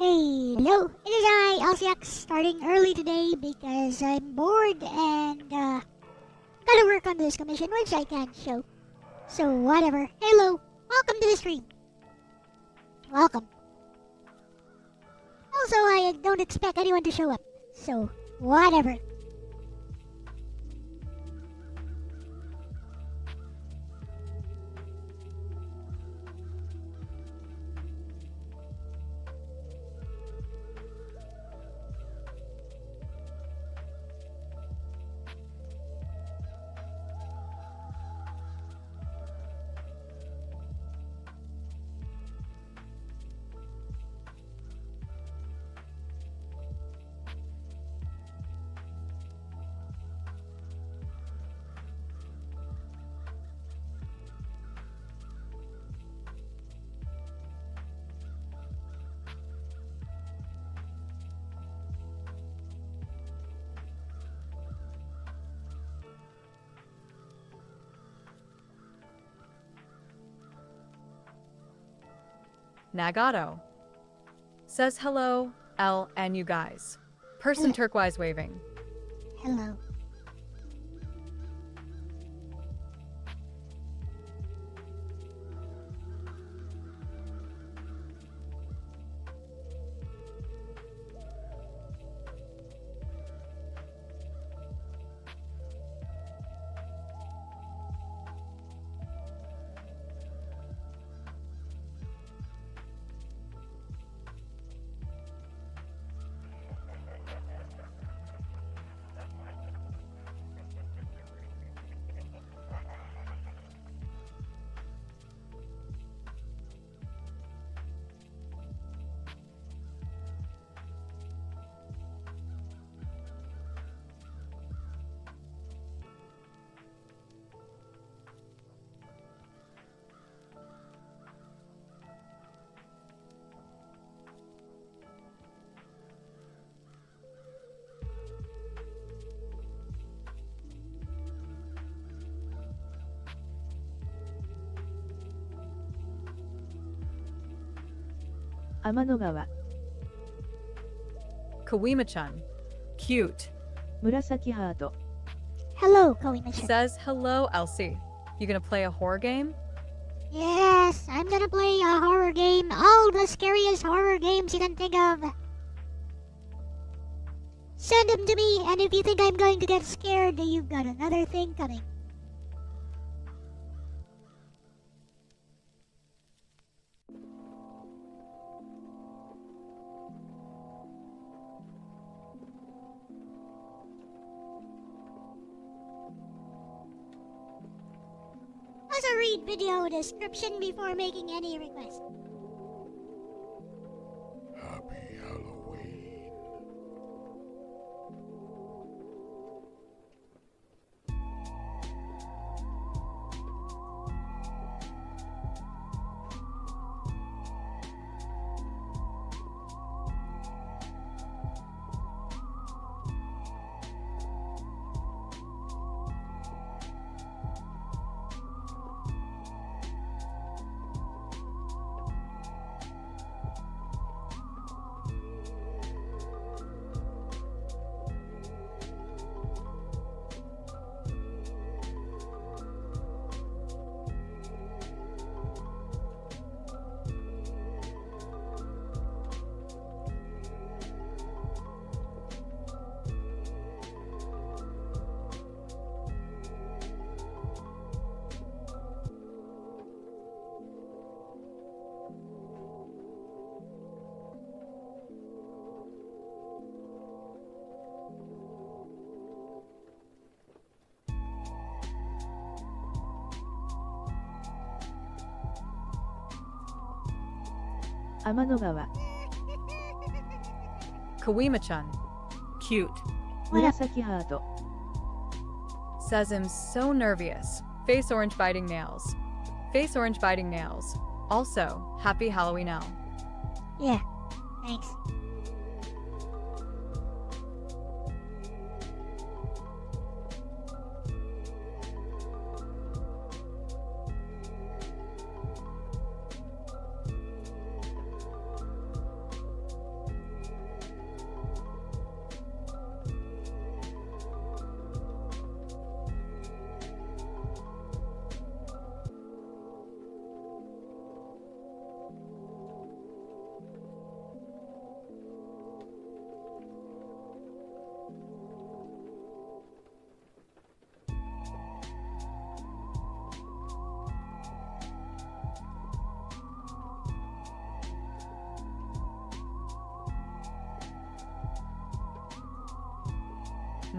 Hello, it is I, Elle-C, starting early today because I'm bored and gotta work on this commission which I can't show. So whatever. Hello, welcome to the stream. Welcome. Also, I don't expect anyone to show up. So whatever. Nagato says hello, Elle and you guys. Person Hello. turquoise waving. Hello. Amano-gawa. Kawima-chan. Cute. Murasaki hato. Hello, Koimachi. Says hello, Elle-C. You gonna play a horror game? Yes, I'm gonna play a horror game. All the scariest horror games you can think of. Send them to me, and if you think I'm going to get scared, you've got another thing coming. Also read video description before making any request. Happy Halloween. Amano-gawa. Kawima-chan. Cute. Murasaki hato. Says I'm so nervous. Face orange biting nails. Face orange biting nails. Also, happy Halloween, Elle. Yeah, thanks.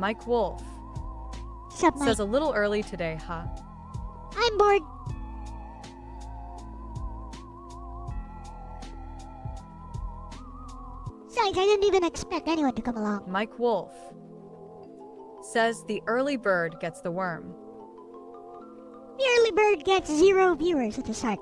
Mike Wolf Sup, Mike? says a little early today, huh? I'm bored. Besides, I didn't even expect anyone to come along. Mike Wolf says the early bird gets the worm. The early bird gets 0 viewers at the start.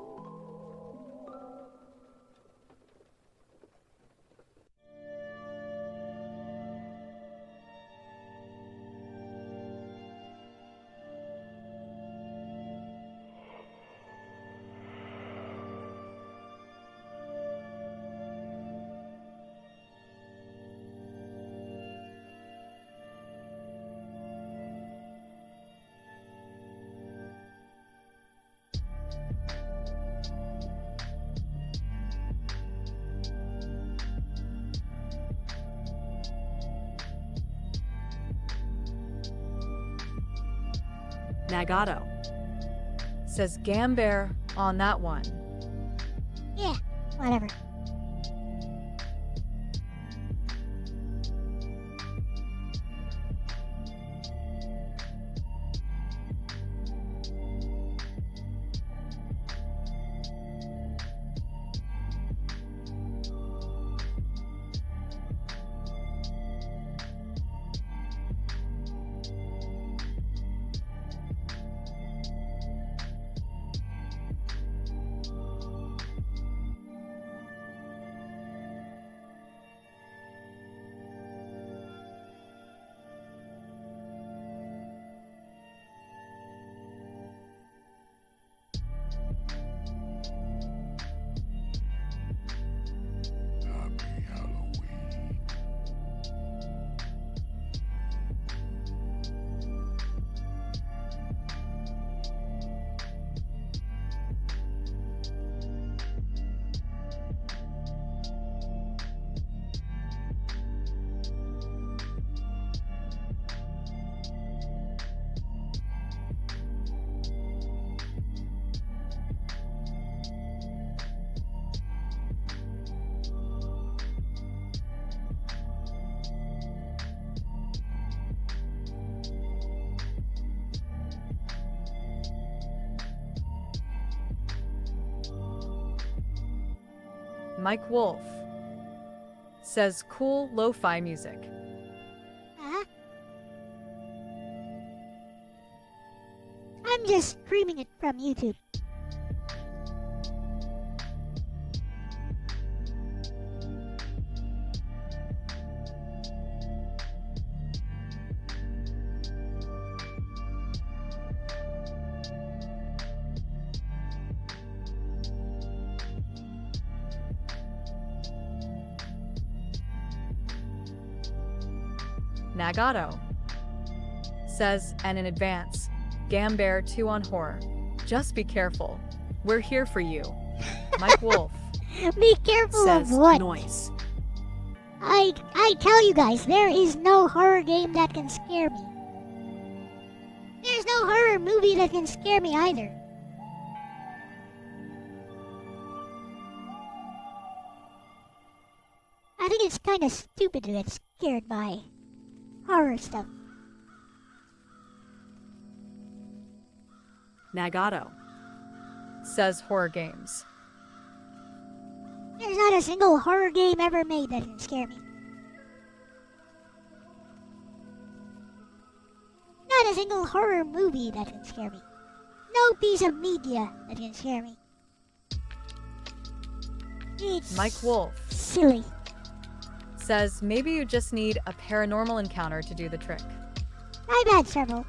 Nagato says Gambear on that one. Yeah, whatever. Happy Halloween. Mike Wolf says cool lo-fi music. Huh? I'm just streaming it from YouTube. Nagato says, and in advance, Gambear 2 on horror. Just be careful. We're here for you. Mike Wolf Be careful says, of what? noise. I tell you guys, there is no horror game that can scare me. There's no horror movie that can scare me either. I think it's kind of stupid to get scared by horror stuff. Nagato says horror games. There's not a single horror game ever made that can scare me. Not a single horror movie that can scare me. No piece of media that can scare me. It's Mike Wolf silly. says maybe you just need a paranormal encounter to do the trick. I've had several.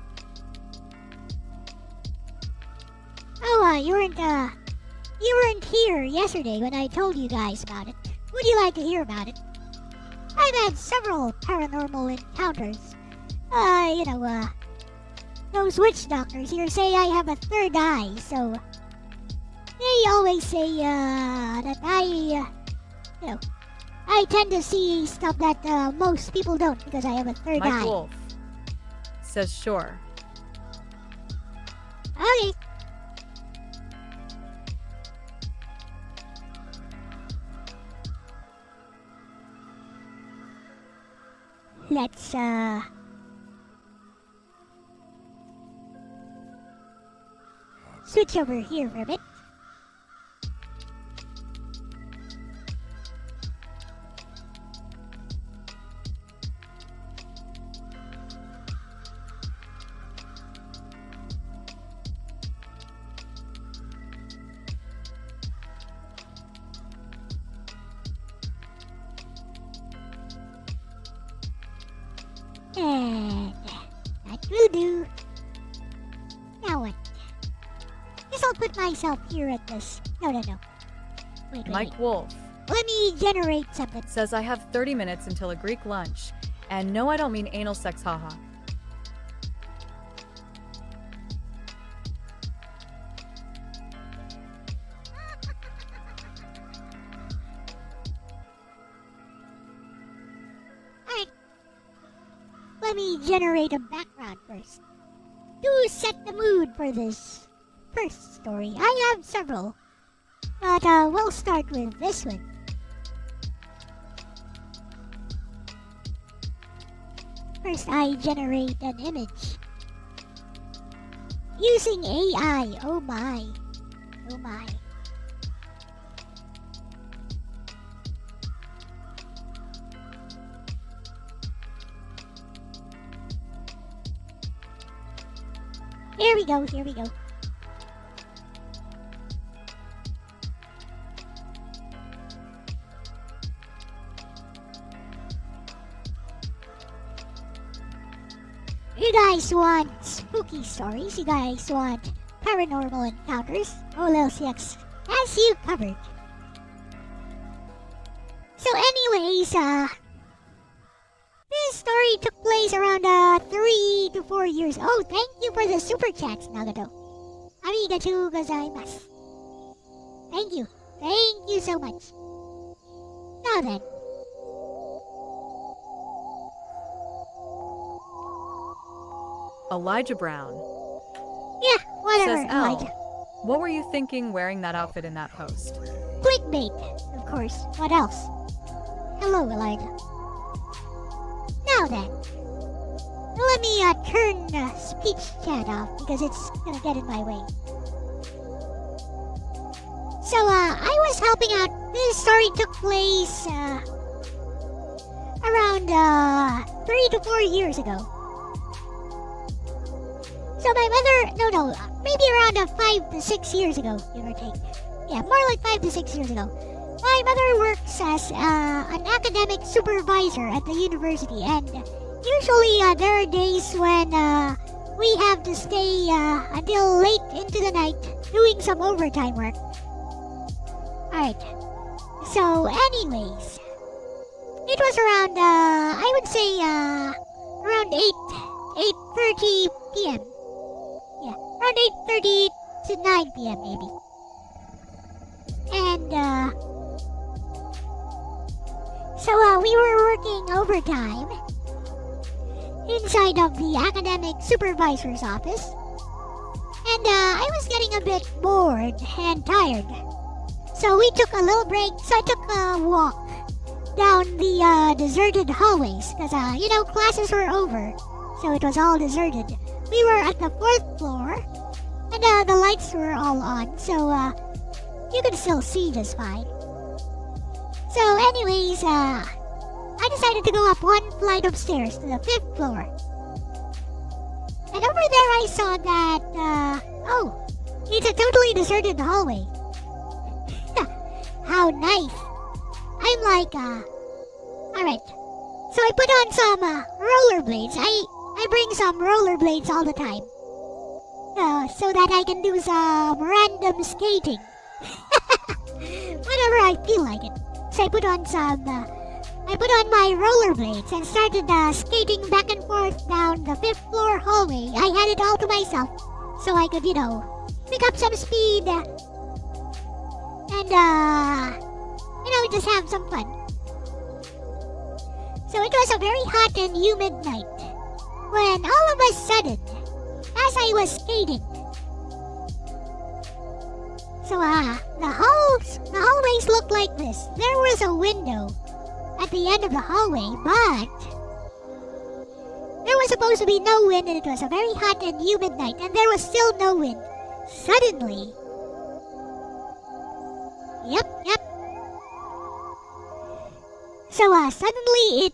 Oh, you weren't here yesterday when I told you guys about it. Would you like to hear about it? I've had several paranormal encounters. Those witch doctors here say I have a third eye, so they always say, that I tend to see stuff that, most people don't because I have a third Mike eye. Wolf says sure. Okay. switch over here for a bit. And that will do. Now what? Guess I'll put myself here at this. No. Wait. Mike Wolf Let me generate something. says I have 30 minutes until a Greek lunch. And no, I don't mean anal sex, haha. Alright. Let me generate a background first. To set the mood for this first story. I have several. But we'll start with this one. First, I generate an image. Using AI. Oh my. Here we go. You guys want spooky stories? You guys want paranormal encounters? Oh, Elle-C has you covered. So anyways, this story took place around 3 to 4 years. Oh, thank you for the super chats, Nagato. Arigatou gozaimasu. Thank you so much. Now then. Elijah Brown Yeah, whatever, says, Elle, Elijah. what were you thinking wearing that outfit in that post? Clickbait, of course. What else? Hello, Elijah. Now then, let me turn speech chat off because it's gonna get in my way. So, I was helping out. This story took place around 3 to 4 years ago. So my mother, maybe around 5 to 6 years ago, give or take. Yeah, more like 5 to 6 years ago. My mother works as an academic supervisor at the university, and usually there are days when we have to stay until late into the night doing some overtime work. Alright, so anyways, it was around, I would say, around 8:30 p.m. Yeah, around 8:30 to 9 p.m. maybe. And, so we were working overtime inside of the academic supervisor's office. And I was getting a bit bored and tired. So we took a little break. So I took a walk down the deserted hallways. Because, classes were over. So it was all deserted. We were at the 4th floor. And the lights were all on. So you could still see just fine. So anyways, I decided to go up one flight of stairs to the 5th floor. And over there I saw that, it's a totally deserted hallway. How nice. I'm like, alright. So I put on some rollerblades. I bring some rollerblades all the time. So that I can do some random skating. Whenever I feel like it. So I put on my rollerblades and started skating back and forth down the 5th floor hallway. I had it all to myself. So I could, pick up some speed. And, just have some fun. So it was a very hot and humid night. When all of a sudden, as I was skating, so the hallways looked like this. There was a window at the end of the hallway, but there was supposed to be no wind, and it was a very hot and humid night, and there was still no wind. suddenly... Yep. So, suddenly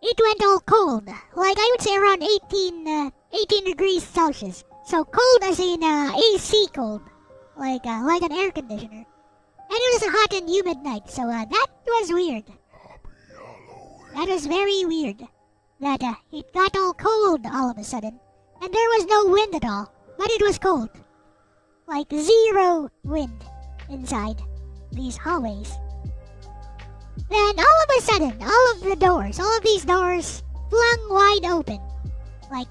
it went all cold. Like, I would say around 18 degrees Celsius. So cold as in, AC cold. Like an air conditioner. And it was a hot and humid night, so, that was weird. That was very weird. That, it got all cold all of a sudden. And there was no wind at all. But it was cold. Like, zero wind inside these hallways. Then, all of a sudden, all of these doors flung wide open. Like,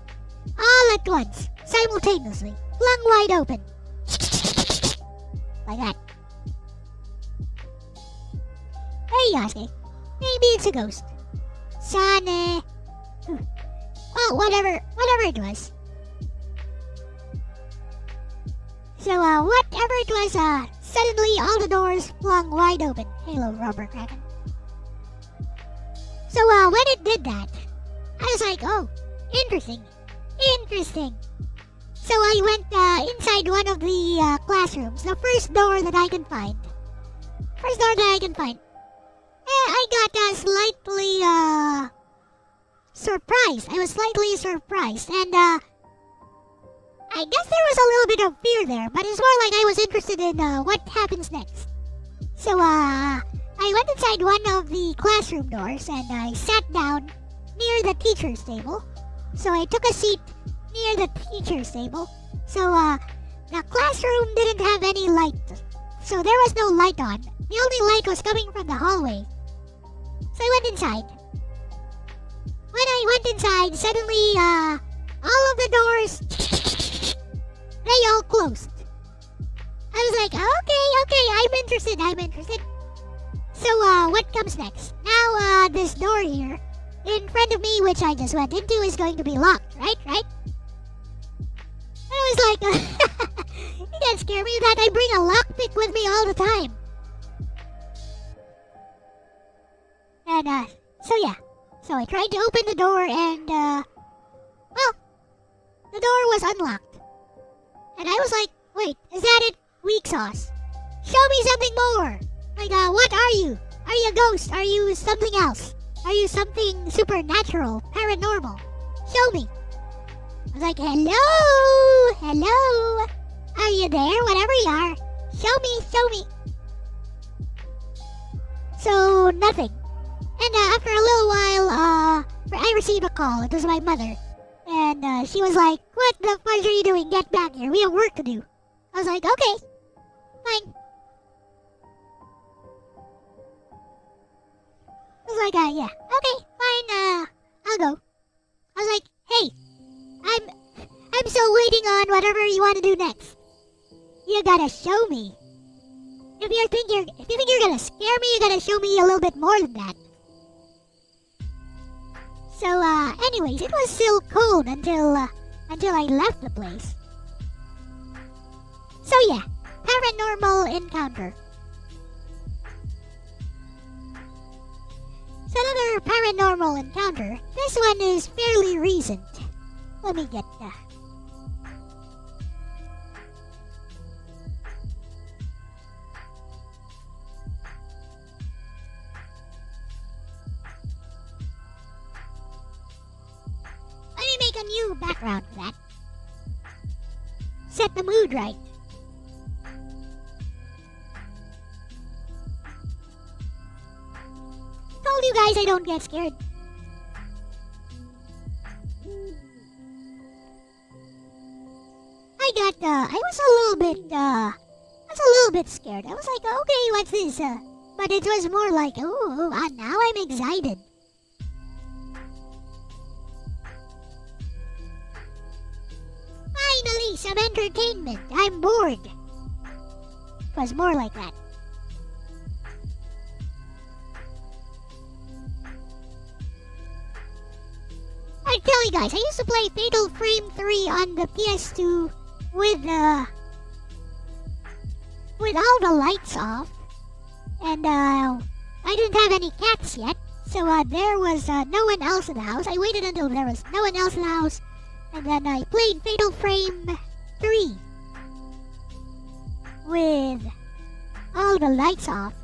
all at once, simultaneously, flung wide open. Like that. Hey, Yasuke. Maybe it's a ghost. Sane. Well, whatever it was. So, whatever it was, suddenly all the doors flung wide open. Hello, Rubber Kraken. So, when it did that, I was like, oh, interesting. So I went, inside one of the, classrooms, the first door that I can find. I got, slightly, surprised. I was slightly surprised, and, I guess there was a little bit of fear there, but it's more like I was interested in, what happens next. So, I went inside one of the classroom doors and I sat down near the teacher's table. So I took a seat near the teacher's table. So, the classroom didn't have any light. So there was no light on. The only light was coming from the hallway. So I went inside. When I went inside, suddenly, all of the doors, they all closed. I was like, okay, I'm interested. So, what comes next? Now, this door here, in front of me, which I just went into, is going to be locked, right? I was like, you can't scare me with that. I bring a lockpick with me all the time. And, so yeah. So I tried to open the door and, well, the door was unlocked. And I was like, wait, is that it? Weak sauce. Show me something more. Like, what are you? Are you a ghost? Are you something else? Are you something supernatural, paranormal? Show me. I was like, hello? Are you there? Whatever you are. Show me. So, nothing. And after a little while, I received a call. It was my mother. And she was like, what the fudge are you doing? Get back here. We have work to do. I was like, okay. Fine. I was like, yeah, okay, fine, I'll go. I was like, hey, I'm still waiting on whatever you want to do next. You gotta show me. If you think you're gonna scare me, you gotta show me a little bit more than that. So, anyways, it was still cold until I left the place. So yeah, paranormal encounter. So another paranormal encounter. This one is fairly recent. Let me get Let me make a new background for that. Set the mood right. Told you guys I don't get scared. I was a little bit scared. I was like, okay, what's this? But it was more like, now I'm excited. Finally, some entertainment. I'm bored. It was more like that. I tell you guys, I used to play Fatal Frame 3 on the PS2 with all the lights off, and I didn't have any cats yet, so there was no one else in the house. I waited until there was no one else in the house, and then I played Fatal Frame 3 with all the lights off.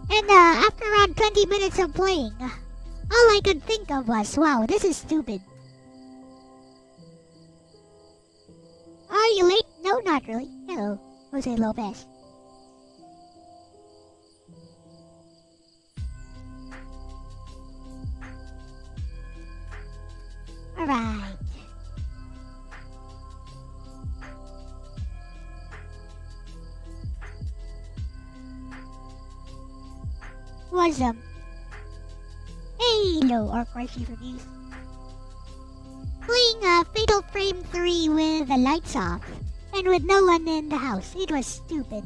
And after around 20 minutes of playing, all I could think of was, wow, this is stupid. Are you late? No, not really. Hello, Jose Lopez. Alright. Wasm. Hello, Archie Reviews. Playing Fatal Frame 3 with the lights off and with no one in the house. It was stupid.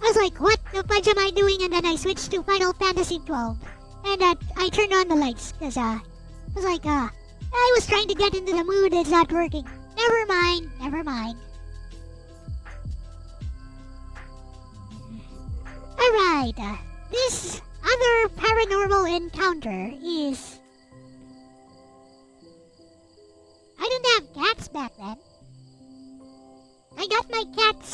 I was like, what the fudge am I doing? And then I switched to Final Fantasy 12. And I turned on the lights because I was like, I was trying to get into the mood. It's not working. Never mind, never mind. Alright, this other paranormal encounter is... I didn't have cats back then. I got my cats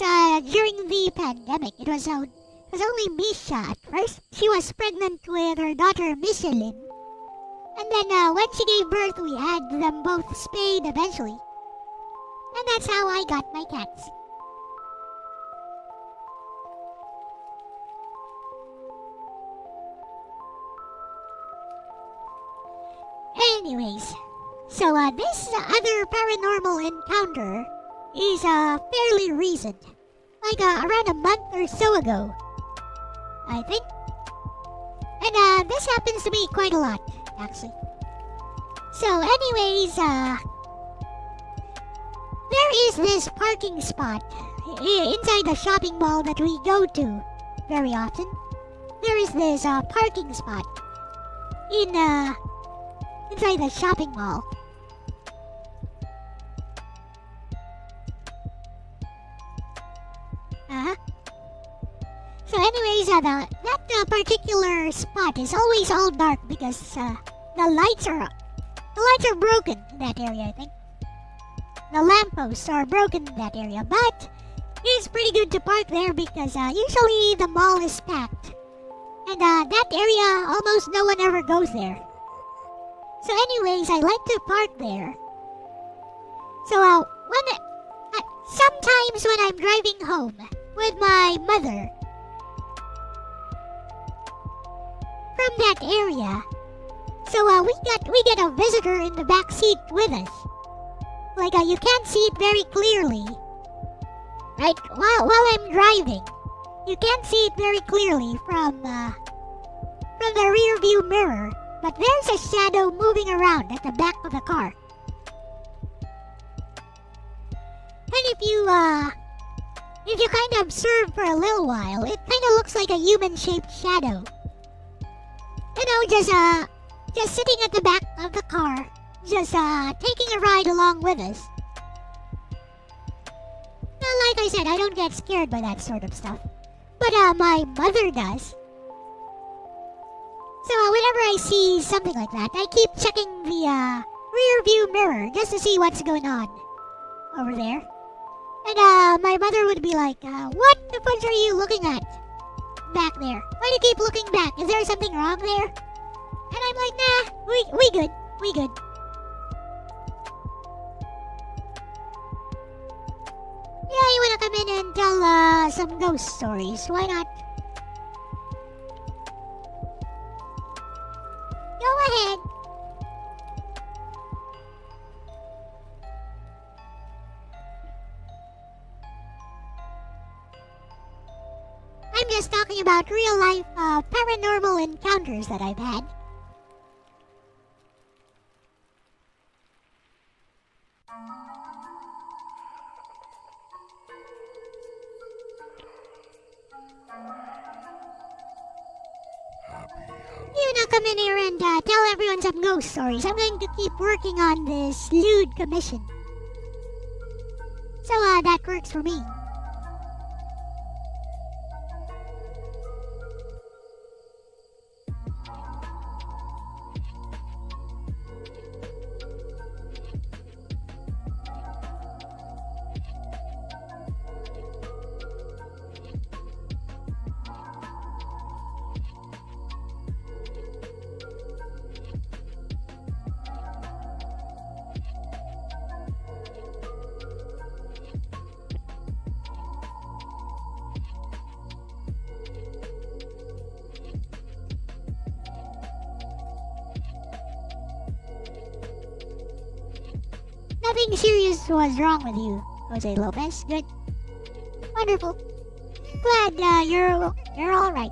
during the pandemic. It was only Misha at first. She was pregnant with her daughter Michelin. And then when she gave birth, we had them both spayed eventually. And that's how I got my cats. Anyways, so this other paranormal encounter is fairly recent. Like around a month or so ago, I think. And this happens to me quite a lot, actually. So anyways, there is this parking spot inside the shopping mall that we go to very often. There is this parking spot inside the shopping mall. So anyways, that particular spot is always all dark because the lights are broken in that area, I think. The lampposts are broken in that area, but it's pretty good to park there because usually the mall is packed. And that area, almost no one ever goes there. So anyways, I like to park there. So sometimes when I'm driving home with my mother from that area, so we get a visitor in the back seat with us. Like you can't see it very clearly, right? While I'm driving, you can't see it very clearly from the rear view mirror. But there's a shadow moving around at the back of the car. And if you kind of observe for a little while, it kind of looks like a human-shaped shadow. You know, just sitting at the back of the car, just taking a ride along with us. Now, like I said, I don't get scared by that sort of stuff. But my mother does. So whenever I see something like that, I keep checking the rear view mirror just to see what's going on over there. And my mother would be like, what the fudge are you looking at back there? Why do you keep looking back? Is there something wrong there? And I'm like, nah, we good. We good. Yeah, you wanna come in and tell some ghost stories? Why not? Go ahead. I'm just talking about real life paranormal encounters that I've had. You now come in here and tell everyone some ghost stories. I'm going to keep working on this lewd commission. So that works for me. Nothing serious was wrong with you, Jose Lopez. Good. Wonderful. Glad you're all right.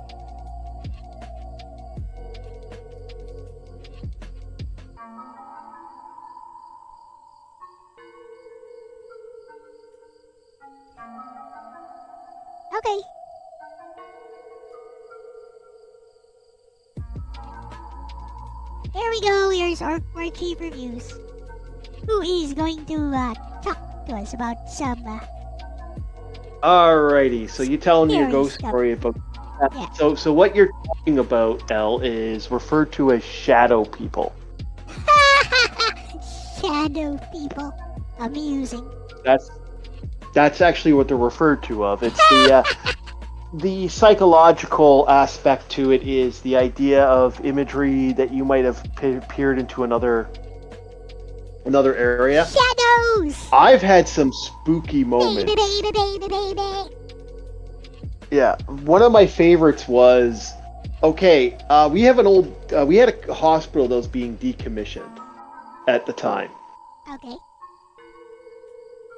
Okay. There we go. Here's our chief reviews. Who is going to talk to us about some Alrighty, so you telling me your scary ghost stuff. story about Yeah. so what you're talking about, Elle, is referred to as shadow people. shadow people. Amusing. That's actually what they're referred to of. It's the psychological aspect to it is the idea of imagery that you might have peered into another area. Shadows! I've had some spooky moments. Baby. Yeah, one of my favorites was, okay, we had a hospital that was being decommissioned at the time. Okay.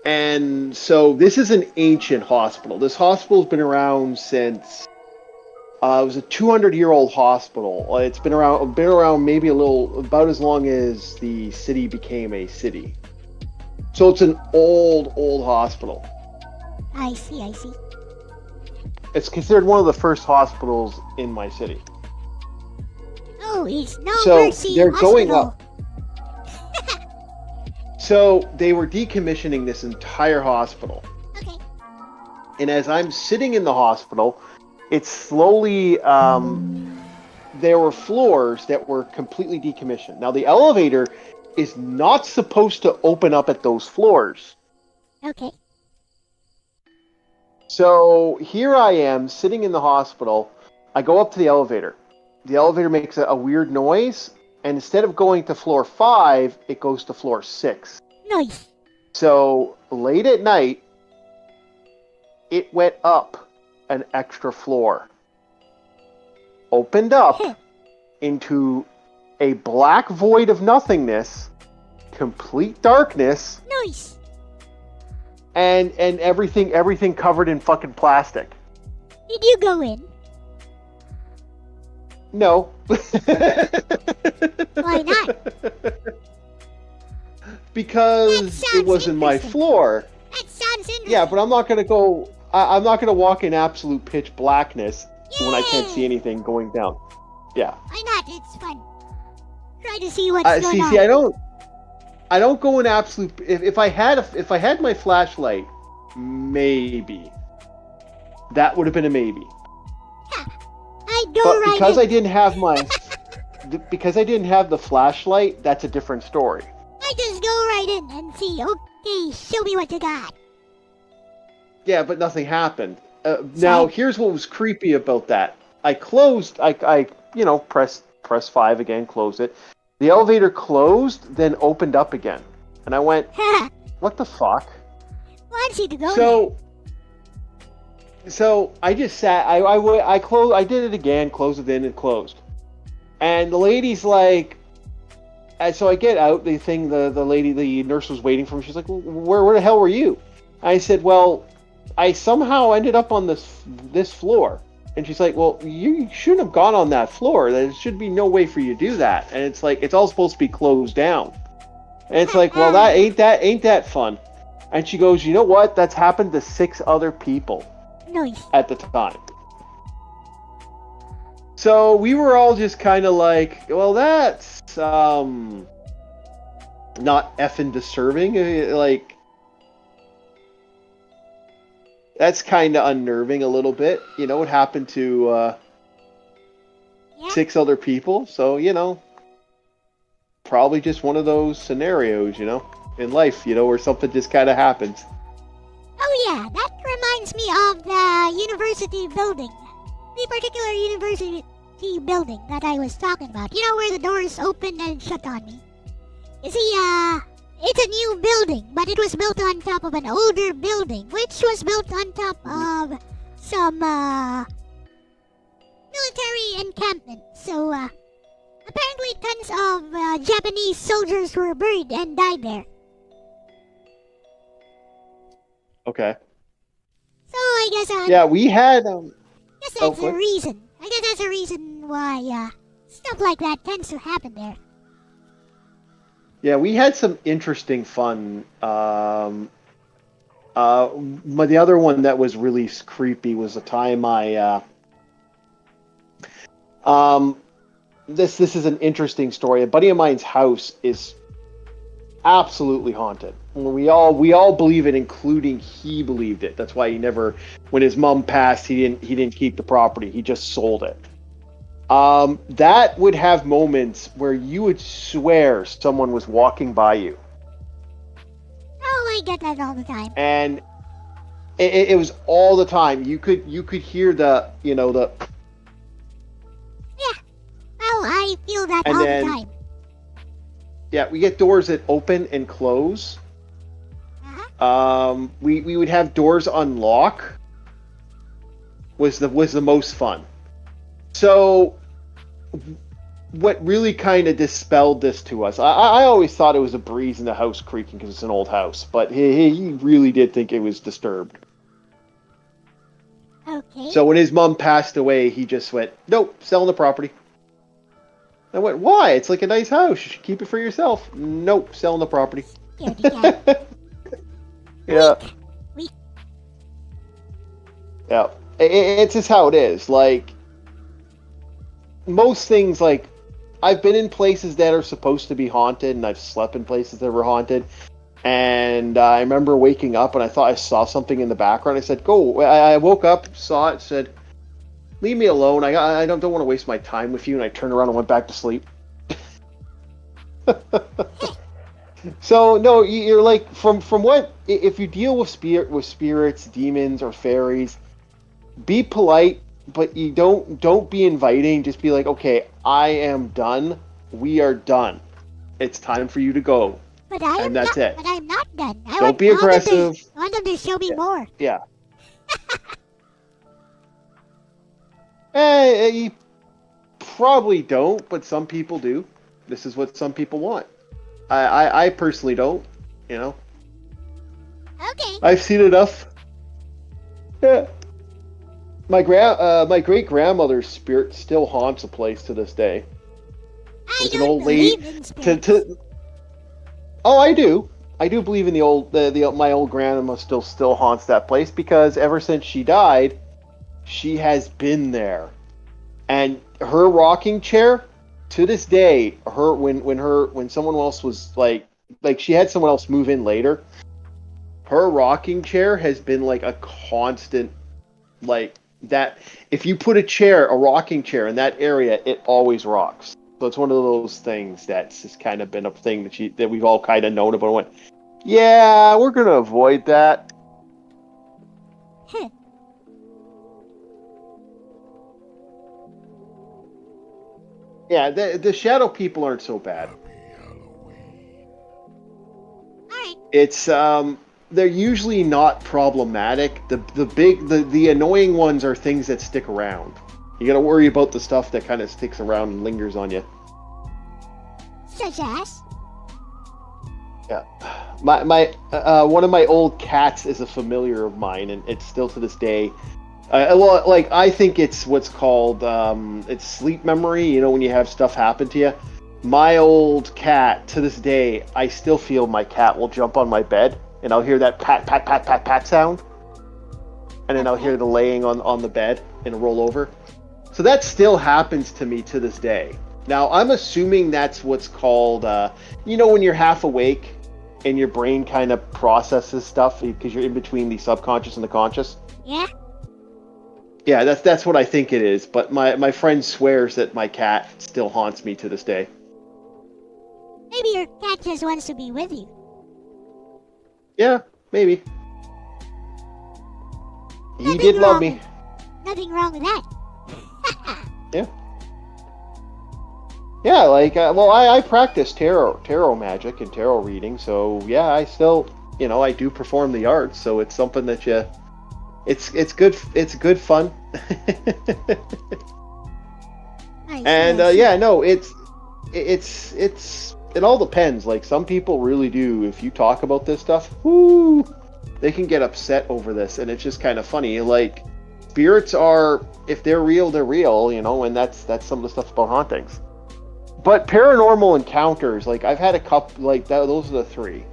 And so this is an ancient hospital. This hospital's been around since it was a 200-year-old hospital. It's been around maybe about as long as the city became a city. So it's an old hospital. I see. It's considered one of the first hospitals in my city. Oh, it's no So mercy they're hospital. going up. So they were decommissioning this entire hospital. Okay. And as I'm sitting in the hospital, it's slowly, there were floors that were completely decommissioned. Now, the elevator is not supposed to open up at those floors. Okay. So here I am sitting in the hospital. I go up to the elevator. The elevator makes a weird noise. And instead of going to floor 5, it goes to floor 6. Nice. So late at night, it went up an extra floor. Opened up into a black void of nothingness, complete darkness, Nice. and everything covered in fucking plastic. Did you go in? No. Why not? Because That sounds it wasn't my interesting. floor. That sounds interesting. Yeah, but I'm not gonna go. I'm not gonna walk in absolute pitch blackness when I can't see Yay! anything going down. Yeah. Why not? It's fun. Try to see what's going on. See, I don't go in absolute. If I had my flashlight, maybe that would have been a maybe. I'd go But right because in. I didn't have because I didn't have the flashlight, that's a different story. I just go right in and see. Okay, show me what you got. Yeah, but nothing happened. Now, here's what was creepy about that. I closed. I press 5 again, close it. The elevator closed, then opened up again, and I went, "What the fuck?" Wants you to go So I just sat. I closed. I did it again. Closed it in and closed. And the lady's like, and so I get out. The nurse was waiting for me. She's like, well, "Where the hell were you?" I said, "Well, I somehow ended up on this floor." And she's like, "Well, you shouldn't have gone on that floor. There should be no way for you to do that." And it's like, it's all supposed to be closed down. And it's like, well, that ain't that fun. And she goes, "You know what? That's happened to 6 other people Nice. at the time." So we were all just kind of like, well, that's not effing disturbing. Like, that's kind of unnerving a little bit. You know, it happened to Yeah. 6 other people. So, probably just one of those scenarios, in life, where something just kind of happens. Oh yeah, that reminds me of the university building. The particular university building that I was talking about. You know where the doors open and shut on me? You see, it's a new building, but it was built on top of an older building, which was built on top of some, military encampment. So, apparently tons of, Japanese soldiers were buried and died there. Okay. So I guess Yeah, we had. guess Oh, that's what? a reason. I guess that's a reason why stuff like that tends to happen there. Yeah, we had some interesting fun. But the other one that was really creepy was the time um, this is an interesting story. A buddy of mine's house is absolutely haunted. We all believe it, including he believed it. That's why he never, when his mom passed, he didn't keep the property. He just sold it. That would have moments where you would swear someone was walking by you, Oh, I get that all the time. and it was all the time. You could hear the Yeah. Well, I feel that And all then- the time. yeah, we get doors that open and close. Uh-huh. We would have doors unlock. Was the most fun. So, what really kind of dispelled this to us? I always thought it was a breeze in the house creaking because it's an old house, but he really did think it was disturbed. Okay. So when his mom passed away, he just went, "Nope, selling the property." I went, "Why? It's like a nice house. You should keep it for yourself." "Nope, selling the property." Scaredy cat. Yeah. Weak. Yeah, it's just how it is. Like most things, like I've been in places that are supposed to be haunted, and I've slept in places that were haunted. And I remember waking up, and I thought I saw something in the background. I said, "Go!" I woke up, saw it, said, "Leave me alone. I don't want to waste my time with you." And I turned around and went back to sleep. So no, you're like from what if you deal with spirits, demons, or fairies, be polite, but you don't be inviting. Just be like, "Okay, I am done. We are done. It's time for you to go." But I am And that's not, it. But I'm not done. Don't be aggressive. I want them to show me more. Yeah. You probably don't, but some people do. This is what some people want. I personally don't. You know, Okay. I've seen enough. Yeah. My great grandmother's spirit still haunts a place to this day. I It's an don't old lady. believe in spirits. Oh, I do. I do believe in my old grandma still haunts that place because ever since she died, she has been there, and her rocking chair to this day, when someone else was like she had someone else move in later, her rocking chair has been like a constant, like that. If you put a rocking chair in that area, it always rocks. So it's one of those things that's just kind of been a thing that we've all kind of known about. And went, yeah, we're gonna avoid that. Huh. Yeah, the shadow people aren't so bad. Happy Halloween. Alright. It's they're usually not problematic. The annoying ones are things that stick around. You gotta worry about the stuff that kind of sticks around and lingers on you. Such as? Yeah, my one of my old cats is a familiar of mine, and it's still to this day. Well, like I think it's what's called it's sleep memory. You know, when you have stuff happen to you. My old cat, to this day, I still feel my cat will jump on my bed, and I'll hear that pat pat pat pat pat sound, and then I'll hear the laying on the bed and roll over. So that still happens to me to this day. Now I'm assuming that's what's called, when you're half awake and your brain kind of processes stuff because you're in between the subconscious and the conscious. Yeah? Yeah, that's what I think it is. But my friend swears that my cat still haunts me to this day. Maybe your cat just wants to be with you. Yeah, maybe. He Nothing did love wrong me. with- Nothing wrong with that. Yeah, like I practice tarot magic and tarot reading, so yeah, I still, I do perform the arts, so it's something that it's good fun. Nice, And nice. yeah, no, it all depends. Like some people really do. If you talk about this stuff, whoo, they can get upset over this, and it's just kind of funny. Like, spirits are, if they're real, they're real, you know, and that's some of the stuff about hauntings. But paranormal encounters, like I've had a couple, like that, those are the three.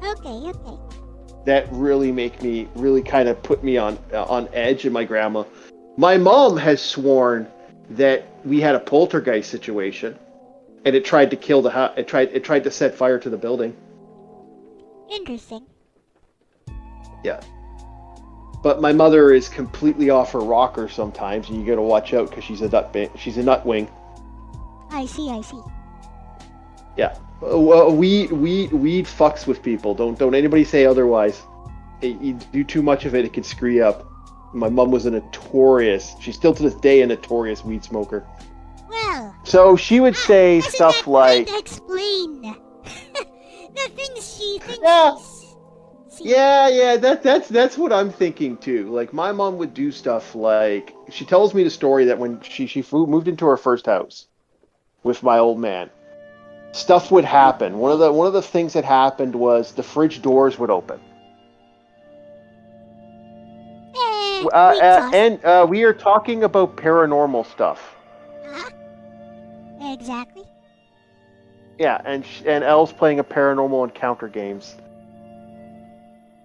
Okay. That really make me, really kind of put me on edge. And my grandma, my mom has sworn that we had a poltergeist situation, and it tried to kill the house. It tried to set fire to the building. Interesting. Yeah. But my mother is completely off her rocker sometimes, and you gotta watch out because she's a nutwing. I see. Yeah. Weed fucks with people. Don't anybody say otherwise. You do too much of it, it can screw you up. My mom was she's still to this day a notorious weed smoker. Well. So she would say doesn't stuff that like, kinda explain the things she thinks. Yeah. See. Yeah, that's what I'm thinking too. Like, my mom would do stuff like, she tells me the story that when she moved into her first house with my old man, stuff would happen. One of the things that happened was the fridge doors would open. And we are talking about paranormal stuff. Exactly. Yeah, and Elle's playing a paranormal encounter games.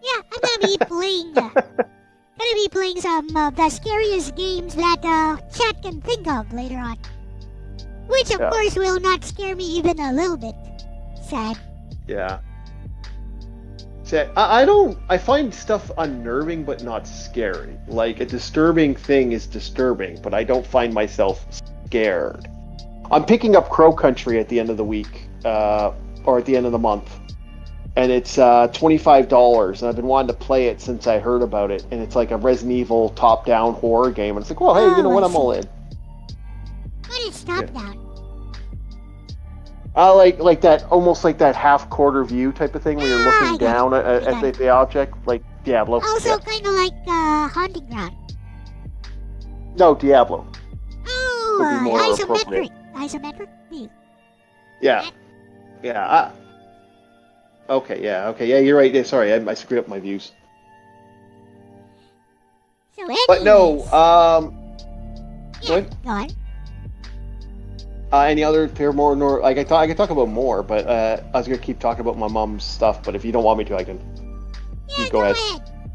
Yeah, I'm gonna be playing some of the scariest games that chat can think of later on. Which of course will not scare me even a little bit. Sad. Yeah. I find stuff unnerving but not scary. Like, a disturbing thing is disturbing, but I don't find myself scared. I'm picking up Crow Country at the end of the week, or at the end of the month. And it's $25, and I've been wanting to play it since I heard about it. And it's like a Resident Evil top-down horror game. And it's like, well, hey, you know what? I'm all in. What is top-down? Like that, almost like that half-quarter view type of thing, where you're looking down at the object, like Diablo. Also kind of like Haunting Ground. No, Diablo. Oh, isometric view. Yeah. Okay, yeah, you're right. Yeah, sorry, I screwed up my views. So anyways, but no, go on. Any other paranormal? Like, I could talk about more, but I was gonna keep talking about my mom's stuff. But if you don't want me to, I can. Yeah, go ahead.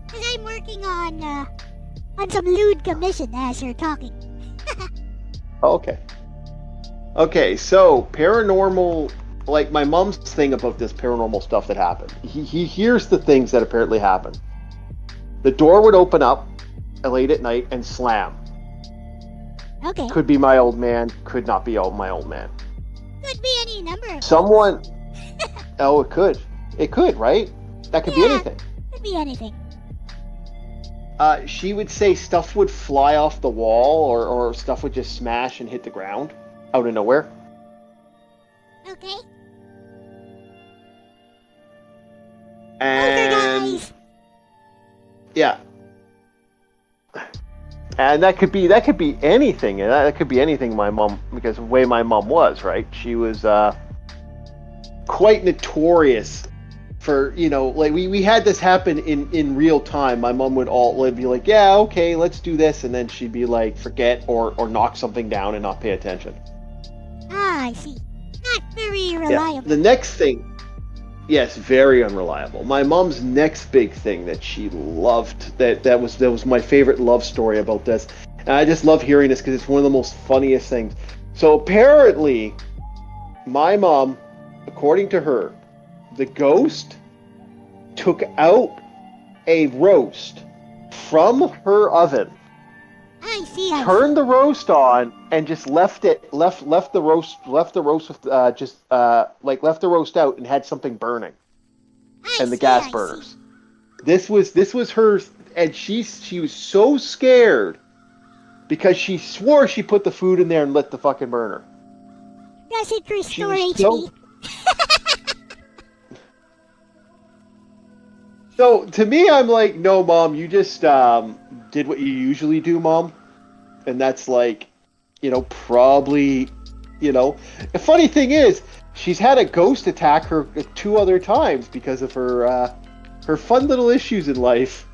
Because I'm working on some lewd commission as you're talking. Oh, okay. Okay, so paranormal. Like, my mom's thing about this paranormal stuff that happened. He hears the things that apparently happen. The door would open up late at night and slam. Okay. Could be my old man. Could not be my old man. Could be any number of someone. Oh, it could. It could, right? That could be anything. Could be anything. She would say stuff would fly off the wall, or stuff would just smash and hit the ground out of nowhere. Okay. And yeah, and that could be anything, and that could be anything. My mom, because the way my mom was, right? She was quite notorious for, you know, like we had this happen in real time. My mom would be like, yeah, okay, let's do this, and then she'd be like, forget or knock something down and not pay attention. Ah, I see. Not very reliable. Yeah. The next thing. Yes, very unreliable. My mom's next big thing that she loved, that was my favorite love story about this. And I just love hearing this because it's one of the most funniest things. So apparently, my mom, according to her, the ghost took out a roast from her oven. I see. Turned the roast on and just left the roast with left the roast out and had something burning, and the gas burners. This was her, and she was so scared because she swore she put the food in there and lit the fucking burner. Does it restore HP? So to me, I'm like, no, Mom, you just did what you usually do, Mom. And that's like, you know, probably, you know. The funny thing is, she's had a ghost attack her 2 other times because of her her fun little issues in life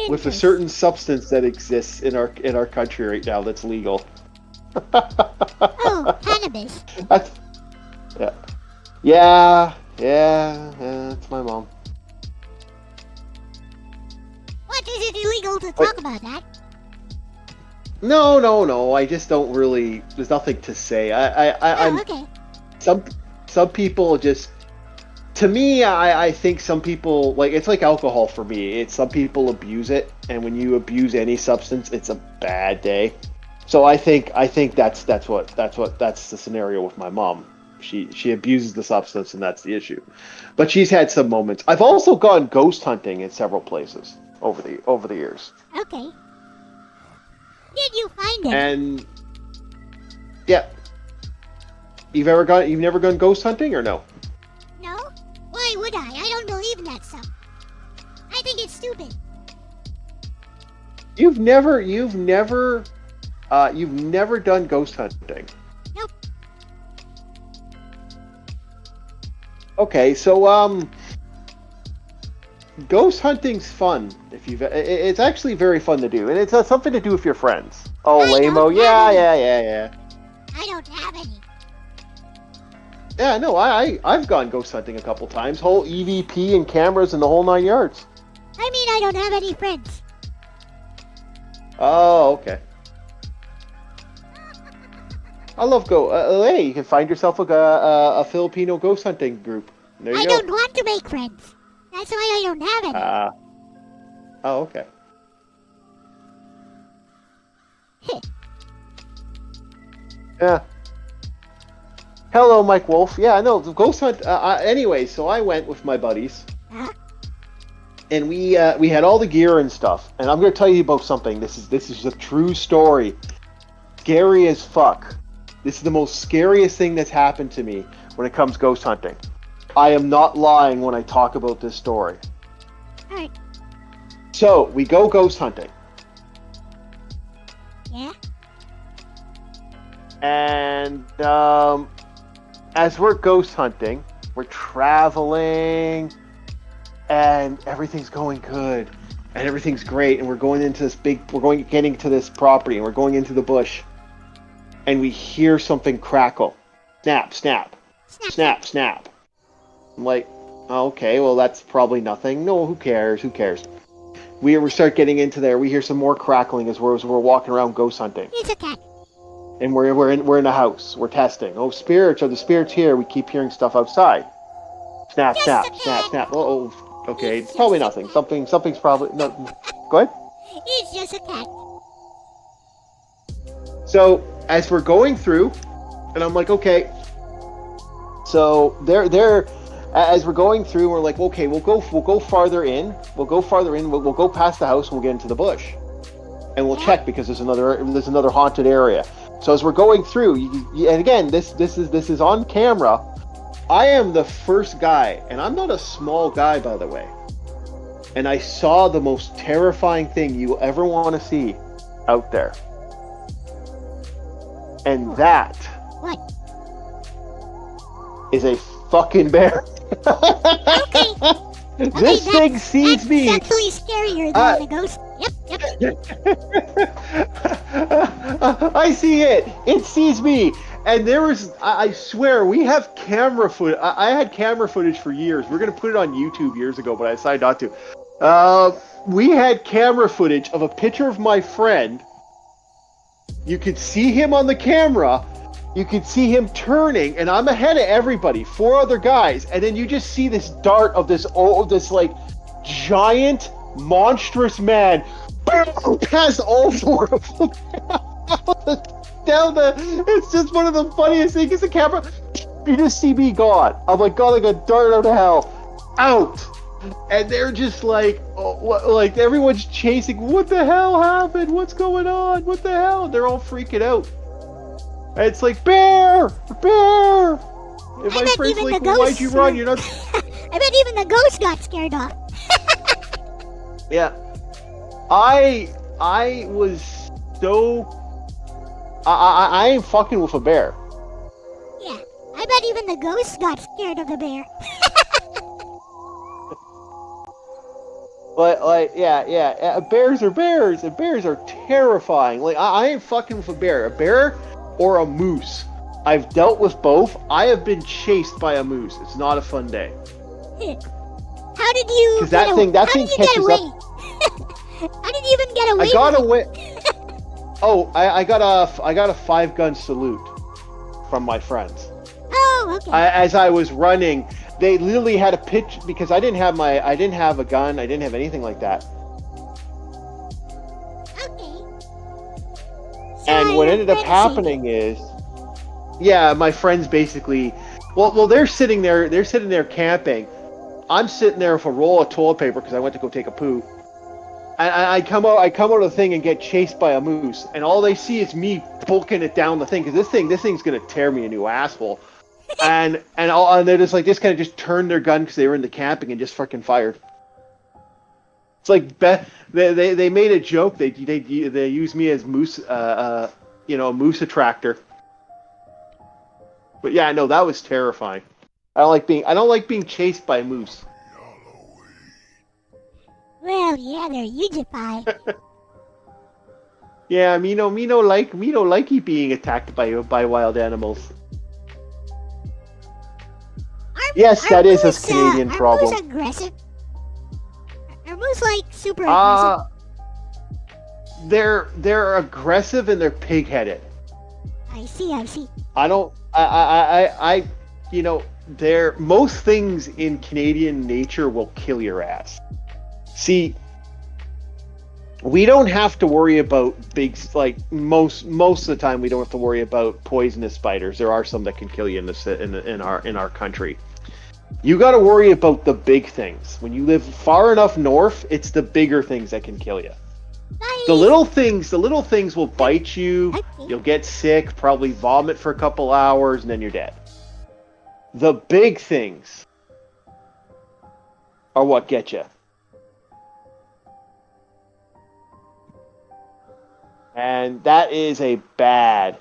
with a certain substance that exists in our country right now that's legal. Oh, cannabis. That's, yeah, that's my mom. What, is it illegal to talk about that? No. I just don't really. There's nothing to say. I'm Okay. some people just. To me, I think some people like it's like alcohol for me. It's some people abuse it, and when you abuse any substance, it's a bad day. So I think that's the scenario with my mom. She abuses the substance, and that's the issue. But she's had some moments. I've also gone ghost hunting in several places over the years. Okay. Did you find it? And yeah, you've never gone ghost hunting or no? No? Why would I? I don't believe in that stuff. I think it's stupid. You've never done ghost hunting. Nope. Okay, so ghost hunting's fun. It's actually very fun to do, and it's something to do with your friends. Oh, lame-o, yeah. I don't have any. Yeah, no, I've gone ghost hunting a couple times. Whole EVP and cameras and the whole 9 yards. I mean, I don't have any friends. Oh, okay. I love hey, you can find yourself a Filipino ghost hunting group. There you I go. don't want to make friends. That's why I don't have any. Oh, okay. Yeah. Hello, Mike Wolf. Yeah, no, the ghost hunt. Anyway, so I went with my buddies, and we had all the gear and stuff. And I'm going to tell you about something. This is a true story. Scary as fuck. This is the most scariest thing that's happened to me when it comes ghost hunting. I am not lying when I talk about this story. Alright. So we go ghost hunting. Yeah? And as we're ghost hunting, we're traveling, and everything's going good, and everything's great, and we're getting to this property, and we're going into the bush, and we hear something crackle, snap, snap, snap, snap. I'm like, okay, well that's probably nothing. No, who cares? We start getting into there. We hear some more crackling as we're walking around ghost hunting. It's a cat. And we're in a house. We're testing. Oh, spirits! Are the spirits here? We keep hearing stuff outside. Snap, snap, snap, snap. Oh, okay. It's probably nothing. Something's probably no. Go ahead. It's just a cat. So as we're going through, and I'm like, okay. So as we're going through, we're like, okay, we'll go farther in. We'll go past the house, and we'll get into the bush, and we'll check because there's another haunted area. So as we're going through, and again, this is on camera. I am the first guy, and I'm not a small guy, by the way. And I saw the most terrifying thing you ever want to see out there. And that What? is a fucking bear. Okay. This thing sees me. That's actually scarier than the ghost. Yep. I see it. It sees me. And there was, I swear, we have camera footage. I had camera footage for years. We're going to put it on YouTube years ago, but I decided not to. We had camera footage of a picture of my friend. You could see him on the camera. You could see him turning, and I'm ahead of everybody, 4 other guys. And then you just see this dart of this like giant, monstrous man past all 4 of them. It's just one of the funniest things. It's the camera. You just see me gone. I'm like, God, like a dart out of hell. Out. And they're just like, like everyone's chasing. What the hell happened? What's going on? What the hell? They're all freaking out. And it's like, bear! Bear! If my friend's like, well, why'd you run? You're not. I bet even the ghost got scared off. Yeah. I was so. I ain't fucking with a bear. Yeah. I bet even the ghost got scared of the bear. But like, yeah, bears are bears, and bears are terrifying. Like, I ain't fucking with a bear or a moose. I've dealt with both. I have been chased by a moose. It's not a fun day. How did you? Because that thing how did you get catches away? up. How did you even get away? I got from it? away. Oh, I got a 5-gun salute from my friends. Oh, okay. As I was running, they literally had a pitch because I didn't have a gun, I didn't have anything like that. Okay. And what ended up happening is, yeah, my friends basically, well, they're sitting there camping. I'm sitting there with a roll of toilet paper because I went to go take a poo. And I come out of the thing and get chased by a moose, and all they see is me bulking it down the thing because this thing's gonna tear me a new asshole. and they're just like, kind of just turned their gun because they were in the camping and just fucking fired. It's like they made a joke. They used me as moose, a moose attractor. But yeah, no, that was terrifying. I don't like being chased by a moose. Well, yeah, they're hugified. Yeah, me no likey being attacked by wild animals. Yes, that is a Canadian problem. Are moose aggressive? Are moose like super aggressive? They're aggressive and they're pig-headed. I see. Most things in Canadian nature will kill your ass. See, we don't have to worry about most of the time we don't have to worry about poisonous spiders. There are some that can kill you in our country. You got to worry about the big things. When you live far enough north, it's the bigger things that can kill you. The little things will bite you. You'll get sick, probably vomit for a couple hours, and then you're dead. The big things are what get you. And that is a bad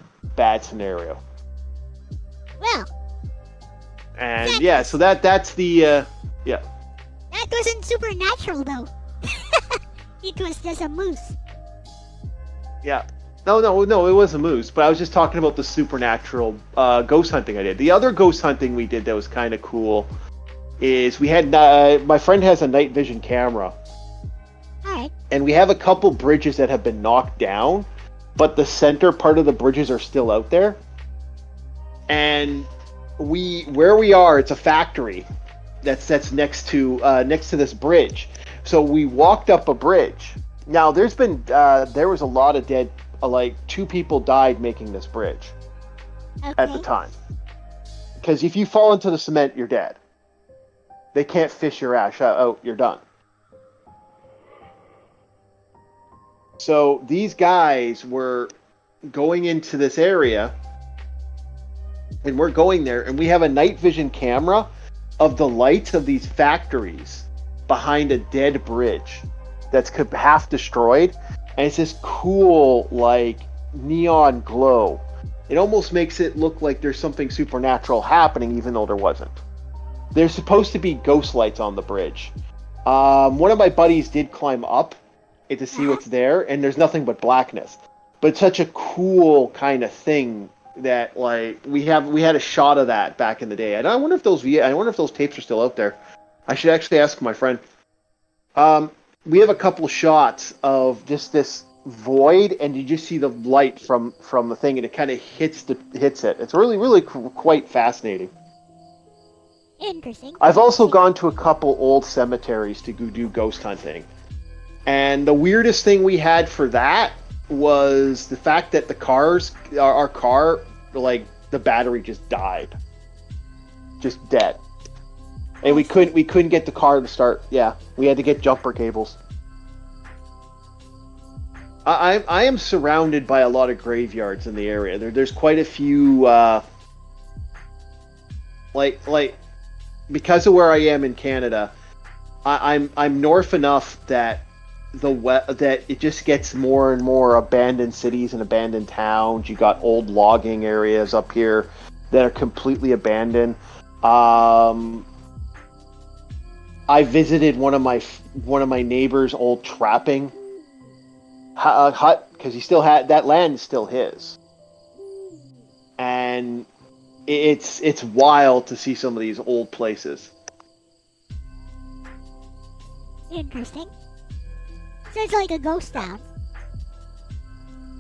scenario. Well. And yeah, so that's the yeah. That wasn't supernatural though. It was just a moose. Yeah. No, it was a moose, but I was just talking about the supernatural ghost hunting I did. The other ghost hunting we did that was kind of cool is we had my friend has a night vision camera. Alright. And we have a couple bridges that have been knocked down, but the center part of the bridges are still out there. And where we are, it's a factory that's next to this bridge. So we walked up a bridge. Now there was a lot of dead, 2 people died making this bridge at the time. Because if you fall into the cement, you're dead. They can't fish your ass out. You're done. So these guys were going into this area, and we're going there, and we have a night vision camera of the lights of these factories behind a dead bridge that's half destroyed, and it's this cool, neon glow. It almost makes it look like there's something supernatural happening, even though there wasn't. There's supposed to be ghost lights on the bridge. One of my buddies did climb up to see what's there, and there's nothing but blackness. But it's such a cool kind of thing that we had a shot of that back in the day. And I wonder if those tapes are still out there. I should actually ask my friend. We have a couple shots of just this void, and you just see the light from the thing, and it kind of hits it. It's really quite fascinating. Interesting. I've also gone to a couple old cemeteries to go do ghost hunting. And the weirdest thing we had for that was the fact that our car, the battery just died. Just dead. And we couldn't get the car to start. Yeah, we had to get jumper cables. I am surrounded by a lot of graveyards in the area. There's quite a few, because of where I am in Canada, I'm north enough that that it just gets more and more abandoned cities and abandoned towns. You got old logging areas up here that are completely abandoned. I visited one of my neighbor's old trapping hut because he still had that land is still his, and it's wild to see some of these old places. Interesting. So it's like a ghost town.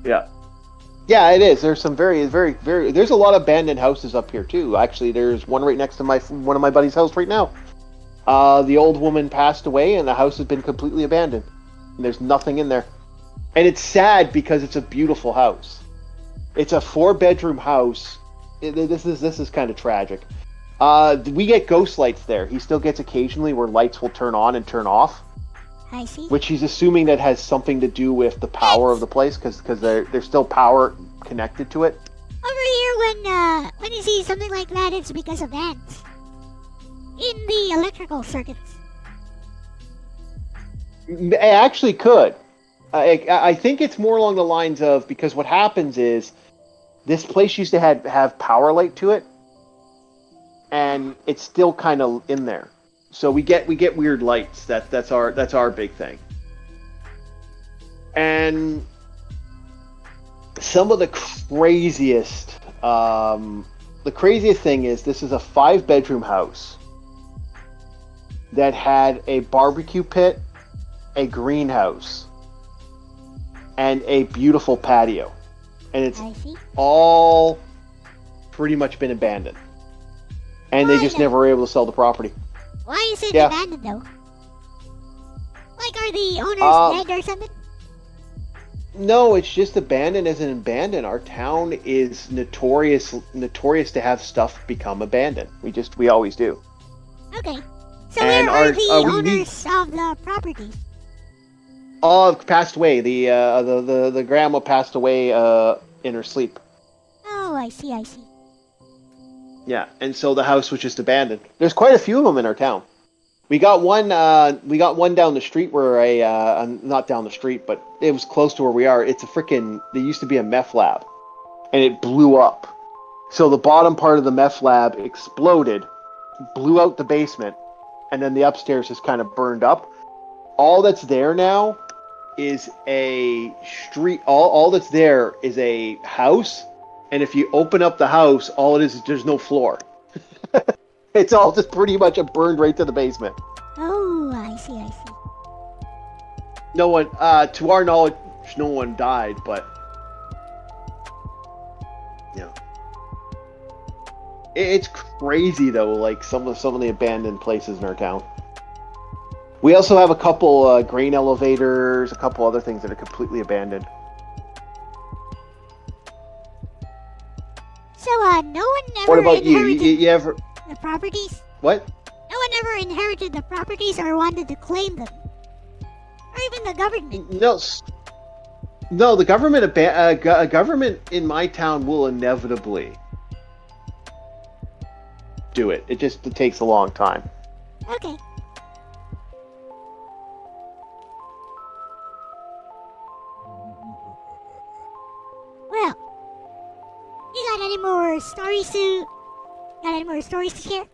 Yeah. Yeah, it is. There's some very there's a lot of abandoned houses up here too. Actually, there's one right next to one of my buddy's house right now. The old woman passed away and the house has been completely abandoned. And there's nothing in there. And it's sad because it's a beautiful house. It's a 4-bedroom house. This is kind of tragic. We get ghost lights there. He still gets occasionally where lights will turn on and turn off. I see. Which he's assuming that has something to do with the power of the place, because there's still power connected to it. Over here, when you see something like that, it's because of ants in the electrical circuits. It actually could. I think it's more along the lines of, because what happens is this place used to have power light to it, and it's still kind of in there. So we get weird lights. That's our big thing. And some of the craziest thing is this is a 5-bedroom house that had a barbecue pit, a greenhouse, and a beautiful patio. And it's all pretty much been abandoned. And they just never were able to sell the property. Why is it abandoned though? Like, are the owners dead or something? No, it's just abandoned as an abandoned. Our town is notorious to have stuff become abandoned. We always do. Okay. So where are the owners of the property? Passed away. The grandma passed away in her sleep. Oh, I see. Yeah, and so the house was just abandoned. There's quite a few of them in our town. We got one down the street where not down the street, but it was close to where we are. It's there used to be a meth lab, and it blew up. So the bottom part of the meth lab exploded, blew out the basement, and then the upstairs is kind of burned up. All that's there now is a street. All that's there is a house. And if you open up the house, all it is there's no floor. It's all just pretty much burned right to the basement. Oh, I see. No one, to our knowledge, no one died, but yeah, it's crazy though. Like some of the abandoned places in our town. We also have a couple grain elevators, a couple other things that are completely abandoned. So, no one ever What about inherited you ever... the properties? What? No one ever inherited the properties or wanted to claim them? Or even the government? No, the government, government in my town will inevitably do it. It takes a long time. Okay. Well, you got any more stories to share?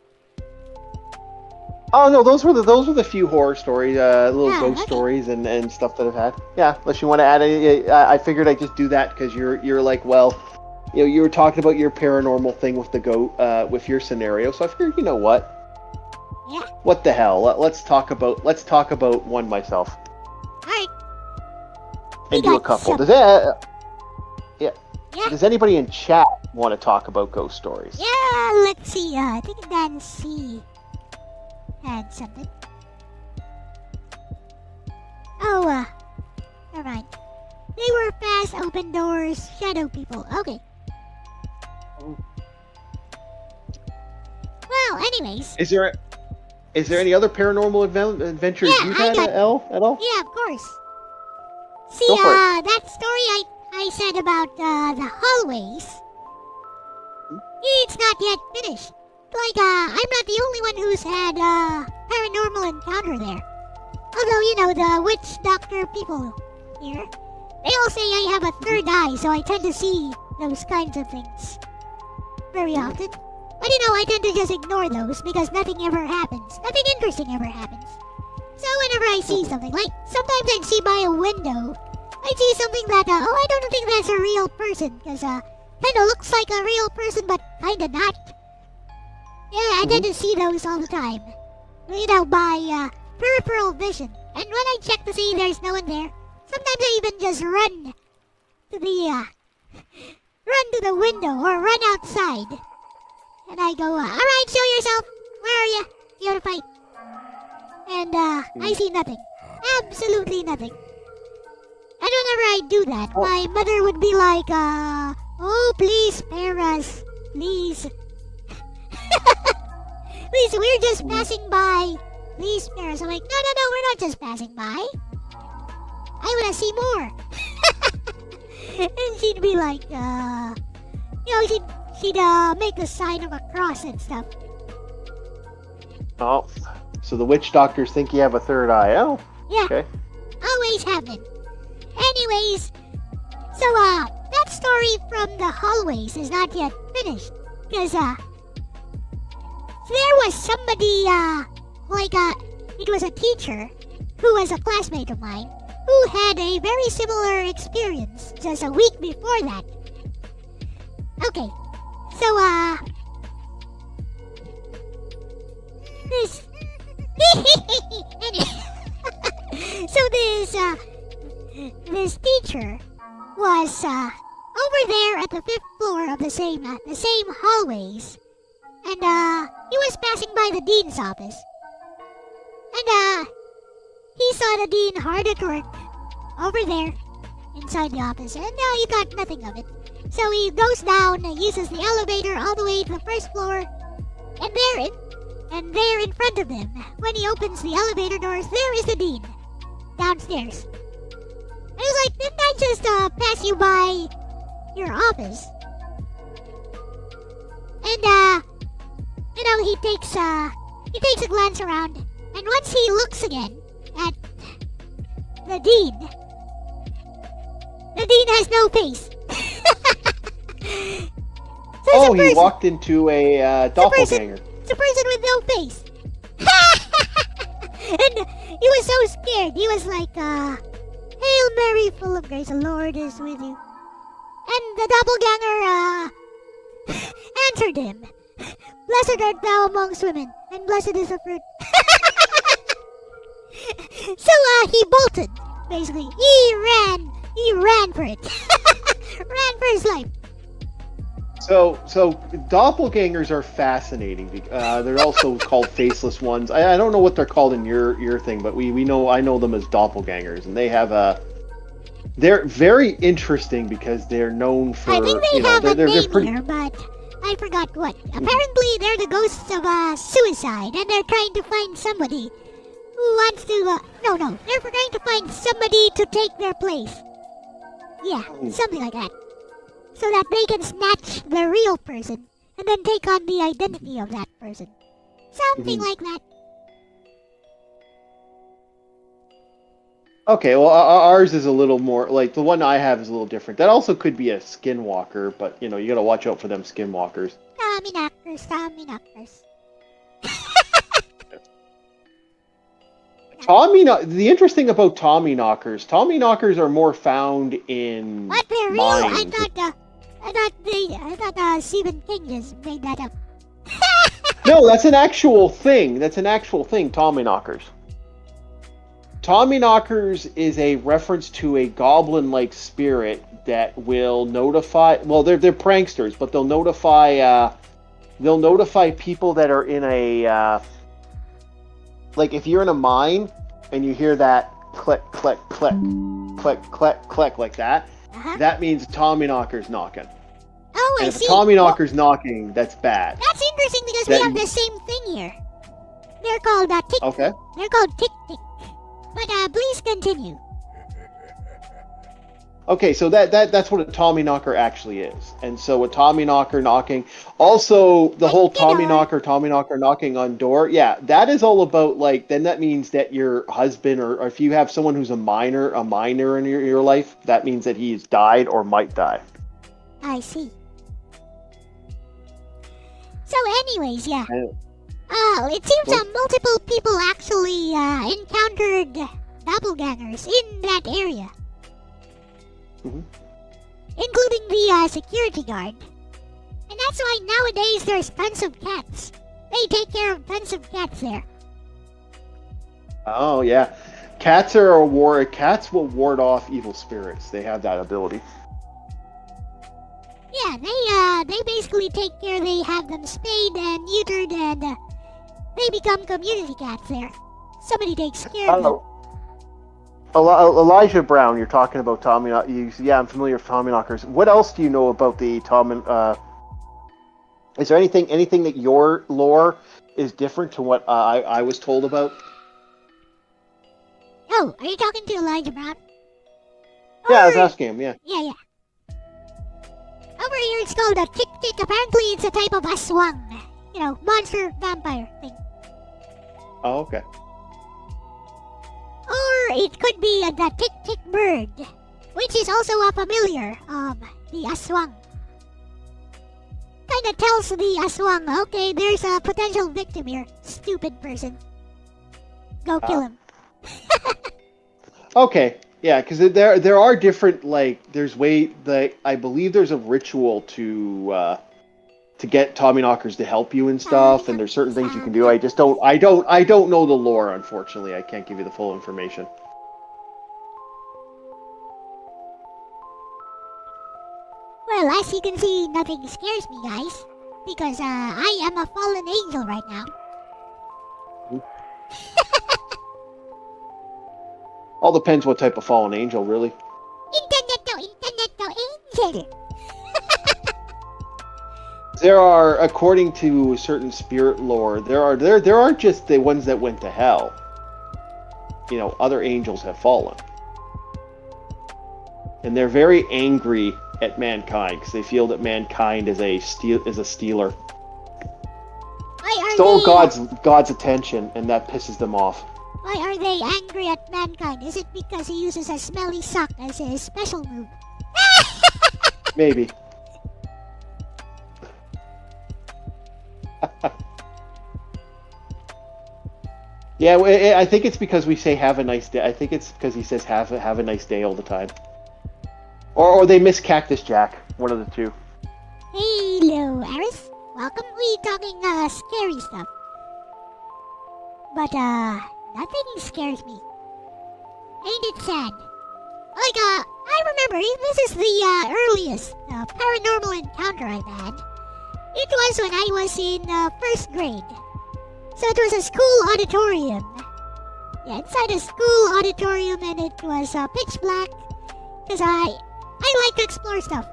Oh no, those were the few horror stories, little ghost okay. stories and stuff that I've had. Yeah, unless you want to add any, I figured I'd just do that because you're like, well, you were talking about your paranormal thing with the with your scenario, so I figured, you know what? Yeah. What the hell? Let's talk about one myself. All right. And do a couple. Does anybody in chat want to talk about ghost stories? Yeah, let's see. I think Nancy had something. Oh, never mind. They were fast, open doors, shadow people. Okay. Well, anyways. Is there any other paranormal adventures you've had, Elle, at all? Yeah, of course. See, that story I said about the hallways, it's not yet finished. Like, I'm not the only one who's had paranormal encounter there. Although, the witch doctor people here, they all say I have a third eye, so I tend to see those kinds of things very often. But you know, I tend to just ignore those because nothing ever happens. Nothing interesting ever happens. So whenever I see something, like sometimes I'd see by a window, I see something that, I don't think that's a real person, because, kinda looks like a real person, but kinda not. Yeah, I tend to see those all the time. You know, by, peripheral vision. And when I check to see there's no one there, sometimes I even just run to the window or run outside. And I go, alright, show yourself. Where are you? You wanna fight? And, I see nothing. Absolutely nothing. And whenever I do that, my mother would be like, oh, please spare us. Please. Please, we're just passing by. Please spare us. I'm like, no, we're not just passing by. I want to see more. And she'd be like, she'd make the sign of a cross and stuff. Oh, so the witch doctors think you have a third eye. Oh, yeah. Okay. Always have been. Anyways, so, that story from the hallways is not yet finished. Because, there was somebody, it was a teacher who was a classmate of mine who had a very similar experience just a week before that. Okay, so, this... So this teacher was over there at the 5th floor of the same hallways, and he was passing by the dean's office, and he saw the dean hard at work over there inside the office, and he thought nothing of it. So he goes down and uses the elevator all the way to the 1st floor, and there in front of him, when he opens the elevator doors, there is the dean downstairs. And he was like, didn't I just pass you by your office? And he takes a glance around, and once he looks again at the dean has no face. So he walked into a doppelganger. It's a person with no face. And he was so scared. He was like, Hail Mary, full of grace, the Lord is with you. And the doppelganger, answered him, Blessed art thou amongst women, and blessed is the fruit. So, he bolted, basically. He ran for it. Ran for his life. So doppelgangers are fascinating. They're also called faceless ones. I don't know what they're called in your thing, but I know them as doppelgangers, and they have they're very interesting because they're known for. I think they have a name pretty... here, but I forgot what. Apparently, they're the ghosts of suicide, and they're trying to find somebody who wants to. No, they're trying to find somebody to take their place. Yeah, something like that. So that they can snatch the real person and then take on the identity of that person. Something like that. Okay, well, ours is a little more, like, the one I have is a little different. That also could be a skinwalker, but, you gotta watch out for them skinwalkers. Tommy knockers. The interesting about Tommy knockers are more found in What, they're real? mines. I thought Stephen King just made that up. No, that's an actual thing. Tommy knockers. Tommy knockers is a reference to a goblin-like spirit that will notify. Well, they're pranksters, but they'll notify people that are in a. Like if you're in a mine and you hear that click, click, click, click, click, click like that, that means Tommy knocker's knocking. Oh, and I if see. a Tommy knocker's knocking, that's bad. That's interesting because we have the same thing here. They're called tick. Okay. They're called tick tick. But please continue. Okay, so that's what a Tommy knocker actually is. And so a Tommy knocker knocking, also the whole Tommy knocker knocking on door, yeah, that is all about, like, then that means that your husband, or if you have someone who's a minor in your life, that means that he's died or might die. I see. So anyways, yeah. And- It seems What? multiple people actually encountered doppelgangers in that area. Mhm. Including the security guard. And that's why nowadays there's tons of cats. They take care of tons of cats there. Oh yeah, cats will ward off evil spirits. They have that ability. Yeah, they basically take care. They have them spayed and neutered, and they become community cats there. Somebody takes care of them. Elijah Brown, you're talking about Tommy. Yeah, I'm familiar with Tommyknockers. What else do you know about the Tommy? Is there anything that your lore is different to what I was told about? Oh, are you talking to Elijah Brown? Yeah, I was Or- asking him. Yeah. Yeah. Over here it's called a tick-tick. Apparently it's a type of aswang. You know, monster vampire thing. Oh, okay. Or it could be the tick-tick bird, which is also a familiar of the aswang. Kinda tells the aswang, okay, there's a potential victim here. Stupid person. Go kill him. Okay. Yeah, because there are different I believe there's a ritual to get Tommyknockers to help you and stuff, and there's certain things you can do. I don't know the lore, unfortunately. I can't give you the full information. Well, as you can see, nothing scares me, guys. Because I am a fallen angel right now. All depends what type of fallen angel, really. Internet angel. There are, according to certain spirit lore, there aren't just the ones that went to hell. You know, other angels have fallen, and they're very angry at mankind because they feel that mankind is a stealer. Why are Stole they, God's attention, and that pisses them off. Why are they angry at mankind? Is it because he uses a smelly sock as his special move? Maybe. Yeah, I think it's because we say "have a nice day." I think it's because he says "have a nice day" all the time, or they miss Cactus Jack. One of the two. Hello, Aris. Welcome. We talking scary stuff. But nothing scares me. Ain't it sad? Like I remember this is the earliest paranormal encounter I've had. It was when I was in first grade. So it was a school auditorium. Yeah, inside a school auditorium, and it was pitch black. Cause I like to explore stuff,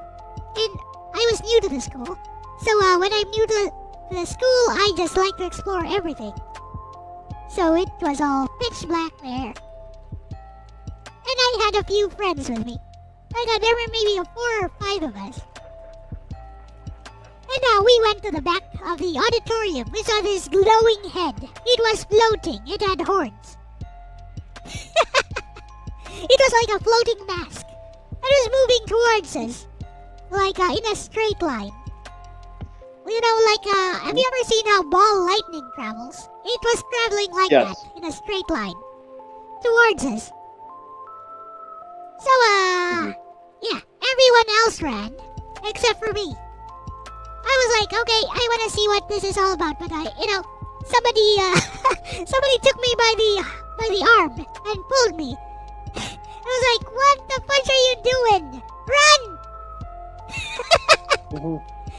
and I was new to the school. So when I'm new to the school, I just like to explore everything. So it was all pitch black there, and I had a few friends with me. There were maybe 4 or 5 of us. And we went to the back of the auditorium. We saw this glowing head. It was floating. It had horns. It was like a floating mask. It was moving towards us. Like in a straight line. You know, like, have you ever seen how ball lightning travels? It was traveling like Yes. that, in a straight line. Towards us. So, yeah, everyone else ran. Except for me. I was like, okay, I want to see what this is all about, but somebody, somebody took me by the arm and pulled me. I was like, what the fudge are you doing? Run!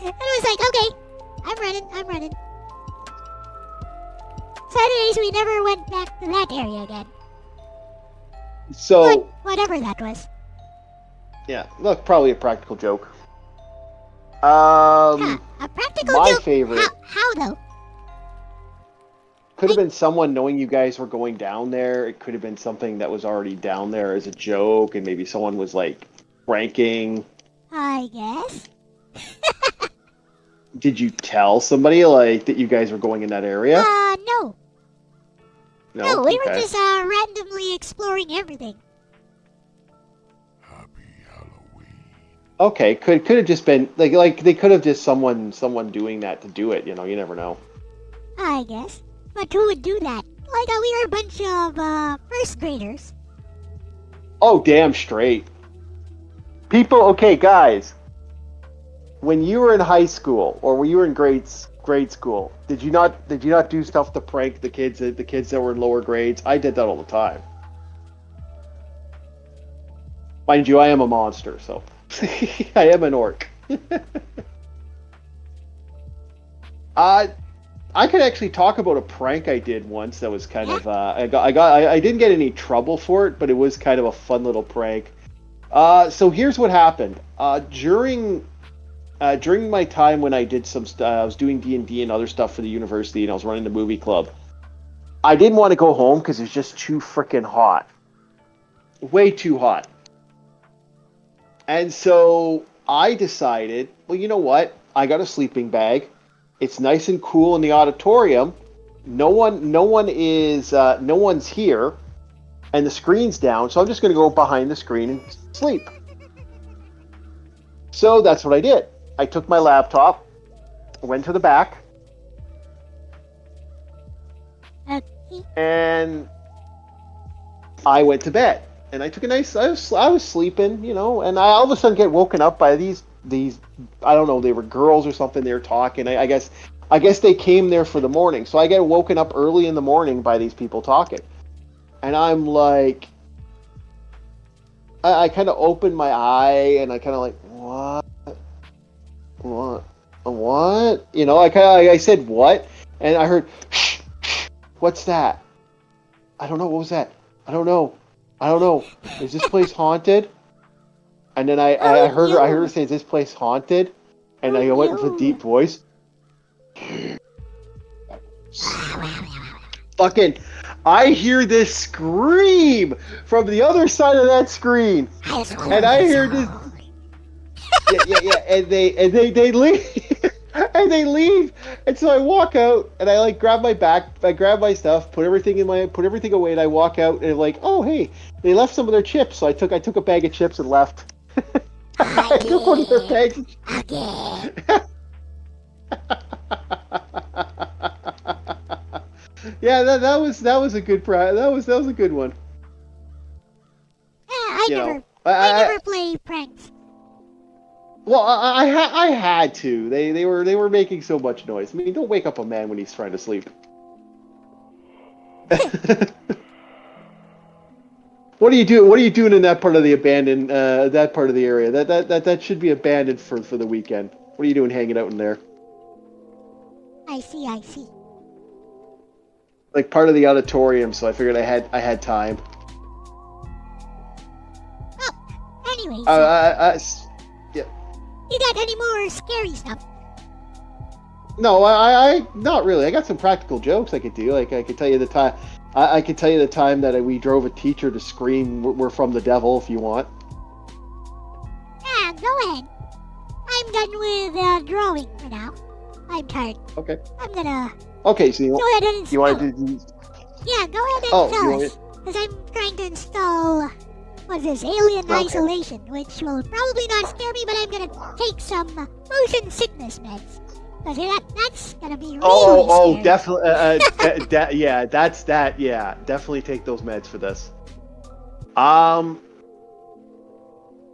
And I was like, okay, I'm running. Saturdays we never went back to that area again. So Whatever that was. yeah, look, probably a practical joke. A practical my joke? favorite How though? could have been someone knowing you guys were going down there. It could have been something that was already down there as a joke, and maybe someone was like pranking. I guess. Did you tell somebody like that you guys were going in that area? No. No, we were Okay. just randomly exploring everything. Happy Halloween. Okay, could have just been like they could have just someone doing that to do it. You know, you never know. I guess. But who would do that? Like, we are a bunch of first graders. Oh, damn straight. People, okay, guys. When you were in high school or when you were in grade school, did you not do stuff to prank the kids that were in lower grades? I did that all the time. Mind you, I am a monster, so I am an orc. I could actually talk about a prank I did once that was kind of I didn't get any trouble for it, but it was kind of a fun little prank. So here's what happened. During my time when I did I was doing D&D and other stuff for the university, and I was running the movie club. I didn't want to go home because it's just too freaking hot, way too hot. And so I decided, well, you know what? I got a sleeping bag. It's nice and cool in the auditorium. No one's here, and the screen's down. So I'm just going to go behind the screen and sleep. So that's what I did. I took my laptop, went to the back, and I went to bed. And I took a nice. I was sleeping, you know, and I all of a sudden get woken up by these. I don't know. They were girls or something. They were talking. I guess they came there for the morning. So I get woken up early in the morning by these people talking, and I'm like, I kind of opened my eye and I kind of like, what? You know, I said what, and I heard, shh, what's that? I don't know. What was that? I don't know. Is this place haunted? And then I heard her say, "Is this place haunted?" And I went with a deep voice. Fucking, I hear this scream from the other side of that screen, and I hear this. Yeah, and they leave, and they leave, and so I walk out, and I like grab my stuff, put everything away, and I walk out, and like, oh hey, they left some of their chips, so I took a bag of chips and left. I took one of their bags. Yeah, that was a good that was a good one. Yeah, I never play pranks. Well, I had to. They were making so much noise. I mean, don't wake up a man when he's trying to sleep. What are you doing? What are you doing in that part of the abandoned that part of the area? That should be abandoned for the weekend. What are you doing hanging out in there? I see. Like part of the auditorium, so I figured I had time. Oh, anyway. Yeah. You got any more scary stuff? No, I not really. I got some practical jokes I could do. Like I could tell you the time. I could tell you the time that we drove a teacher to scream "We're from the devil" if you want. Yeah, go ahead. I'm done with drawing for now. I'm tired. Okay. I'm gonna. Okay, so go ahead and install. You want to do? Yeah, go ahead and tell us, because I'm trying to install. What's this? Alien Isolation, which will probably not scare me, but I'm gonna take some motion sickness meds. Because that's gonna be really scary. Definitely. Yeah, that's that. Yeah, definitely take those meds for this.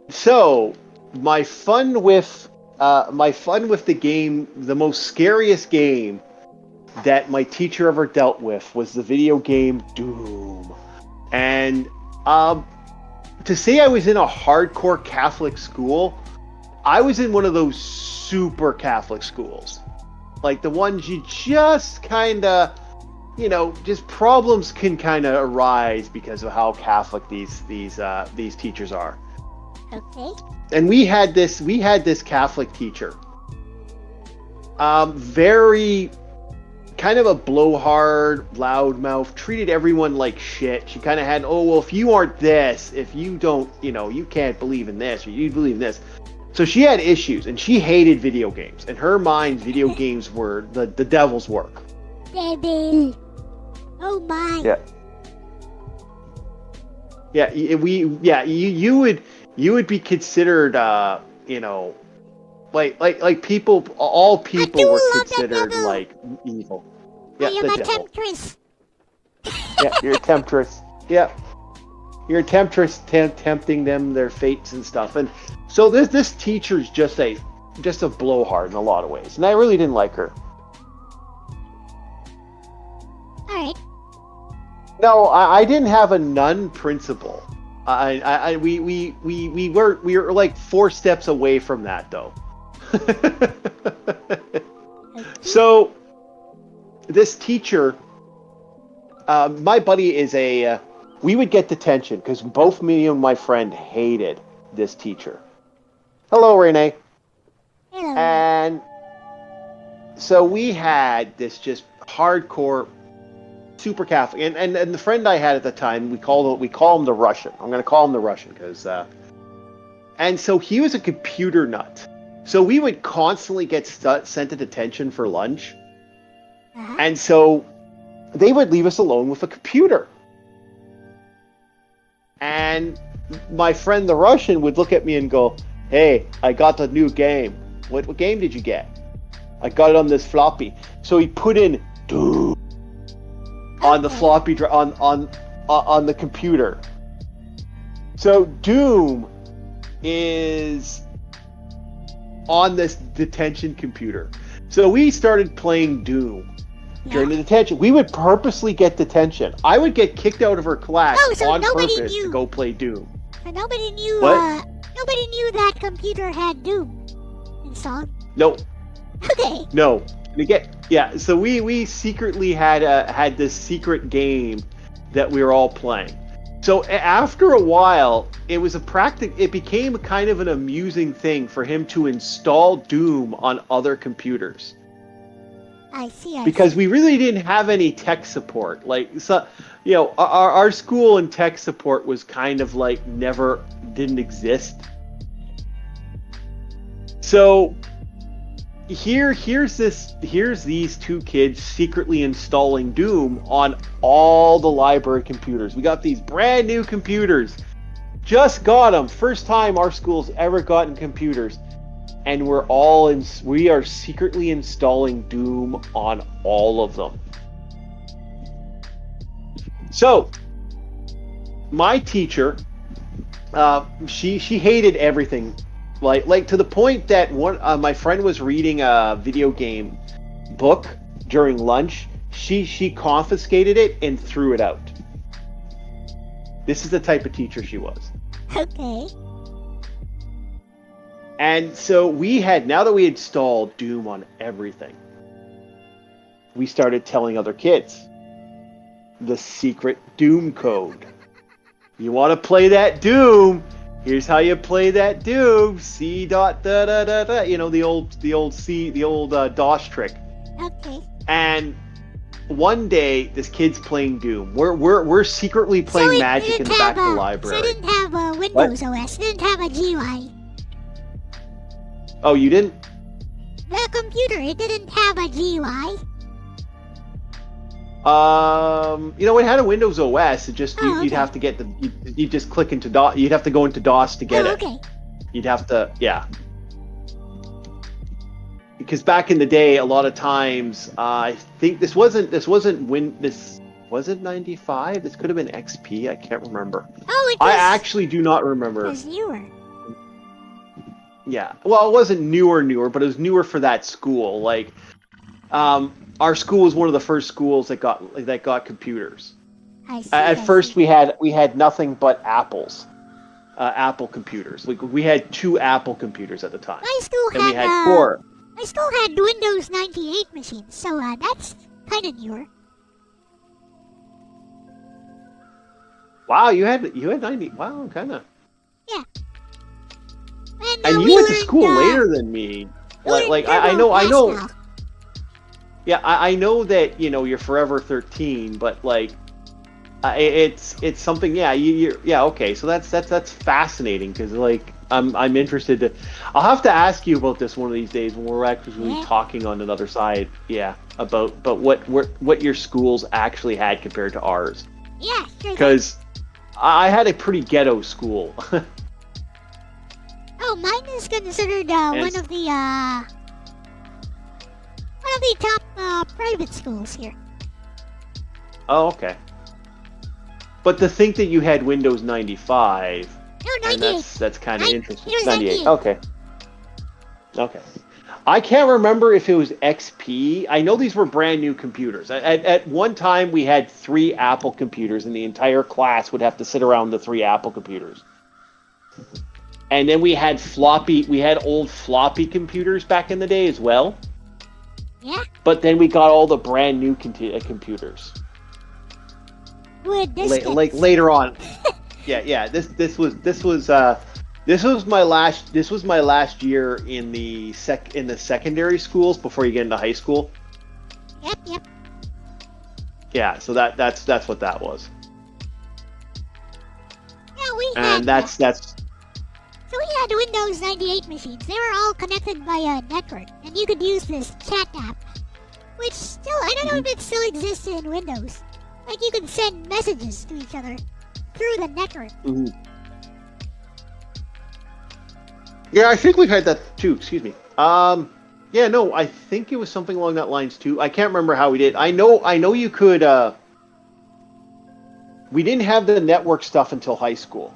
So my fun with the game, the most scariest game that my teacher ever dealt with was the video game Doom, and to say I was in a hardcore Catholic school, I was in one of those super Catholic schools. Like the ones you just kind of, just problems can kind of arise because of how Catholic these teachers are. Okay. And we had this Catholic teacher. Very kind of a blowhard, loudmouth, treated everyone like shit. She kind of had, if you aren't this, if you don't, you can't believe in this, or you believe in this. So she had issues, and she hated video games. In her mind, video games were the devil's work. Devil. Oh my. Yeah. Yeah, you would be considered you know, like people, all people do were love that considered devil. like evil. I Yeah, am the a devil. temptress. Yeah, you're a temptress. Yeah, you're a temptress, tempting them their fates and stuff. And so this teacher's just a blowhard in a lot of ways, and I really didn't like her. Alright. No, I didn't have a nun principal. We were like 4 steps away from that though. So this teacher, my buddy is we would get detention because both me and my friend hated this teacher. Hello, Renee. Hello. And so we had this just hardcore, super Catholic, and the friend I had at the time, we call him the Russian. I'm going to call him the Russian because, and so he was a computer nut. So we would constantly get sent to detention for lunch, Uh-huh. and so they would leave us alone with a computer. And my friend the Russian would look at me and go, "Hey, I got a new game. What game did you get?" "I got it on this floppy." So he put in Doom on the floppy drive on the computer. So Doom is on this detention computer. So we started playing Doom during the detention. We would purposely get detention. I would get kicked out of her class Oh, so on nobody purpose knew. to go play Doom. So nobody knew. What? Nobody knew that computer had Doom installed. No, Okay. no. Yeah. So we secretly had this secret game that we were all playing. So after a while, it was it became kind of an amusing thing for him to install Doom on other computers. I see. Because we really didn't have any tech support. Like, so, you know, our school and tech support was kind of like didn't exist. So here's these 2 kids secretly installing Doom on all the library computers. We got these brand new computers. Just got them. First time our school's ever gotten computers. And we are secretly installing Doom on all of them. So, my teacher, she hated everything, like to the point that my friend was reading a video game book during lunch. She confiscated it and threw it out. This is the type of teacher she was. Okay. And so now that we had installed Doom on everything, we started telling other kids the secret Doom code. You want to play that Doom? Here's how you play that Doom. C dot da da da da. You know, the old DOS trick. Okay. And one day, this kid's playing Doom. We're secretly playing Magic in the back of the library. So it didn't have a Windows OS. It didn't have a GUI. Oh, you didn't? The computer, it didn't have a GUI. You know, it had a Windows OS. It just you'd okay. have to get you just click into DOS. You'd have to go into DOS to get it. Okay. You'd have to, yeah. Because back in the day, a lot of times, I think this wasn't was it 95? This could have been XP. I can't remember. Oh, it was. I actually do not remember. It was newer. Yeah. Well, it wasn't newer, but it was newer for that school. Like, our school was one of the first schools that got computers. I see. At first, we had nothing but Apples, Apple computers. We had 2 Apple computers at the time, My school and had. we had 4. My school had Windows 98 machines, so that's kind of newer. Wow, you had 90. Wow, kind of. Yeah. And we you went to learned, school later than me. we learned Like Turbo I know. Pascal. Yeah, I know that you're forever 13, but like, it's something. Yeah, yeah. Okay, so that's fascinating because like I'm interested to. I'll have to ask you about this one of these days when we're actually talking on another side. Yeah, about what your schools actually had compared to ours. Yeah, sure. Because I had a pretty ghetto school. Oh, Oh, mine is considered one of the top private schools here. Oh, okay. But to think that you had Windows 95, No, and 98. that's kind of It interesting. was 98. 98. Okay. Okay. I can't remember if it was XP. I know these were brand new computers. At one time, we had 3 Apple computers, and the entire class would have to sit around the 3 Apple computers. And then we had old floppy computers back in the day as well. Yeah. But then we got all the brand new computers. With diskettes. Like later on. Yeah. This was my last year in the secondary schools before you get into high school. Yep. Yeah, so that's what that was. Yeah, we had. And that's So we had Windows 98 machines. They were all connected by a network, and you could use this chat app, which still, I don't know if it still exists in Windows. Like, you could send messages to each other through the network. Mhm. Yeah, I think we've had that too. Excuse me. Yeah, no, I think it was something along that lines too. I can't remember how we did. I know you could. We didn't have the network stuff until high school.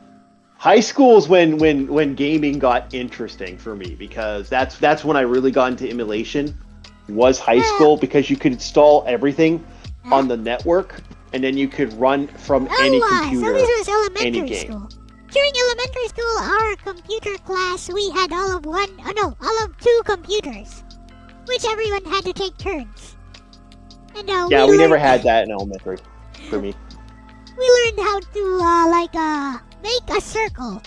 High school is when gaming got interesting for me, because that's when I really got into emulation. Was high school, because you could install everything on the network, and then you could run from any computer, so this was elementary any game. school. During elementary school, our computer class, we had all of 2 computers, which everyone had to take turns. And Yeah, we never had that in elementary for me. We learned how to make a circle.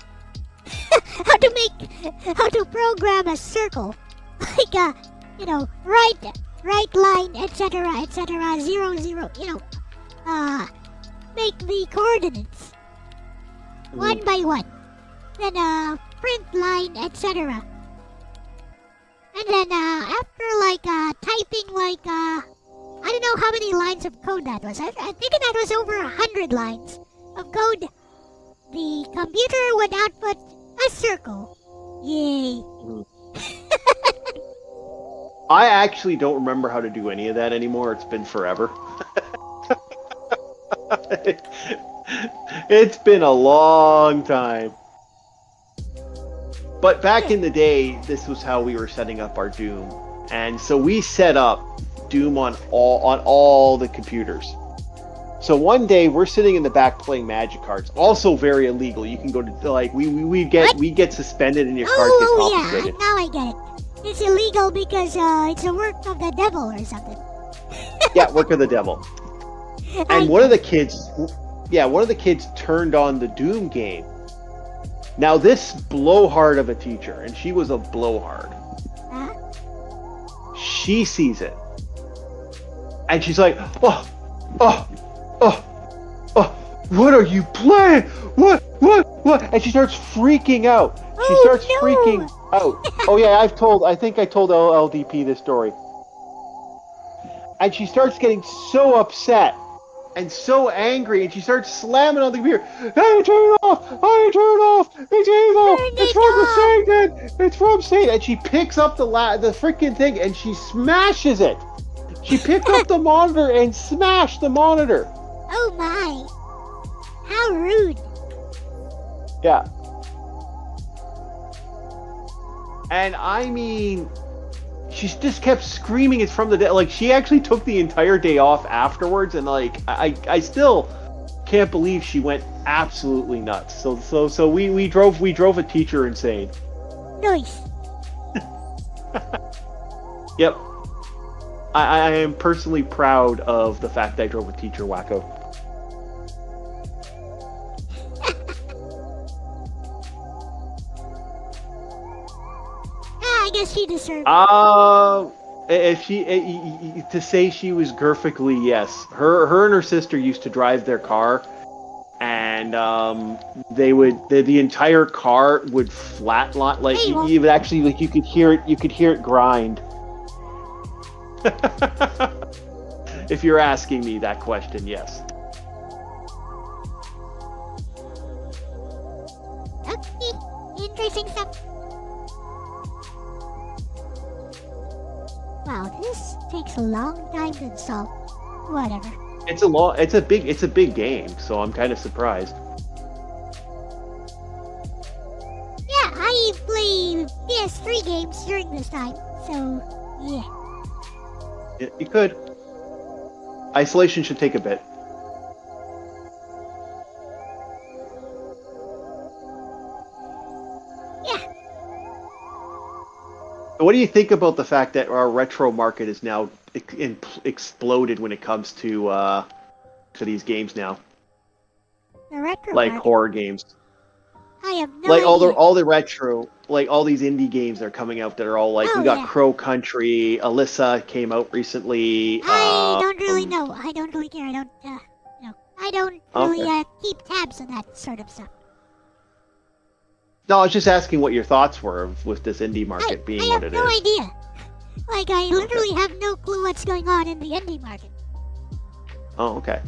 how to program a circle, like right line, etc., 0, 0. Make the coordinates one by one. Then print line, etc. And then after typing I don't know how many lines of code that was. I think that was over 100 lines of code. The computer would output a circle. Yay. I actually don't remember how to do any of that anymore. It's been forever. It's been a long time. But back in the day, this was how we were setting up our Doom. And so we set up Doom on all the computers. So one day we're sitting in the back playing Magic cards. Also very illegal. You can go to we get suspended and your cards get confiscated. Yeah, now I get it. It's illegal because it's a work of the devil or something. Yeah, work of the devil. And one of the kids turned on the Doom game. Now this blowhard of a teacher, and she was a blowhard. She sees it, and she's like, "Oh, what are you playing? What?" And she starts freaking out. Freaking out. Oh yeah, I think I told LDP this story. And she starts getting so upset and so angry, and she starts slamming on the computer. Hey, turn it off! Hey, turn it off! It's evil! It's from Satan! It's from Satan! And she picks up the freaking thing and she smashes it. She picked up the monitor and smashed the monitor. Oh my! How rude! Yeah. And I mean, she just kept screaming it's from the dead. Like, she actually took the entire day off afterwards, and I still can't believe she went absolutely nuts. So we drove a teacher insane. Nice. Yep. I am personally proud of the fact that I drove a teacher wacko. I guess she deserved it. To say she was graphically, yes. Her and her sister used to drive their car, and the entire car would flatline. Like, Hey, well, you would actually, like, you could hear it grind. If you're asking me that question, yes. Okay, interesting stuff. Wow, this takes a long time to install. Whatever. It's a big game, so I'm kind of surprised. Yeah, I play PS3 games during this time, so yeah. Yeah, you could. Isolation should take a bit. Yeah. What do you think about the fact that our retro market is now exploded when it comes to these games now, The retro like market. horror games, I have no like idea. all the retro, like all these indie games that are coming out that are all like Oh, we got yeah. Crow Country, Elle-C came out recently. I don't really know. I don't really care. I don't, I don't really Okay. keep tabs on that sort of stuff. No, I was just asking what your thoughts were with this indie market being I what have it no is. idea. Like, I literally have no clue what's going on in the indie market. Oh, okay.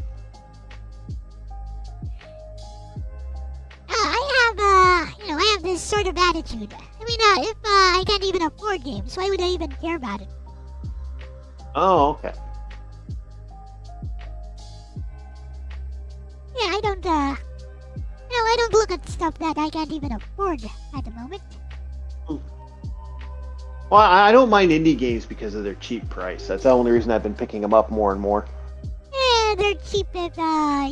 I have this sort of attitude. I mean, if I can't even afford games, why would I even care about it? Oh, okay. Yeah, I don't, I don't look at stuff that I can't even afford at the moment. Well, I don't mind indie games because of their cheap price. That's the only reason I've been picking them up more and more. Yeah, they're cheap if,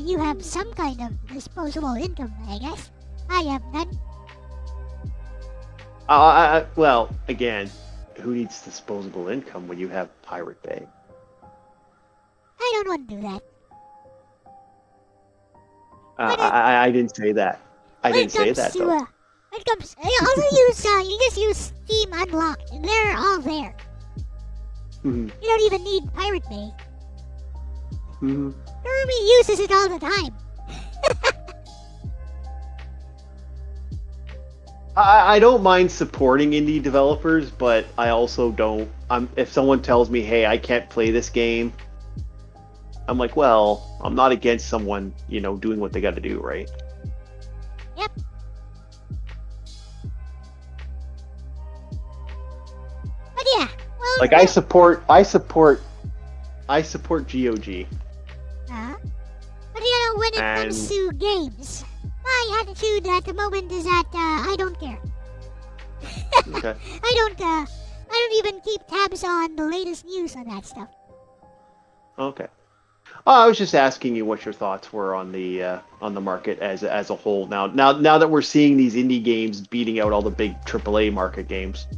you have some kind of disposable income, I guess. I have none. Well, again, who needs disposable income when you have Pirate Bay? I don't want to do that. I didn't say that. I didn't say that, though. When it comes, you just use Steam Unlocked, and they're all there. Mhm. You don't even need Pirate Bay. Mhm. Ruby uses it all the time. I don't mind supporting indie developers, but I also don't. If someone tells me, "Hey, I can't play this game," I'm like, "Well, I'm not against someone, doing what they got to do, right?" Yep. But yeah, well, Like I support GOG. But when it comes to games, my attitude at the moment is that I don't care. Okay. I don't even keep tabs on the latest news on that stuff. Okay. Oh, I was just asking you what your thoughts were on the market as a whole. Now that we're seeing these indie games beating out all the big AAA market games.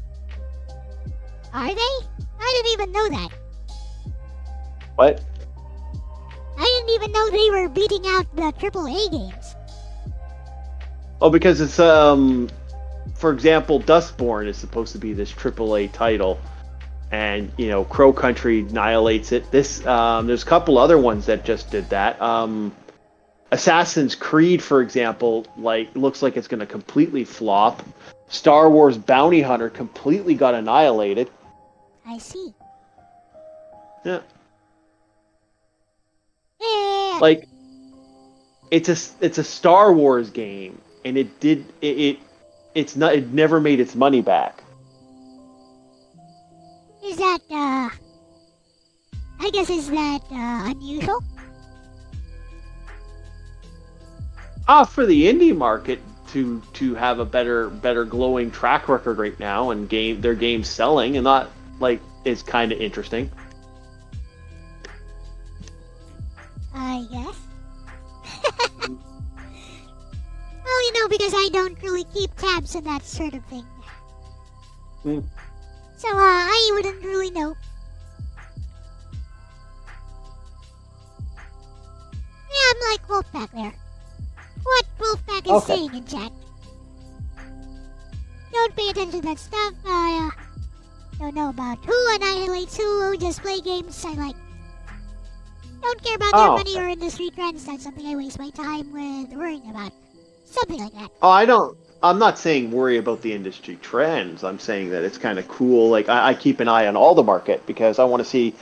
Are they? I didn't even know that. What? I didn't even know they were beating out the AAA games. Oh, because it's for example, Dustborn is supposed to be this AAA title, and Crow Country annihilates it. There's a couple other ones that just did that. Assassin's Creed, for example, looks like it's going to completely flop. Star Wars Bounty Hunter completely got annihilated. I see. Yeah. Yeah. Like it's a Star Wars game, and it never made its money back. Is that, I guess, is that, unusual? For the indie market to have a better glowing track record right now, and their games selling and not is kind of interesting. I guess. Well, because I don't really keep tabs on that sort of thing. Mm. So, I wouldn't really know. Yeah, I'm like Wolfpack there. What Wolfpack is Okay. saying in chat. Don't pay attention to that stuff. Don't know about who annihilates who, just play games I like. Don't care about their money or industry trends. That's something I waste my time with worrying about. Something like that. Oh, I'm not saying worry about the industry trends. I'm saying that it's kind of cool. Like I keep an eye on all the market because I want to see.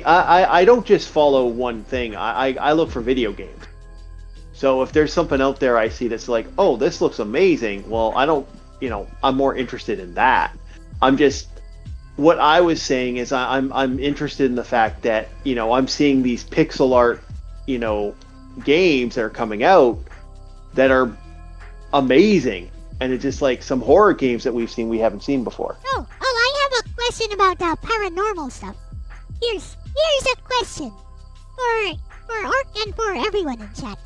I don't just follow one thing. I look for video games. So if there's something out there I see that's like, oh, this looks amazing. Well, I don't. I'm more interested in that. I'm just what I was saying is I'm interested in the fact that, I'm seeing these pixel art, games that are coming out that are amazing, and it's just like some horror games that we haven't seen before. Oh, I have a question about paranormal stuff. Here's a question for Orc and for everyone in chat.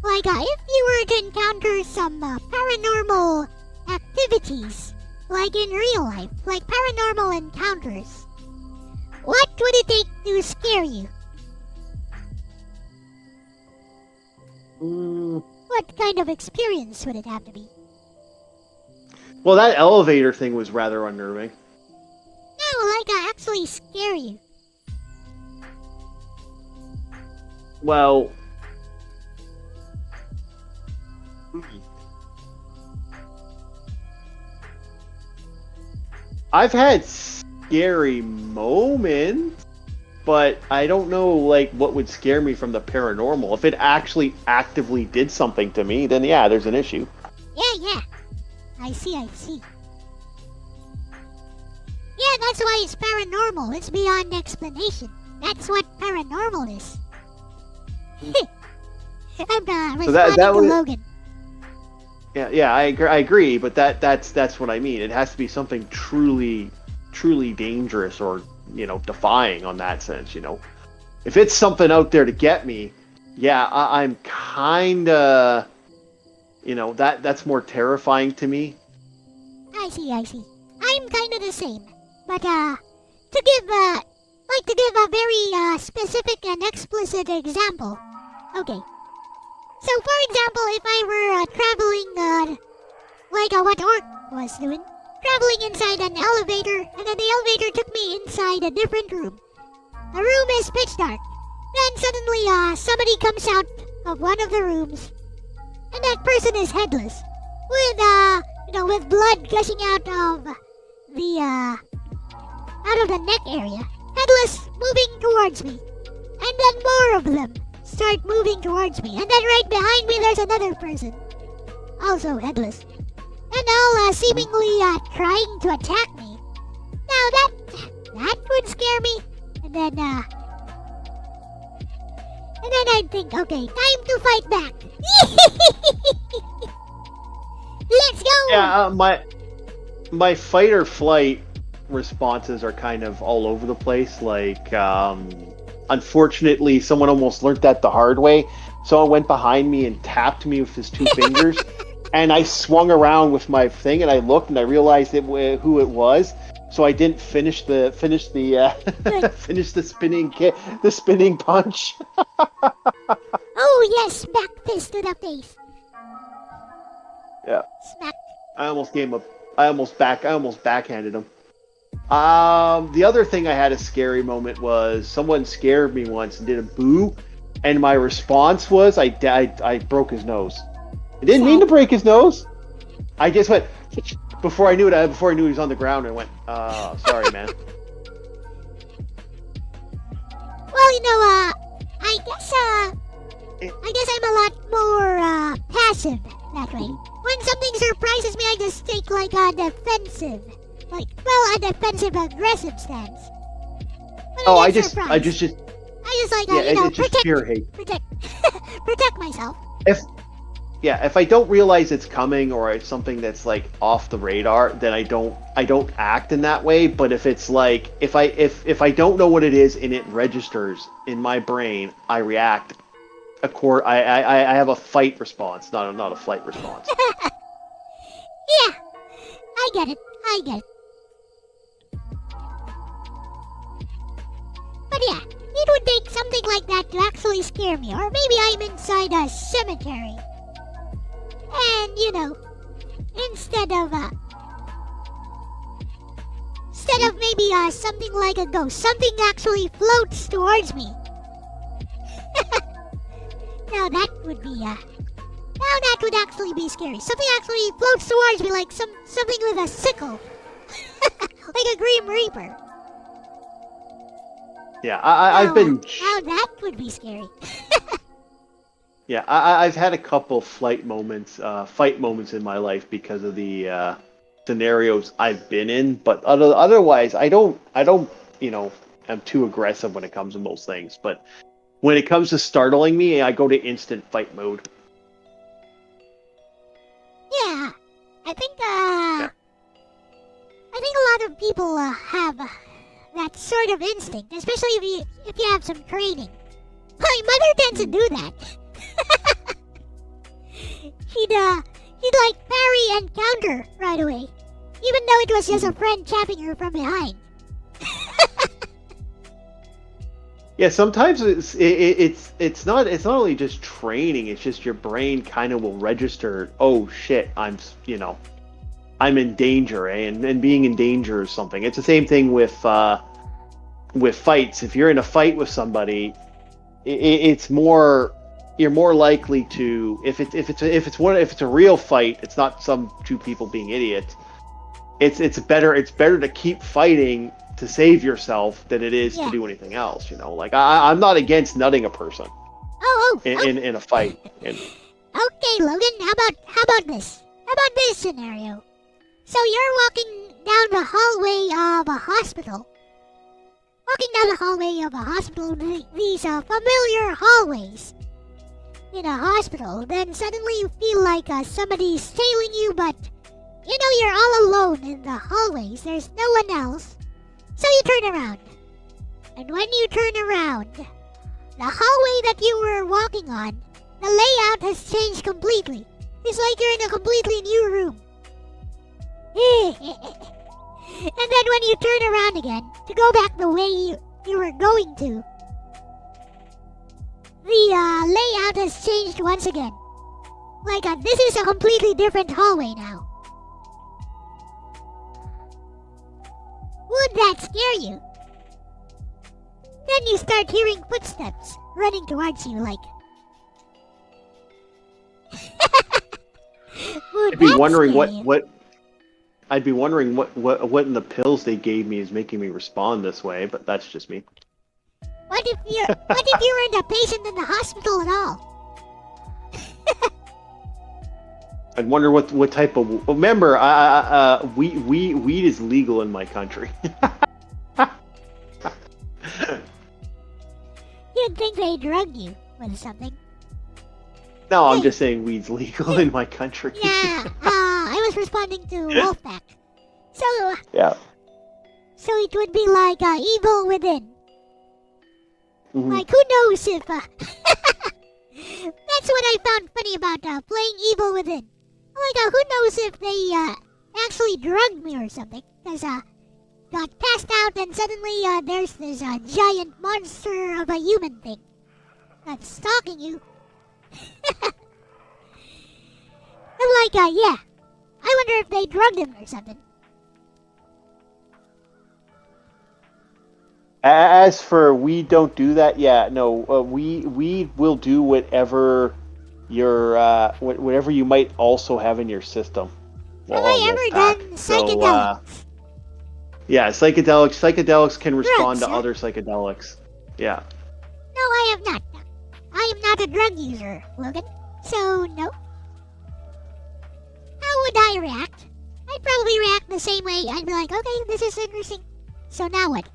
Like, if you were to encounter some paranormal activities, like in real life, like paranormal encounters, what would it take to scare you? What kind of experience would it have to be? Well, that elevator thing was rather unnerving. No, like actually scare you. Well, I've had scary moments, but I don't know like what would scare me from the paranormal. If it actually actively did something to me, then yeah, there's an issue. Yeah. I see. Yeah, that's why it's paranormal. It's beyond explanation. That's what paranormal is. I'm responding to Logan. Yeah, I agree, but that's what I mean. It has to be something truly dangerous or, defying on that sense, If it's something out there to get me, yeah, I'm kinda, that's more terrifying to me. I see. I'm kinda the same. But, to give a very, specific and explicit example. Okay. So, for example, if I were traveling, like what Orc was doing, traveling inside an elevator, and then the elevator took me inside a different room. The room is pitch dark. Then suddenly, somebody comes out of one of the rooms, and that person is headless, with blood gushing out of the neck area. Headless, moving towards me, and then more of them start moving towards me, and then right behind me there's another person, also headless, and all seemingly trying to attack me. Now that would scare me, and then I'd think, okay, time to fight back. Let's go. Yeah, my fight or flight responses are kind of all over the place. Like, unfortunately, someone almost learned that the hard way. Someone went behind me and tapped me with his two fingers, and I swung around with my thing, and I looked, and I realized who it was. So I didn't finish the spinning punch. Oh yes, back fist to the face. Yeah. Smack. I almost backhanded him. The other thing I had a scary moment was someone scared me once and did a boo, and my response was I broke his nose. I didn't mean to break his nose. I just went before I knew he was on the ground. I went, sorry, man. Well, I guess I'm a lot more passive that way. When something surprises me, I just take like a defensive aggressive stance. I just like it's just pure hate. protect myself. If I don't realize it's coming or it's something that's like off the radar, then I don't act in that way. But if it's like if I don't know what it is and it registers in my brain, I react. I have a fight response, not a flight response. Yeah, I get it. But yeah, it would take something like that to actually scare me, or maybe I'm inside a cemetery. And, instead of maybe something like a ghost, something actually floats towards me. Now that would actually be scary. Something actually floats towards me like something with a sickle. Like a Grim Reaper. Yeah, I've been... Now that would be scary. Yeah, I've had a couple fight moments in my life because of the scenarios I've been in, but otherwise, I don't, I'm too aggressive when it comes to most things. But when it comes to startling me, I go to instant fight mode. Yeah, I think a lot of people have that sort of instinct, especially if you have some training. My mother tends to do that. She'd like parry and counter right away, even though it was just a friend chapping her from behind. Yeah, sometimes it's not only just training, it's just your brain kind of will register, oh shit, I'm in danger, and being in danger is something. It's the same thing with fights. If you're in a fight with somebody, it's more, you're more likely to, if it's a real fight, it's not some two people being idiots. It's better to keep fighting to save yourself than it is to do anything else. Like I'm not against nutting a person in a fight. Okay, Logan, how about this? How about this scenario? So you're walking down the hallway of a hospital. These familiar hallways in a hospital. Then suddenly you feel like somebody's tailing you, but you're all alone in the hallways. There's no one else. So you turn around. And when you turn around, the hallway that you were walking on, the layout has changed completely. It's like you're in a completely new room. And then when you turn around again to go back the way you were going to, the layout has changed once again. Like this is a completely different hallway now. Would that scare you? Then you start hearing footsteps running towards you like... I'd be wondering I'd be wondering what in the pills they gave me is making me respond this way, but that's just me. What if you weren't a patient in the hospital at all? I'd wonder what type of. Remember, weed is legal in my country. You'd think they drugged you with something. No, I'm just saying weed's legal in my country. Yeah, I was responding to Wolfpack. So yeah. So it would be like evil within. Mm-hmm. Like who knows if that's what I found funny about playing Evil Within. Like who knows if they actually drugged me or something? Because got passed out and suddenly there's this giant monster of a human thing that's stalking you. I'm like, yeah. I wonder if they drugged him or something. As for we don't do that, yeah, no, we will do whatever whatever you might also have in your system. Have I ever done psychedelics? So, yeah, psychedelics can respond Drugs, to other psychedelics. Yeah. No, I have not. I am not a drug user, Logan. So, no. How would I react? I'd probably react the same way. I'd be like, okay, this is interesting. So now what?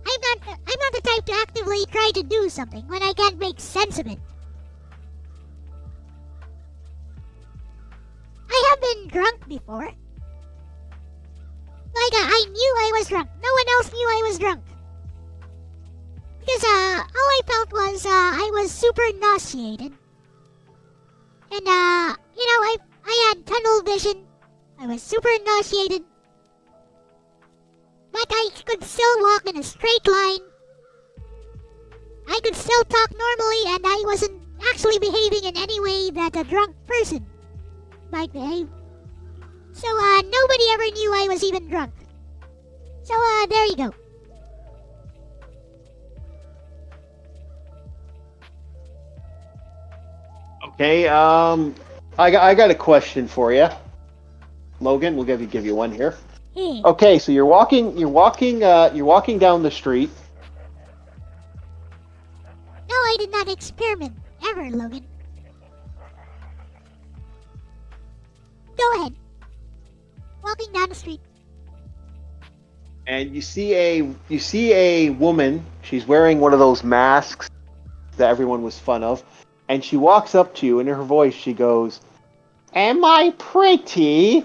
I'm not the type to actively try to do something when I can't make sense of it. I have been drunk before. Like, I knew I was drunk. No one else knew I was drunk. Because, all I felt was, I was super nauseated. And, I had tunnel vision. I was super nauseated. But I could still walk in a straight line. I could still talk normally, and I wasn't actually behaving in any way that a drunk person might behave. So, nobody ever knew I was even drunk. So, there you go. Okay, I got a question for you, Logan. We'll give you one here. Okay, so you're walking down the street. No, I did not experiment ever, Logan. Go ahead. Walking walking down the street. And you see a woman. She's wearing one of those masks that everyone was fun of, and she walks up to you, and in her voice she goes, "Am I pretty?"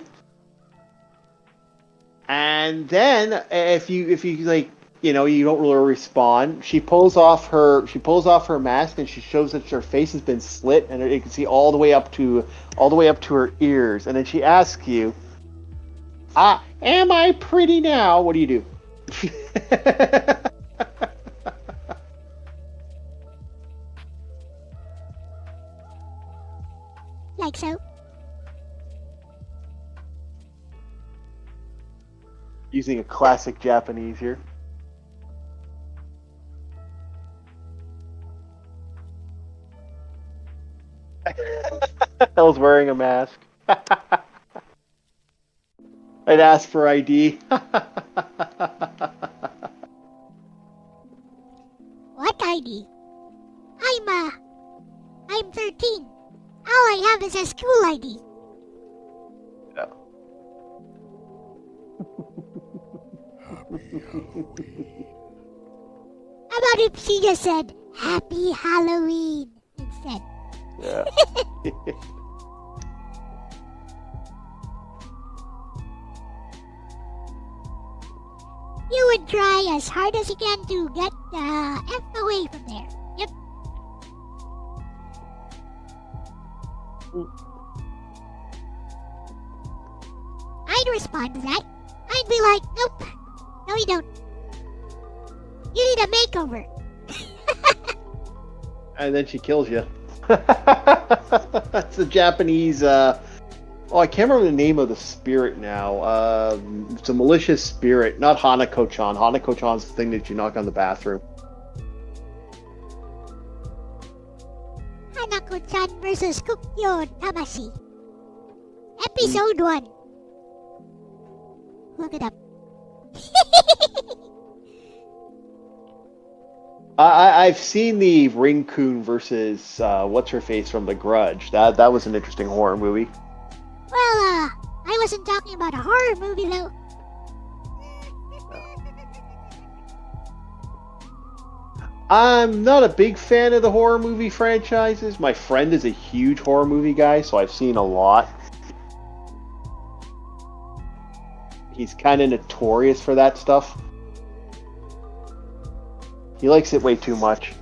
And then if you like, you don't really respond, she pulls off her mask, and she shows that her face has been slit, and you can see all the way up to her ears. And then she asks you, "Am I pretty now?" What do you do? Like so. Using a classic Japanese here. I was wearing a mask. I'd ask for ID. What ID? I'm 13. All I have is a school ID. Yeah. Happy Halloween. How about if she just said, Happy Halloween instead? Yeah. You would try as hard as you can to get the F away from there. Yep. I'd respond to that. I'd be like, nope. No, you don't. You need a makeover. And then she kills you. That's the Japanese. I can't remember the name of the spirit now. It's a malicious spirit, not Hanako-chan. Hanako-chan's the thing that you knock on the bathroom. Hanako-chan versus Kukyo Tamashi. Episode 1. Look it up. I've seen the Ring-kun versus what's her face from The Grudge. That was an interesting horror movie. Well, I wasn't talking about a horror movie though. I'm not a big fan of the horror movie franchises. My friend is a huge horror movie guy, so I've seen a lot. He's kind of notorious for that stuff. He likes it way too much.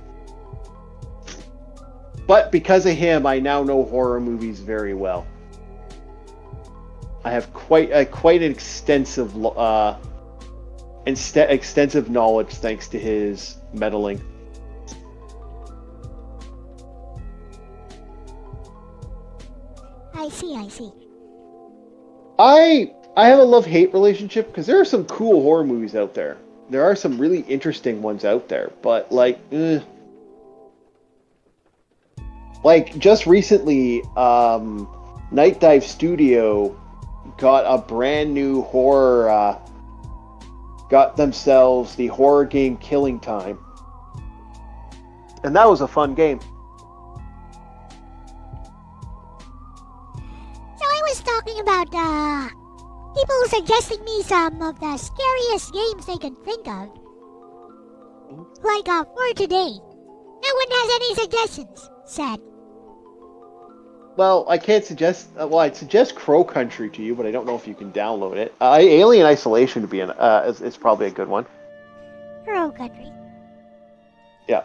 But because of him, I now know horror movies very well. I have quite an extensive extensive knowledge thanks to his meddling. I see. I have a love-hate relationship because there are some cool horror movies out there. There are some really interesting ones out there, but like just recently, Night Dive Studio got a brand new horror, got themselves the horror game Killing Time. And that was a fun game. So I was talking about, people suggesting me some of the scariest games they can think of. Like, for today. No one has any suggestions. Sad. Well, I can't suggest. I'd suggest Crow Country to you, but I don't know if you can download it. Alien Isolation would be is probably a good one. Crow Country. Yeah,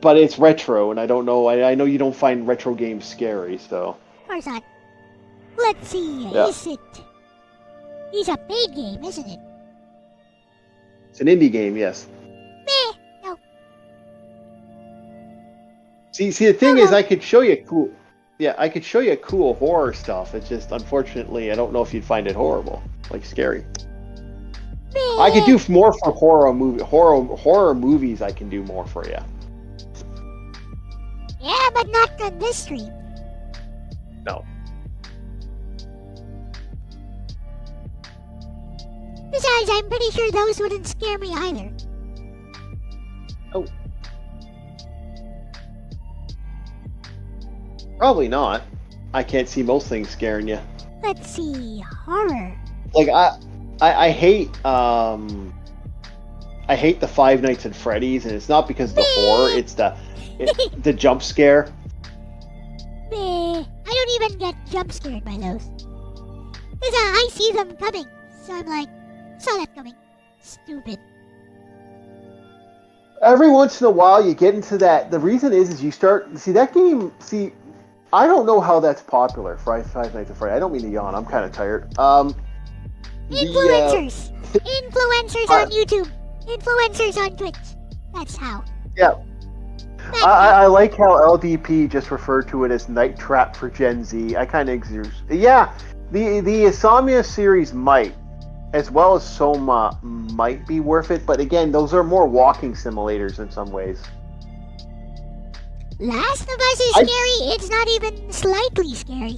but it's retro, and I don't know. I know you don't find retro games scary, so. Of course not. Let's see. Yeah. It's a paid game, isn't it? It's an indie game, yes. Meh. No. See, the thing is, I could show you cool. Yeah, I could show you cool horror stuff. It's just, unfortunately, I don't know if you'd find it horrible, like scary. Meh. I could do more for horror movies. I can do more for you. Yeah, but not on this stream. No. Besides, I'm pretty sure those wouldn't scare me either. Oh. Probably not. I can't see most things scaring you. Let's see. Horror. Like I hate I hate the Five Nights at Freddy's, and it's not because of the horror. It's the jump scare. Meh. I don't even get jump scared by those. Because I see them coming. So I'm like, saw that coming. Stupid. Every once in a while, you get into that. The reason is you start see that game. See, I don't know how that's popular. Five Nights at Freddy. I don't mean to yawn. I'm kind of tired. Influencers. Influencers on YouTube. Influencers on Twitch. That's how. Yeah. I like how LDP just referred to it as Night Trap for Gen Z. I kind of exude. Yeah, the Insomnia series might, as well as Soma, might be worth it. But again, those are more walking simulators in some ways. Last of Us is scary. It's not even slightly scary.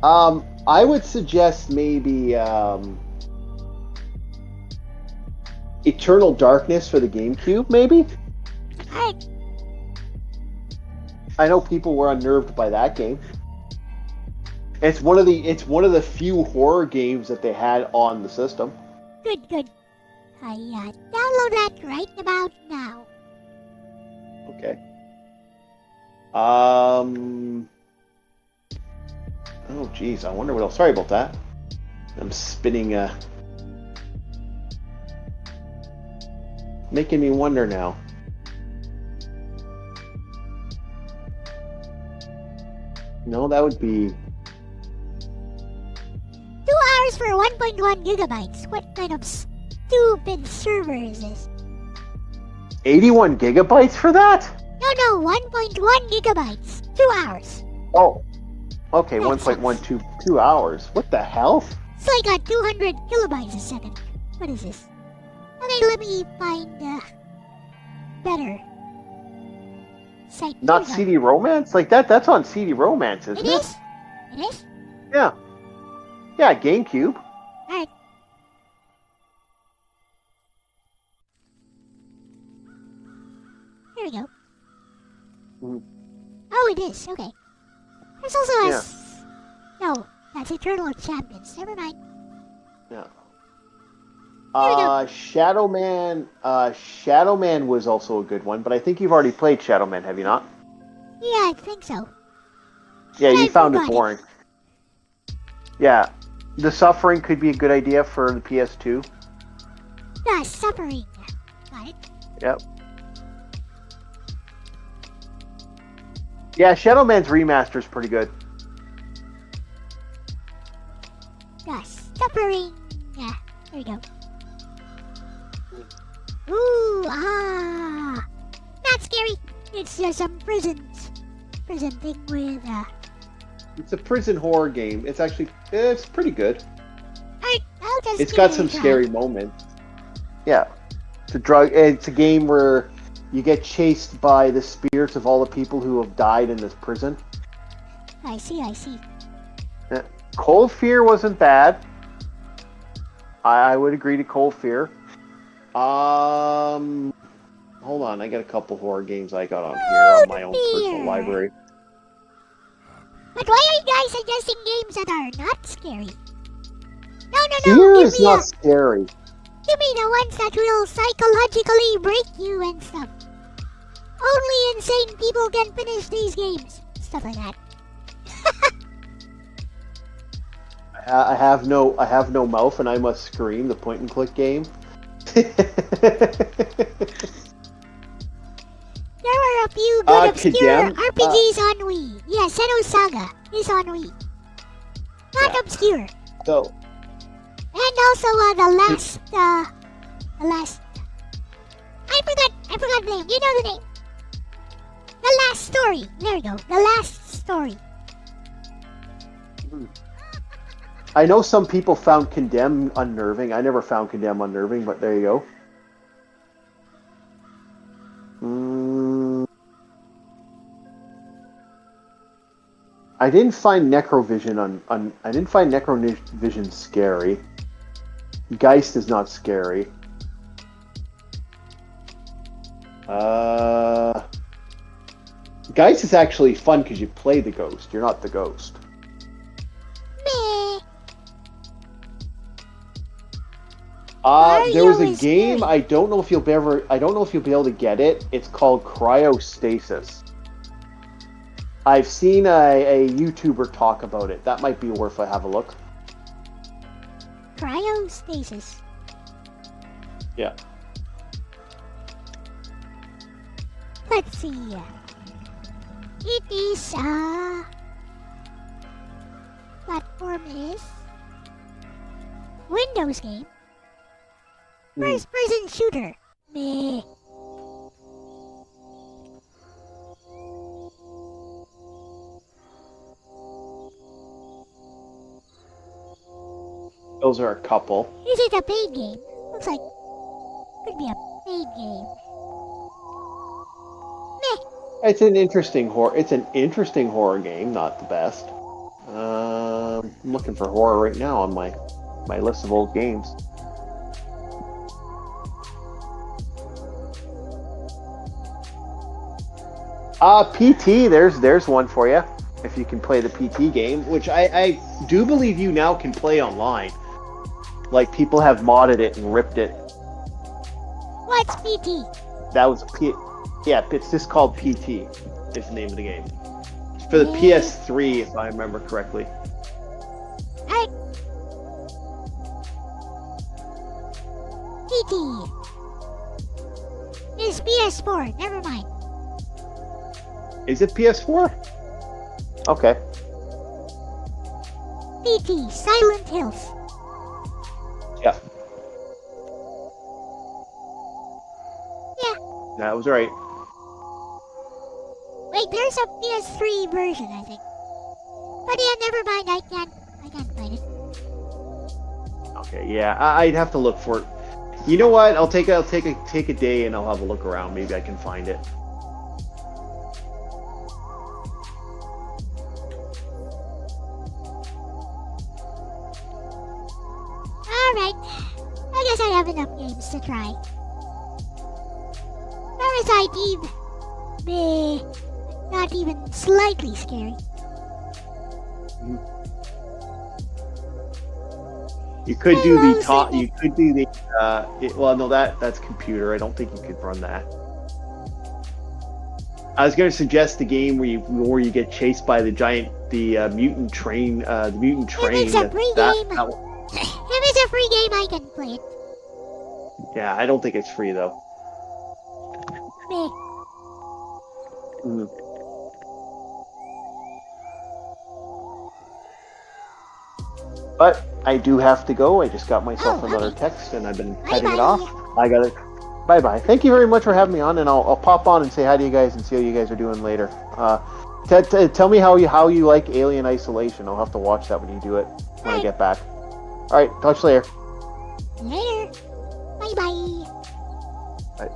I would suggest maybe Eternal Darkness for the GameCube, maybe. Alright. I know people were unnerved by that game. It's one of the few horror games that they had on the system. Good. I download that right about now. Okay. Oh geez, I wonder what else. Sorry about that. I'm spinning. Making me wonder now. No, that would be 2 hours for 1.1 gigabytes. What kind of stupid server is this? 81 gigabytes for that? No, 1.1 gigabytes. 2 hours. Oh, okay, That 1.12 2 hours. What the hell? It's like 200 kilobytes a second. What is this? Okay, let me find better site. Not Here we go. CD Romance? Like that's on CD Romance, isn't It it? is? It is? Yeah. Yeah, GameCube. Alright. Here we go. Mhm. Oh, it is. Okay. There's also a... Yeah. No, that's Eternal Champions. Never mind. Yeah. Here we go. Shadow Man was also a good one, but I think you've already played Shadow Man, have you not? Yeah, I think so. Yeah, I you found it forgot it. boring. Yeah. The Suffering could be a good idea for the PS2. The Suffering. Got it. Yep. Yeah, Shadow Man's remaster is pretty good. The Suffering. Yeah, there we go. Ooh, not scary. It's just some prison thing with, It's a prison horror game. It's pretty good. Alright, I'll just It's give got it a some try. scary moments. Yeah. It's a game where you get chased by the spirits of all the people who have died in this prison. I see. Yeah. Cold Fear wasn't bad. I would agree to Cold Fear. Hold on, I got a couple horror games I got on here on my own personal Fear. library. But why are you guys suggesting games that are not scary? No, Fear give is me not scary. give me the ones that will psychologically break you and stuff. Only insane people can finish these games. Stuff like that. I have no mouth and I must scream. The point and click game. There were a few good obscure Condemned? RPGs on Wii. Yeah, Senno Saga is on Wii. Not Yeah. obscure. So And also the last I forgot the name. You know the name. The Last Story. There we go. The Last Story. I know some people found Condemn unnerving. I never found Condemn unnerving, but there you go. I didn't find Necrovision I didn't find Necrovision scary. Geist is not scary. Geist is actually fun because you play the ghost. You're not the ghost. Meh. Mario There was a is game. scary. I don't know if you'll be able to get it. It's called Cryostasis. I've seen a YouTuber talk about it. That might be worth a have a look. Cryostasis. Yeah. Let's see. It is platform is Windows game. First person shooter. Meh. Those are a couple. Is it a paid game? Looks like could be a paid game. Meh. It's an interesting horror. It's an interesting horror game. Not the best. I'm looking for horror right now on my list of old games. PT. There's one for you. If you can play the PT game, which I do believe you now can play online. Like people have modded it and ripped it. What's PT? That was yeah, it's just called PT. Is the name of the game. It's for the PS3, if I remember correctly. PT. It's PS4. Never mind. Is it PS4? Okay. PT. Silent Hills. Yeah, Yeah. that was right. Wait, there's a PS3 version, I think. But yeah, never mind. I can't find it. Okay, yeah, I'd have to look for it. You know what? I'll take a day and I'll have a look around. Maybe I can find it. Alright. I guess I have enough games to try. Parasite Eve. Meh. Not even slightly scary. You could do Hello, the top. Sydney. You could do the. Well, no, that's computer. I don't think you could run that. I was going to suggest the game where you get chased by the mutant train. The mutant train. If it's a free game. that one- If it's a free game, I can play it. yeah, I don't think it's free though. Meh. Mhm. But I do have to go. I just got myself Oh, another okay. text, and I've been Bye-bye. heading it off. I got it. Bye bye. Thank you very much for having me on, and I'll pop on and say hi to you guys and see how you guys are doing later. Tell me how you like Alien Isolation. I'll have to watch that when you do it when I get back. All right, talk to you later. Later. Bye bye. Bye.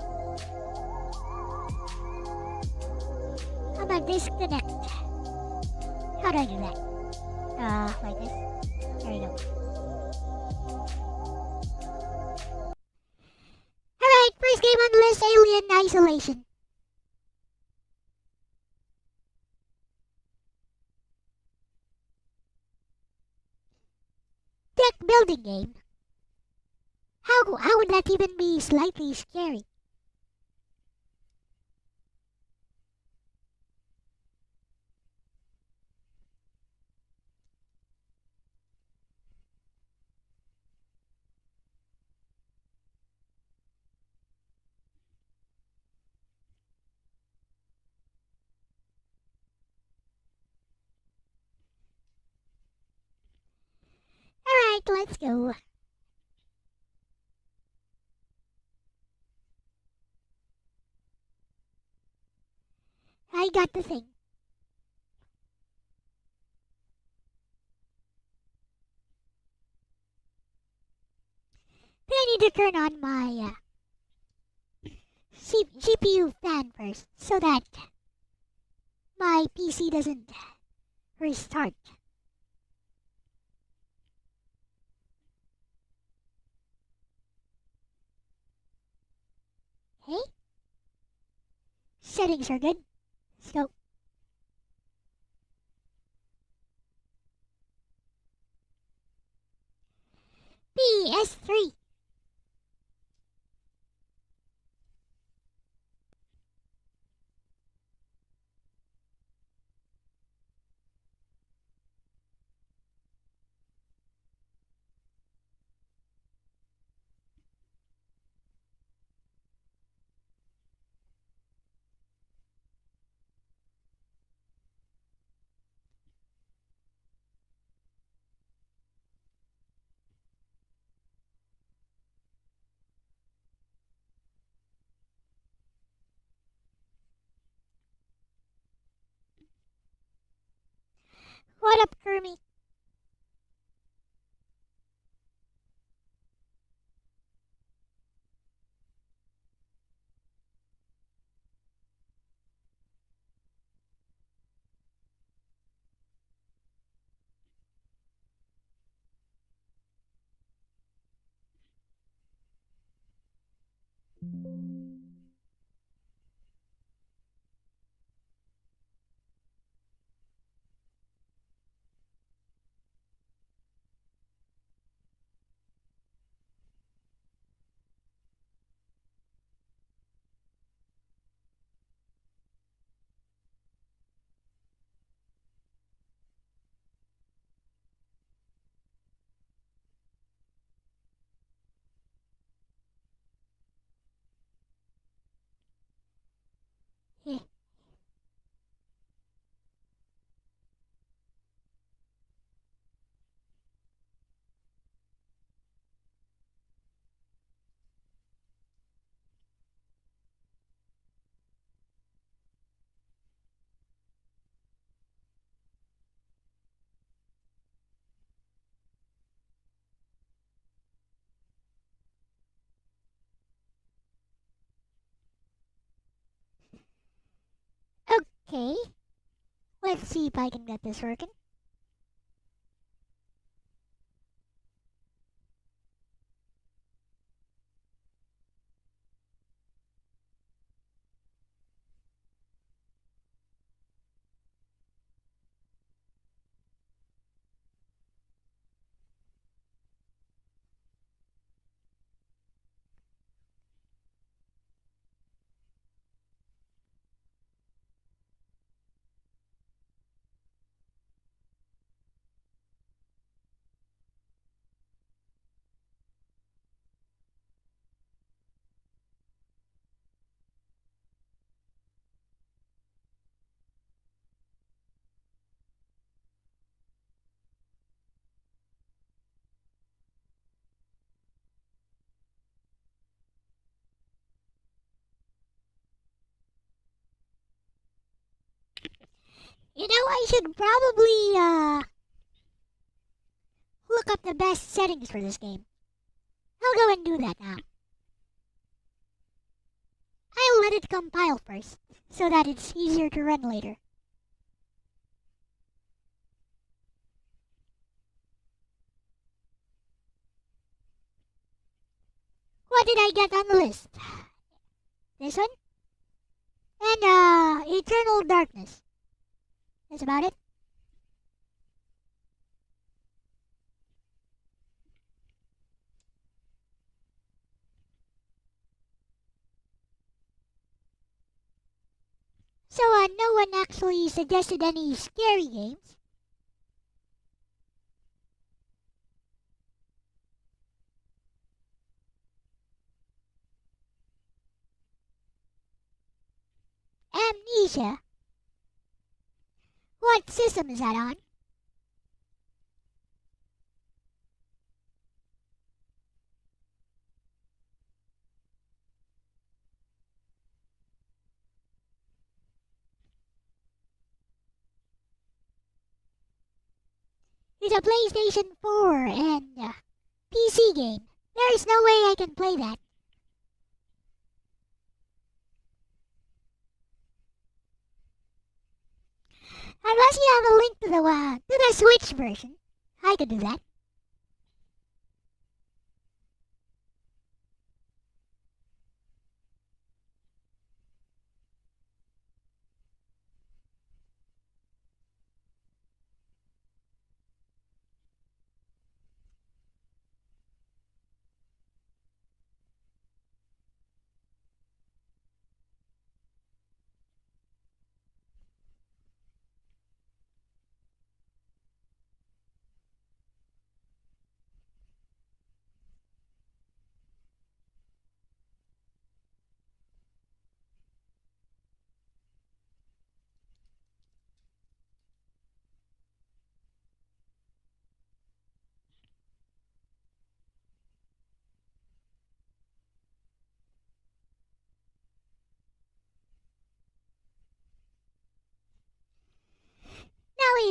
How about disconnect? How do I do that? Like this. There you go. Alright, first game on the list, Alien Isolation. Deck building game. How would that even be slightly scary? Alright, let's go. I got the thing. Then I need to turn on my GPU fan first so that my PC doesn't restart. Okay. Settings are good. Let's go. S3. What up, Kermit? Yeah. Okay. Let's see if I can get this working. You know, I should probably, look up the best settings for this game. I'll go and do that now. I'll let it compile first, so that it's easier to run later. What did I get on the list? This one? And, Eternal Darkness. That's about it. So, no one actually suggested any scary games. Amnesia? What system is that on? It's a PlayStation 4 and PC game. There is no way I can play that. Unless you have a link to the Switch version. I could do that.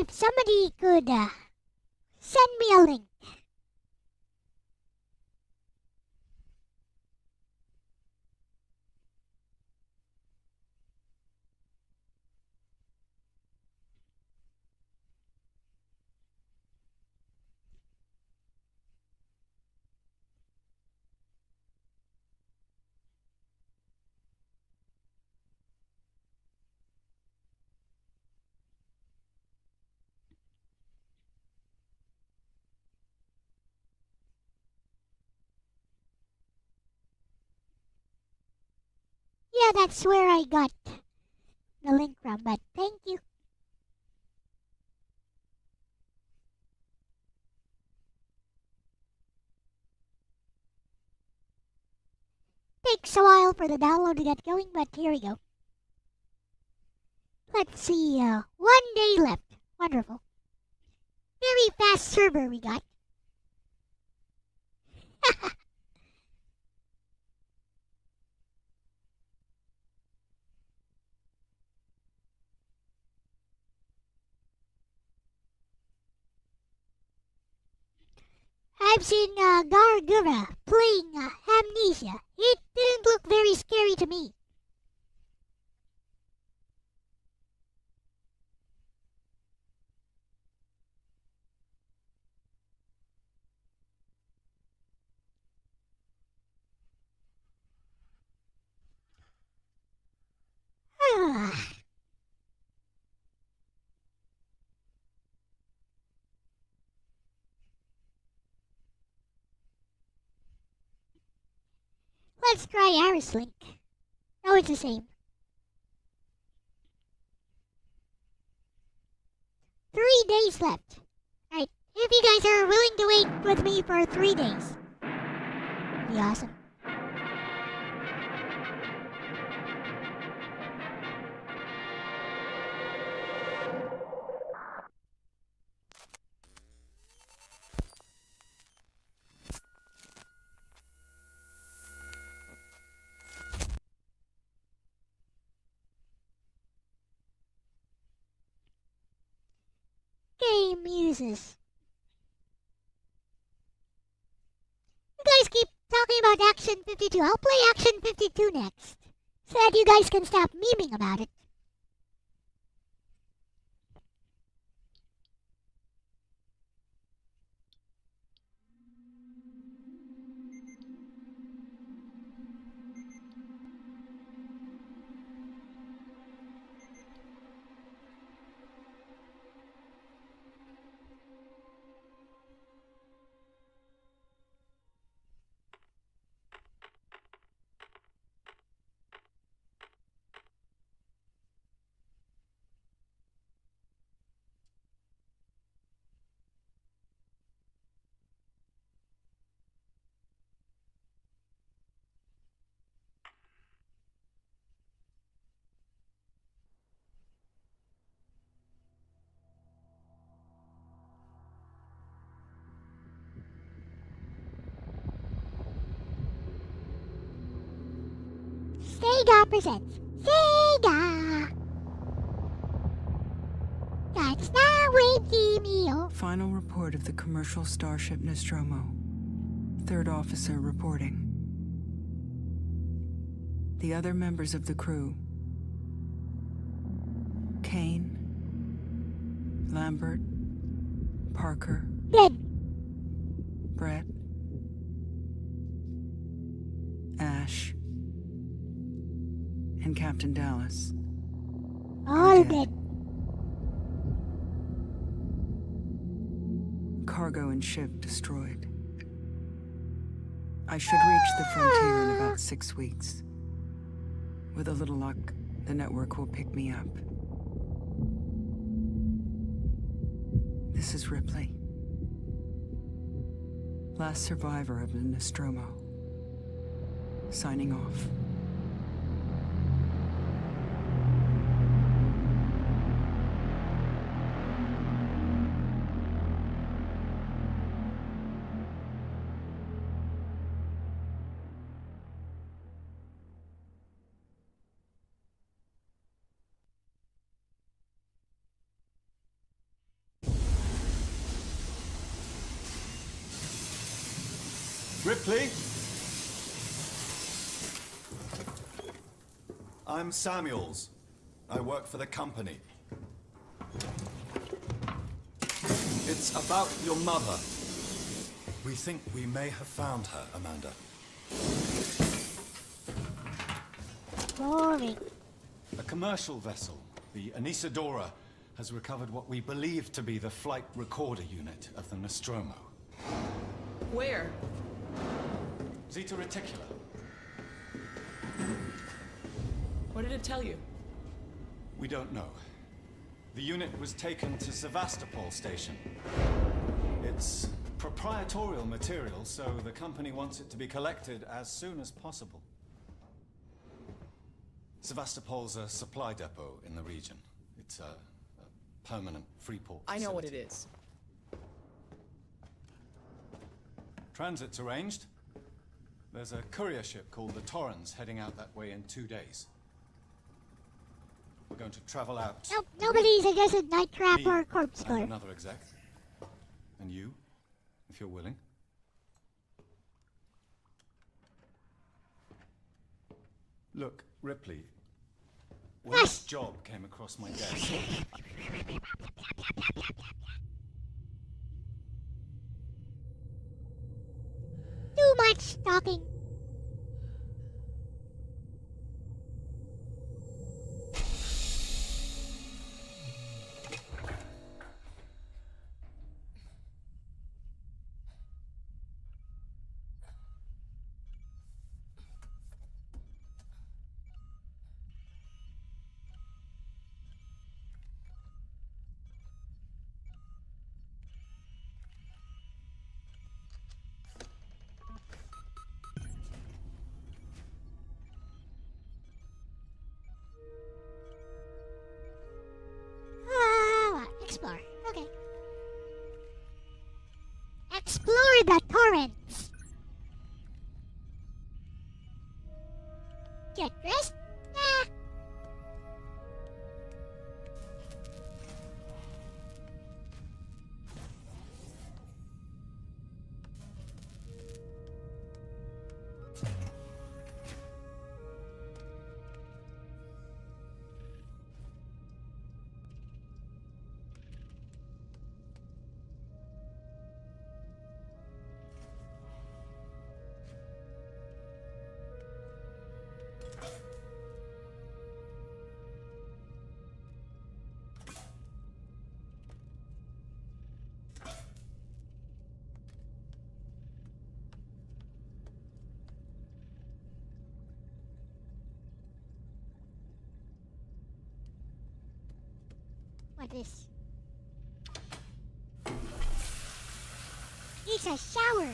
if somebody could send me a link. Yeah, that's where I got the link from, but thank you. Takes a while for the download to get going, but here we go. Let's see, 1 day left. Wonderful. Very fast server we got. I've seen Gargura playing Amnesia. It didn't look very scary to me. Let's try Aris Link. Oh, it's the same. 3 days left. Alright, if you guys are willing to wait with me for 3 days, be awesome. Game uses. You guys keep talking about Action 52. I'll play Action 52 next, so that you guys can stop memeing about it. Sega presents Sega! That's the way, Jimmy. Final report of the commercial starship Nostromo. Third officer reporting. The other members of the crew: Kane, Lambert, Parker, Dead. Brett, Ash, and Captain Dallas. All dead. dead. Cargo and ship destroyed. I should reach the frontier in about 6 weeks. With a little luck, the network will pick me up. This is Ripley, last survivor of the Nostromo, signing off. Ripley? I'm Samuels. I work for the company. It's about your mother. We think we may have found her, Amanda. Boring. A commercial vessel, the Anisadora, has recovered what we believe to be the flight recorder unit of the Nostromo. Where? Zeta Reticula. What did it tell you? We don't know. The unit was taken to Sevastopol station. It's proprietorial material, so the company wants it to be collected as soon as possible. Sevastopol's a supply depot in the region. It's a permanent free port I know what it facility. is. Transit's arranged. There's a courier ship called the Torrens heading out that way in 2 days. We're going to travel out. Nope, nobody suggested night trap Me or corpse and core. another exec. And you, if you're willing. Look, Ripley. When Yes. this job came across my desk, Too much talking. Explore. Okay. Explore the torrents. Get dressed? Nah. What is? It's a shower.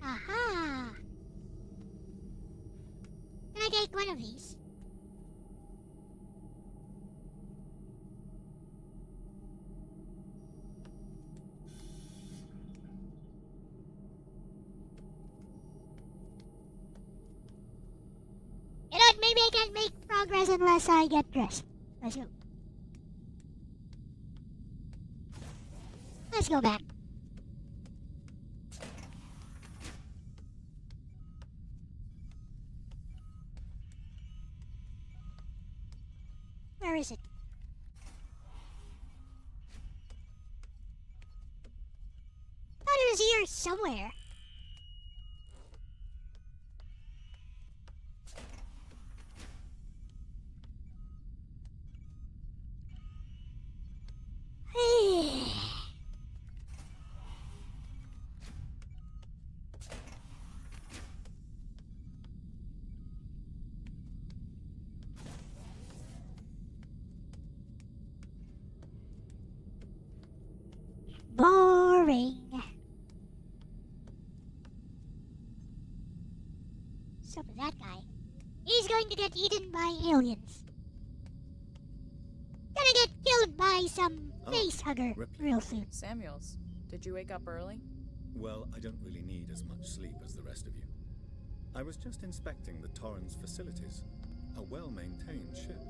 Aha! Can I take one of these? You know what? Maybe I can't make progress unless I get dressed. Let's go. Let's go back. Where is it? Thought it was here somewhere. Boring. What's up with that guy? He's going to get eaten by aliens. Gonna get killed by some face hugger Ripley. real soon. Samuels, did you wake up early? Well, I don't really need as much sleep as the rest of you. I was just inspecting the Torrens facilities. A well-maintained ship.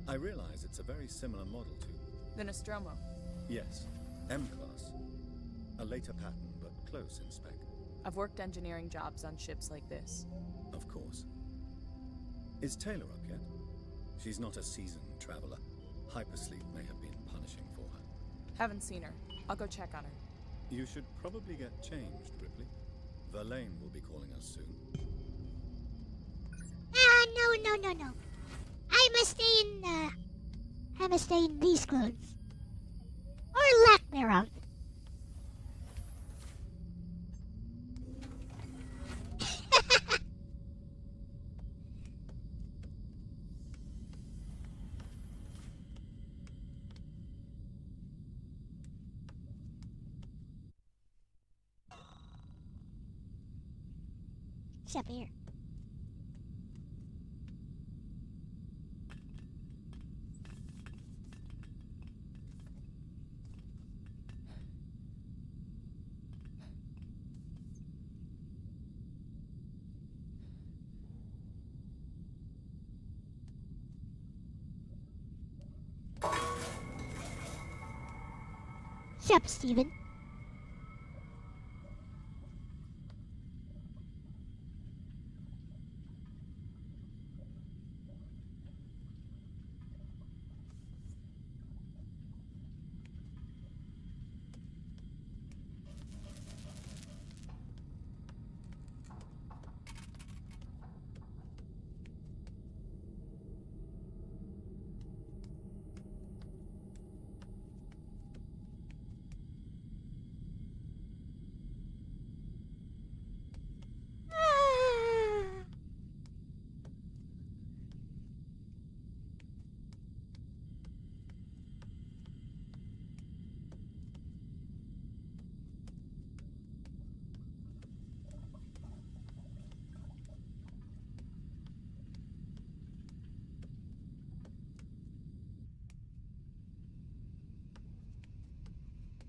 I realize it's a very similar model to... The Nostromo. Yes, M-Class. A later pattern, but close in spec. I've worked engineering jobs on ships like this. Of course. Is Taylor up yet? She's not a seasoned traveler. Hypersleep may have been punishing for her. Haven't seen her. I'll go check on her. You should probably get changed, Ripley. Verlaine will be calling us soon. No. I must stay in these clothes. Or lack thereof. Except here. Sup, Steven?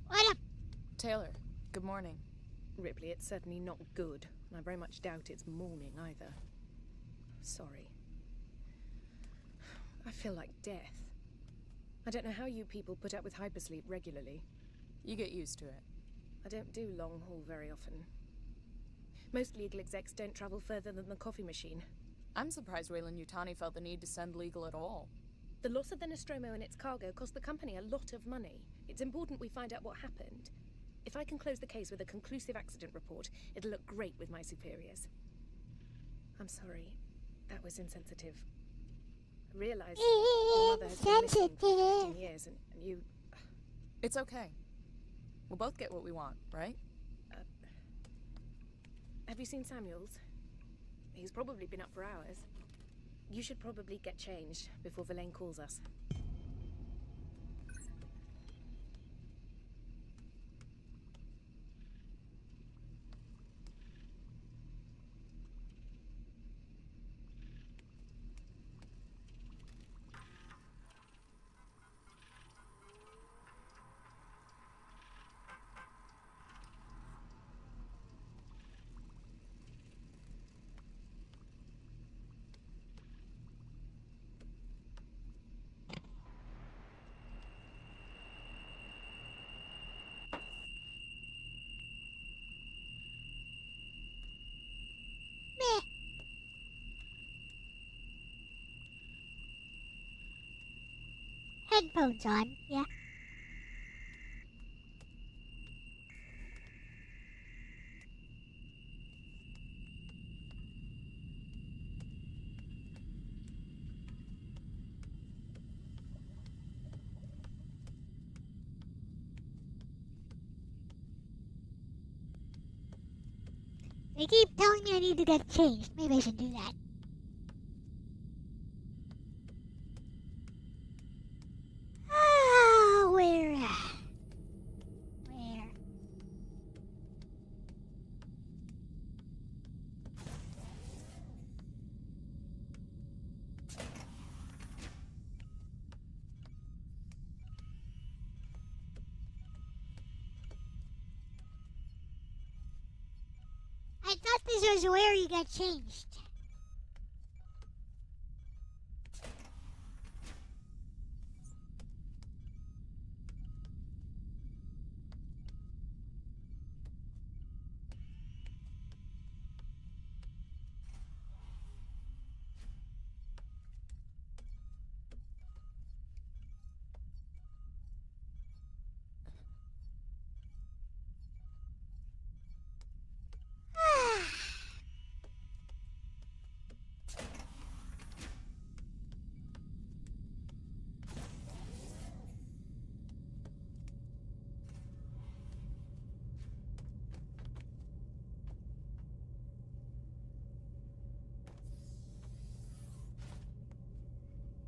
What up? Taylor, good morning. Ripley, it's certainly not good, and I very much doubt it's morning either. Sorry. I feel like death. I don't know how you people put up with hypersleep regularly. You get used to it. I don't do long haul very often. Most legal execs don't travel further than the coffee machine. I'm surprised Weyland-Yutani felt the need to send legal at all. The loss of the Nostromo and its cargo cost the company a lot of money. It's important we find out what happened. If I can close the case with a conclusive accident report, it'll look great with my superiors. I'm sorry. That was insensitive. I realize your mother has been missing for 15 years, and you... It's okay. We'll both get what we want, right? Have you seen Samuels? He's probably been up for hours. You should probably get changed before Verlaine calls us. Meh. Headphones on, yeah. They keep telling me I need to get changed. Maybe I should do that. Ah, where? Where? is where you get changed.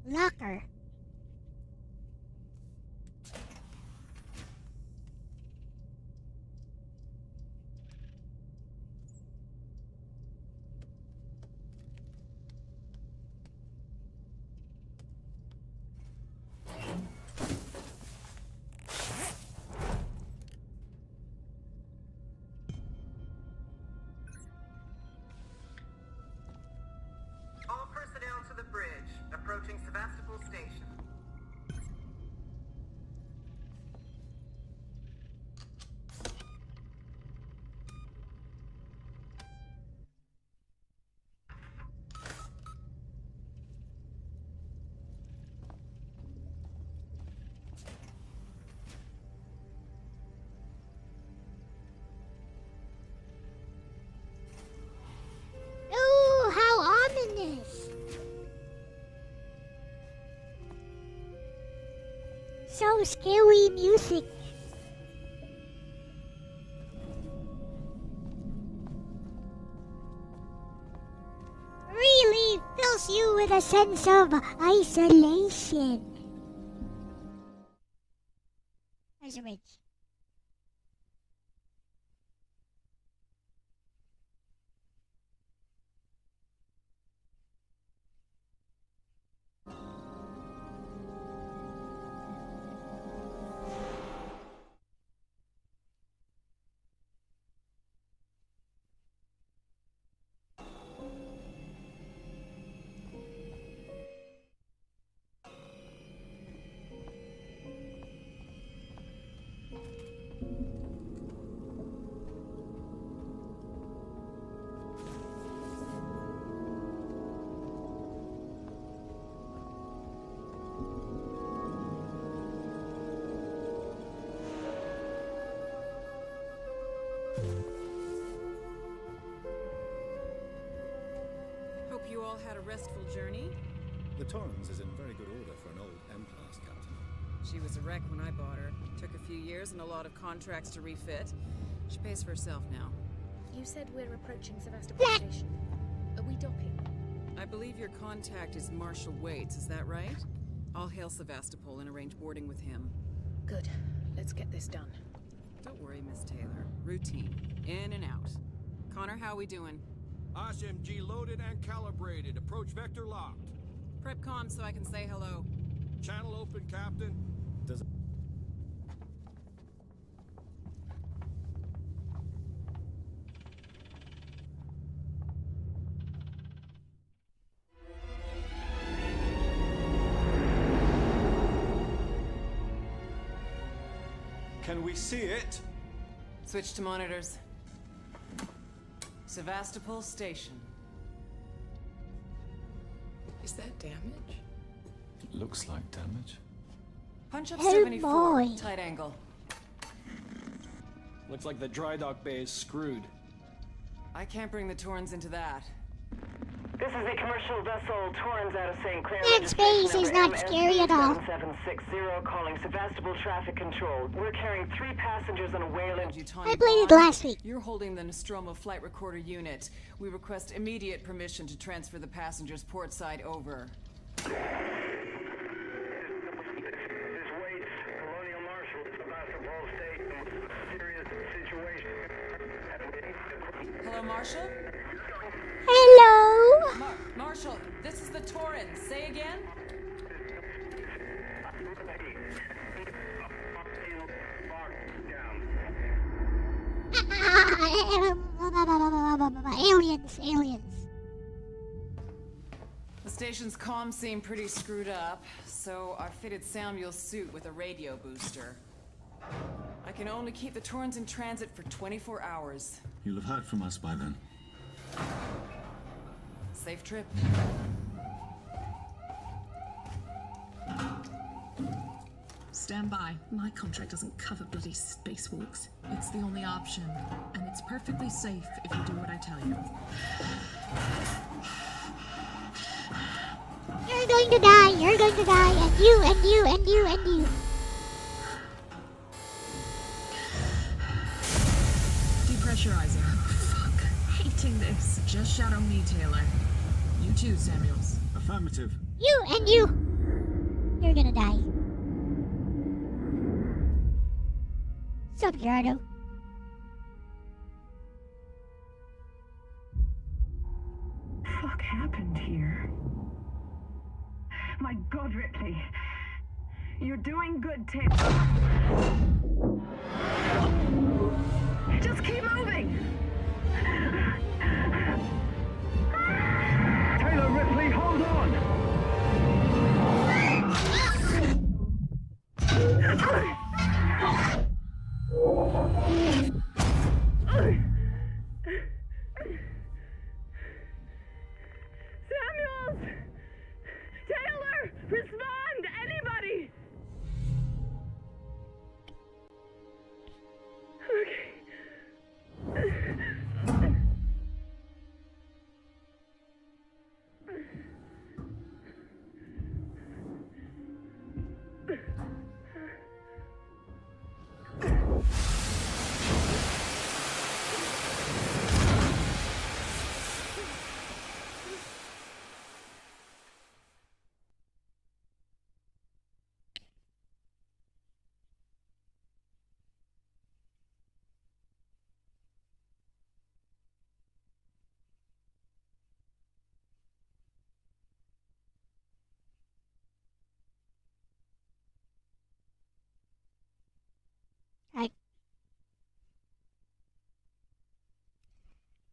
Locker. All personnel to the bridge, approaching Sevastopol Station. Ooh, how ominous. So scary music. Really fills you with a sense of isolation. There's a ridge. Hope you all had a restful journey. The Torrens is in very good order for an old Empire captain. She was a wreck when I bought her. Took a few years and a lot of contracts to refit. She pays for herself now. You said we're approaching Sevastopol Station. Are we docking? I believe your contact is Marshal Waits, is that right? I'll hail Sevastopol and arrange boarding with him. Good. Let's get this done. Don't worry, Miss Taylor. Routine. In and out. Connor, how we doing? SMG loaded and calibrated. Approach vector locked. Prep comm so I can say hello. Channel open, Captain. Does Can we see it? Switch to monitors. Sevastopol Station. Is that damage? Looks like damage. Punch up Oh 74. boy. Tight angle. Looks like the dry dock bay is screwed. I can't bring the Torrens into that. This is the commercial vessel Torrens out of St. Clair. That space is not scary at all. 7760 calling Sevastopol Traffic Control. We're carrying 3 passengers on a Wayland. I played it last week. You're holding the Nostromo flight recorder unit. We request immediate permission to transfer the passengers port side over. This Waits, Colonial Marshal, Sevastopol Station. Serious situation. Hello, Marshal? Hello. Marshal, this is the Torrens. Say again? Aliens, aliens. The station's comms seem pretty screwed up, so I fitted Samuel's suit with a radio booster. I can only keep the Torrens in transit for 24 hours. You'll have heard from us by then. Safe trip. Stand by. My contract doesn't cover bloody spacewalks. It's the only option, and it's perfectly safe if you do what I tell you. You're going to die, you're going to die, and you, and you, and you, and you. Depressurizing. Oh, fuck. Hating this. Just shadow me, Taylor. You too, Samuels. Affirmative. You and you. You're gonna die. Sup, Gerardo? Fuck happened here? My God, Ripley. You're doing good, Taylor. Just keep moving. Taylor, Ripley, hold on! Samuels! Taylor! Respond! Anybody!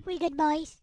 We good boys.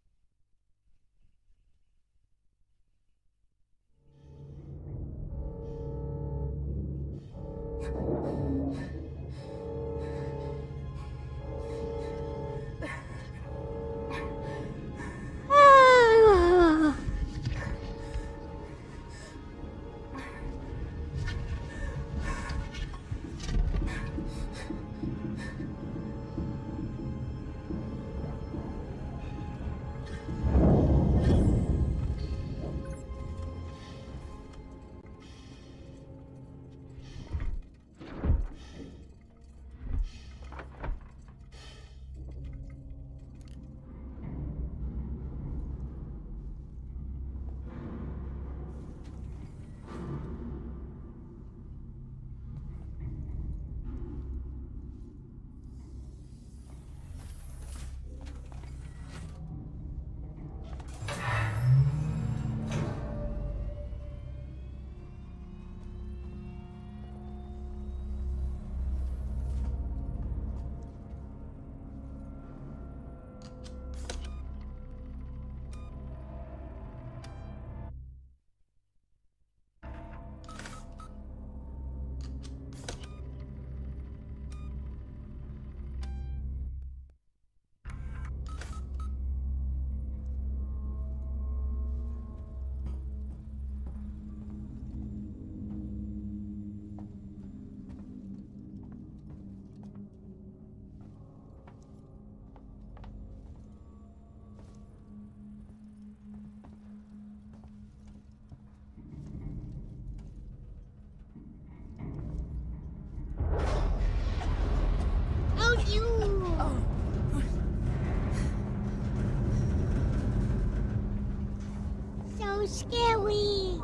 So scary.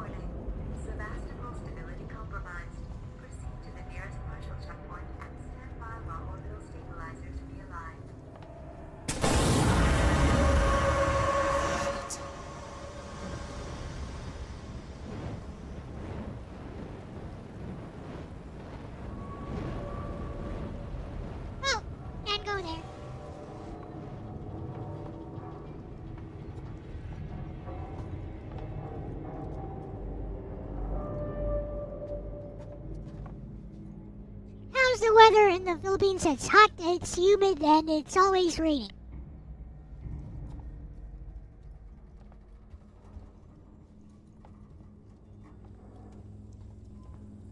Sevastopol stability compromised. Proceed to the nearest partial checkpoint and stand by while orbital stabilizers realign. Oh, can't go there. the weather in the Philippines? It's hot, it's humid, and it's always raining.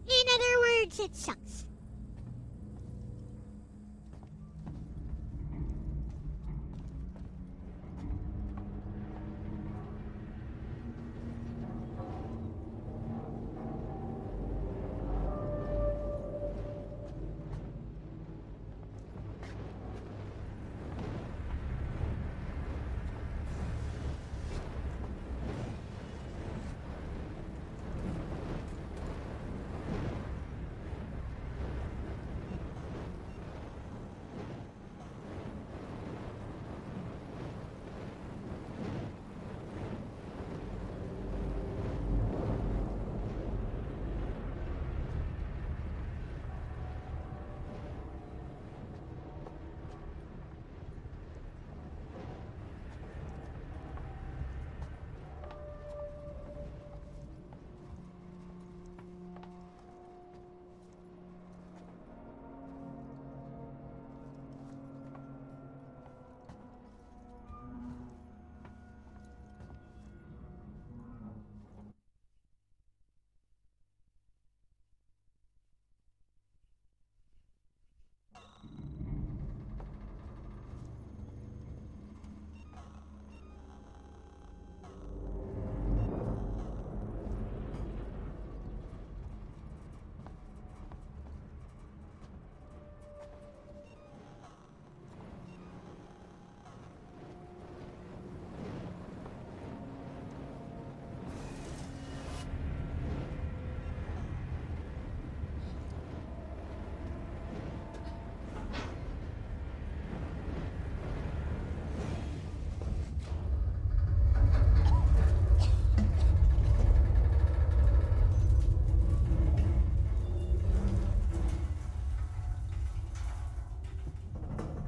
In other words, it sucks.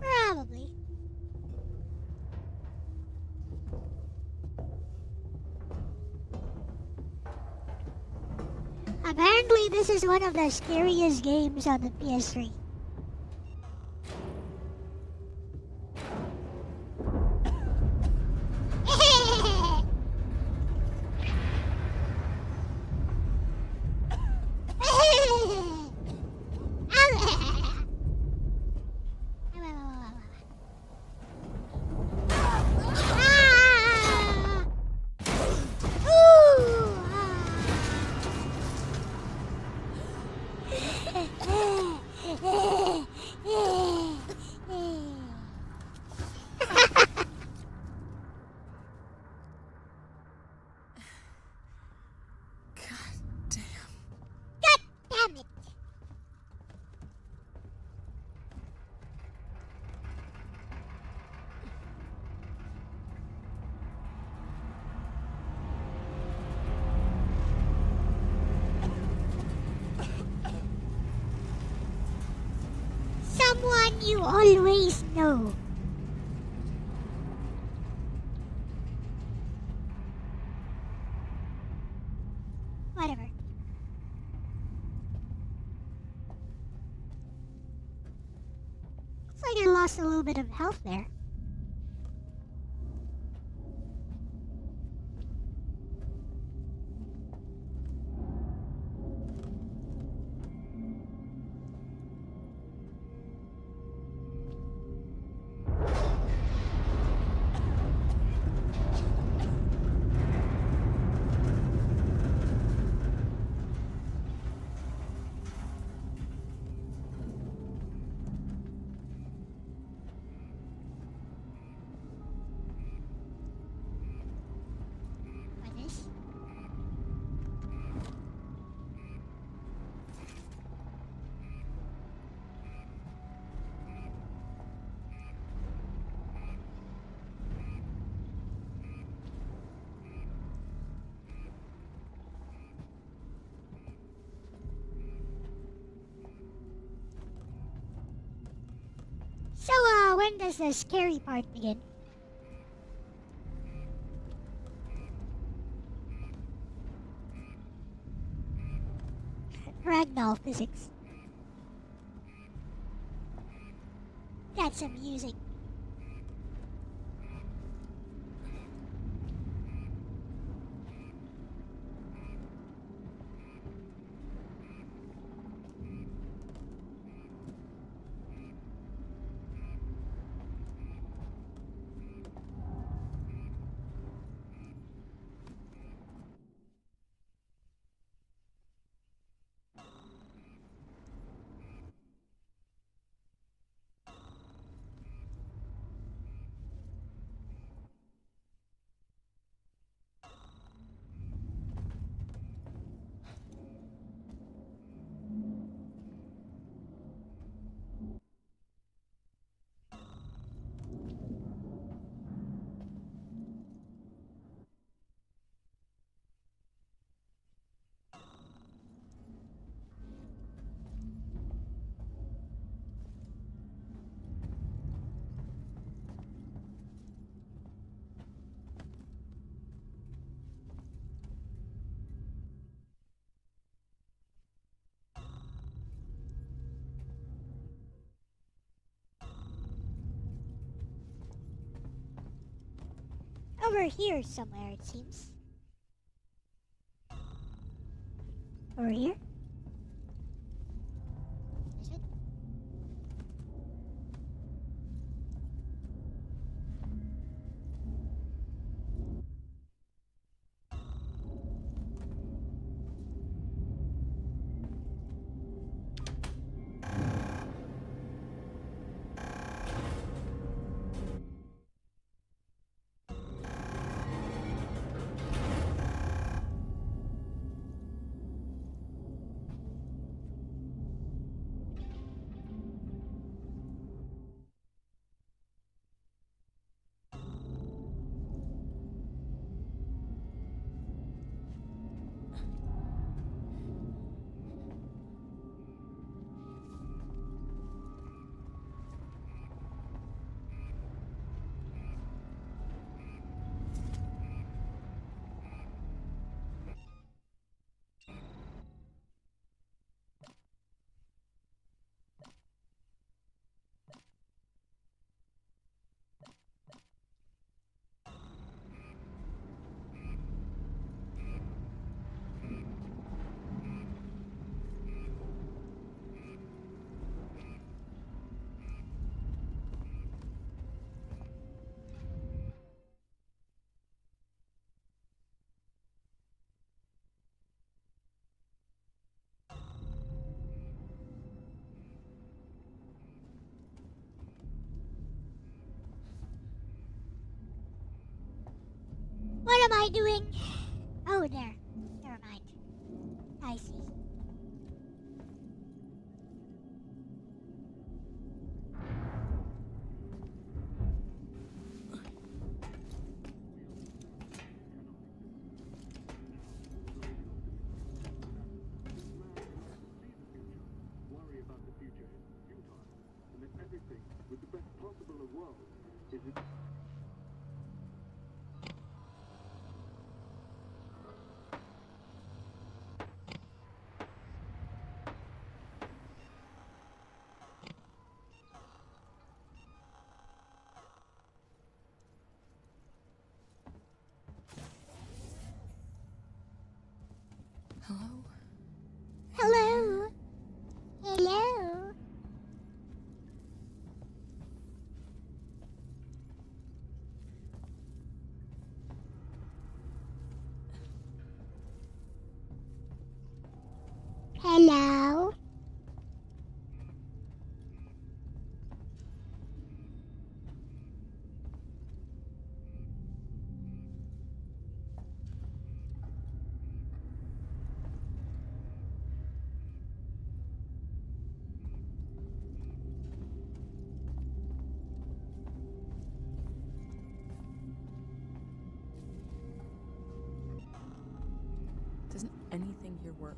Probably. Apparently, this is one of the scariest games on the PS3. Someone you always know. Whatever. Looks like I lost a little bit of health there. So, when does the scary part begin? Ragdoll physics. That's amusing. Over here somewhere, it seems. Over here? Is it? What am I doing? Oh, there. Never mind. I see. Worry about the future is futile, and that everything with the best possible of worlds is Hello? Hello? Hello? Hello? Doesn't anything here work?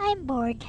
I'm bored.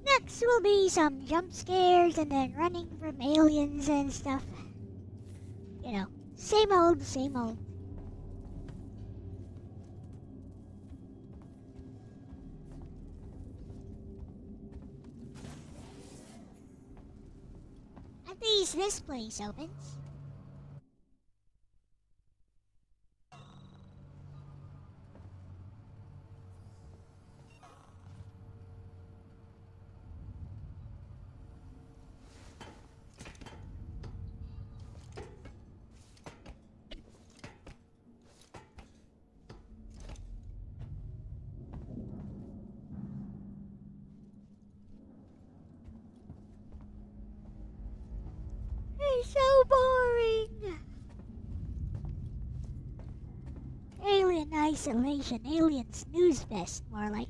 Next will be some jump scares and then running from aliens and stuff. You know, same old, same old. At least this place opens. It's so boring. Alien isolation, alien snooze fest, more like.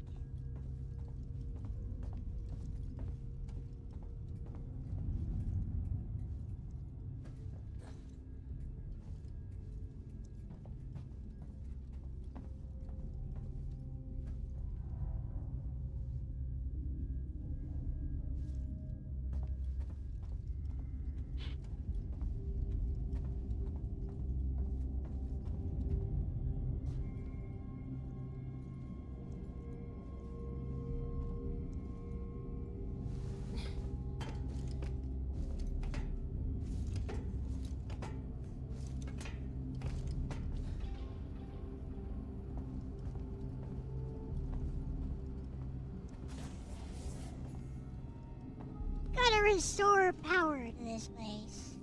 Gotta restore power to this place.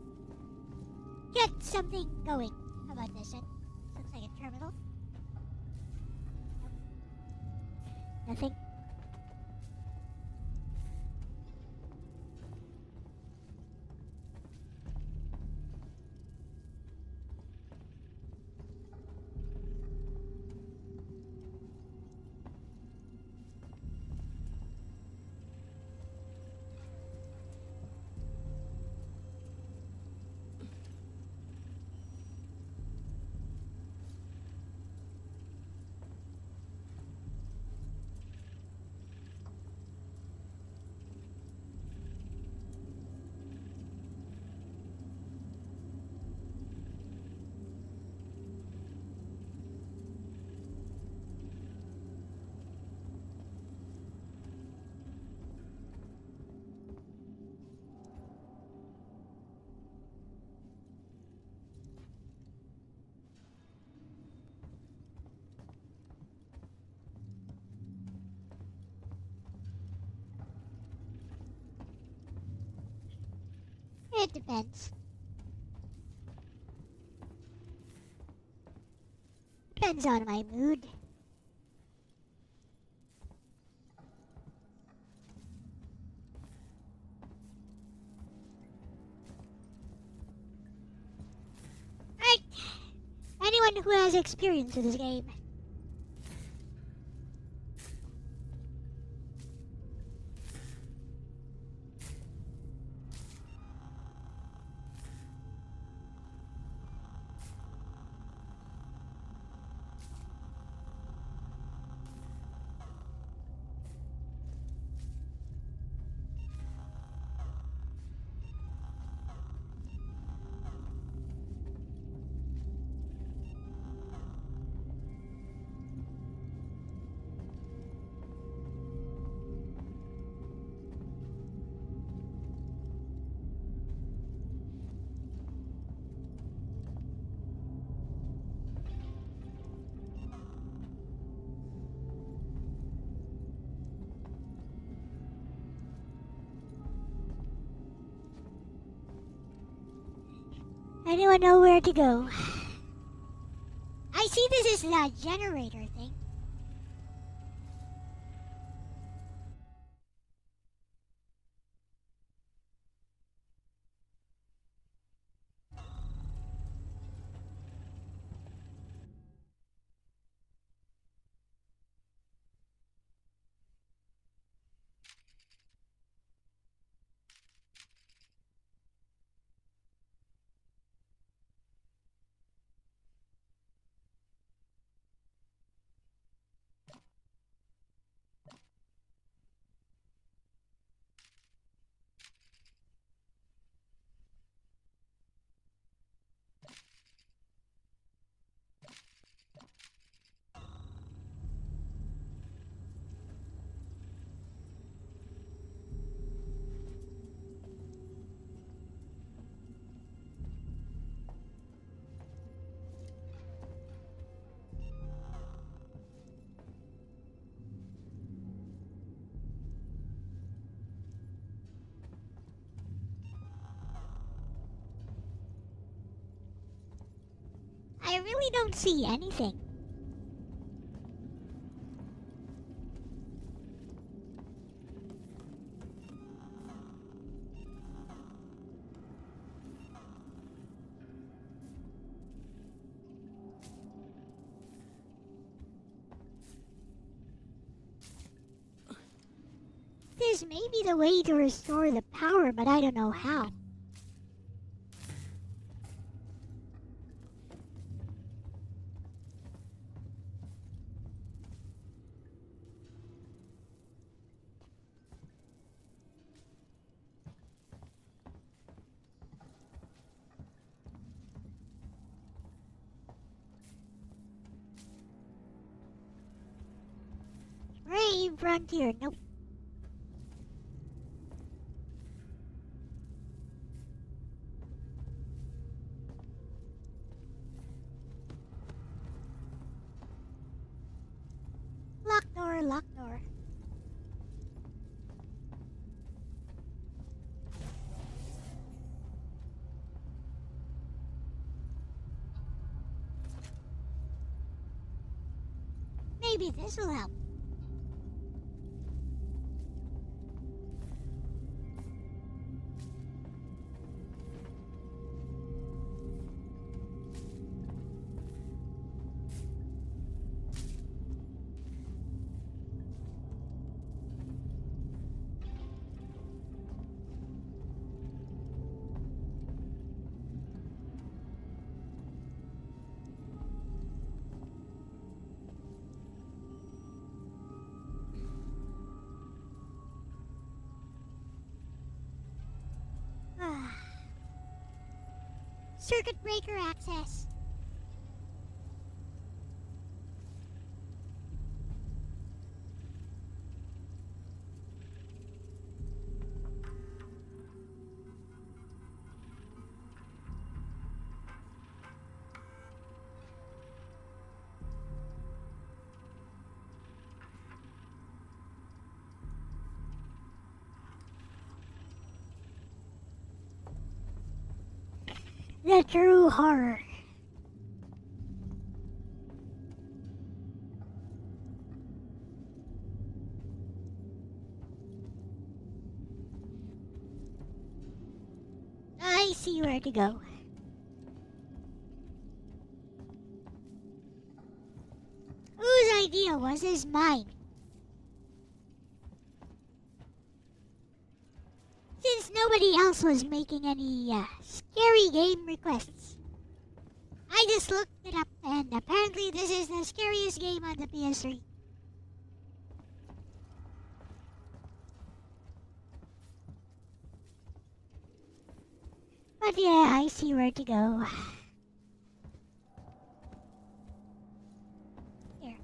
Get something going. How about this then? Looks like a terminal. Nothing. It depends. Depends on my mood. Right. Anyone who has experience with this game. Anyone know where to go? I see this is the generator thing. I really don't see anything. This may be the way to restore the power, but I don't know how. Brave frontier, nope. Lock door, lock door. Maybe this will help. Circuit breaker access. The true horror. I see where to go. Whose idea was this mine? Since nobody else was making any scary game requests, I just looked it up and apparently this is the scariest game on the PS3. But yeah, I see where to go. Here.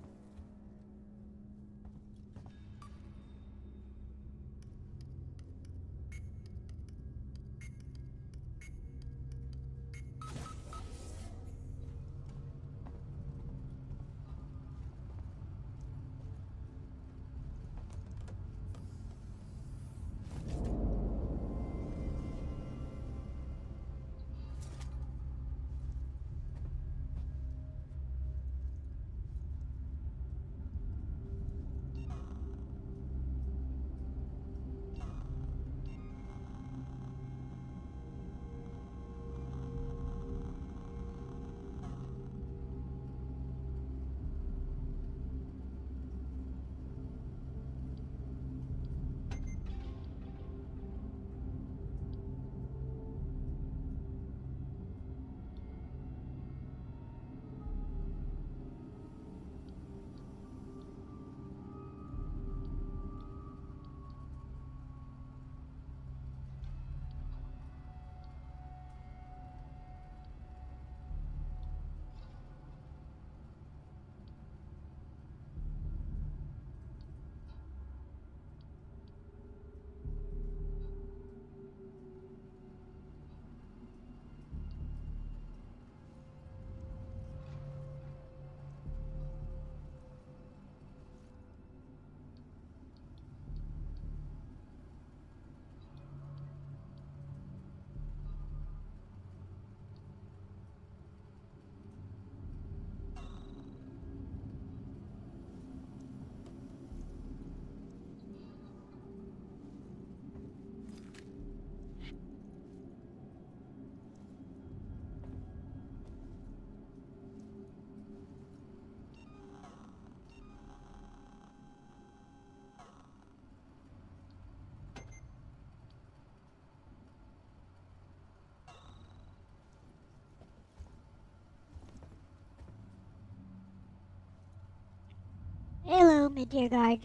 Hello, my dear guard.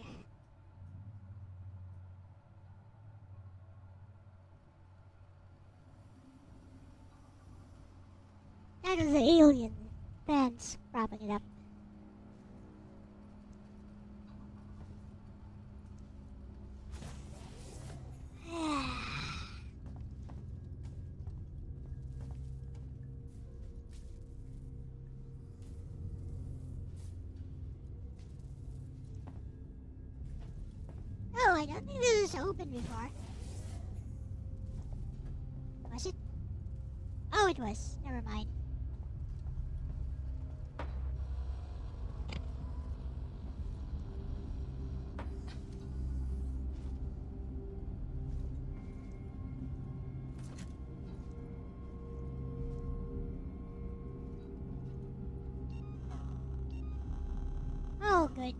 That was the alien fans propping it up. Oh, I don't think this was open before. Was it? Oh, it was. Never mind. Oh, good.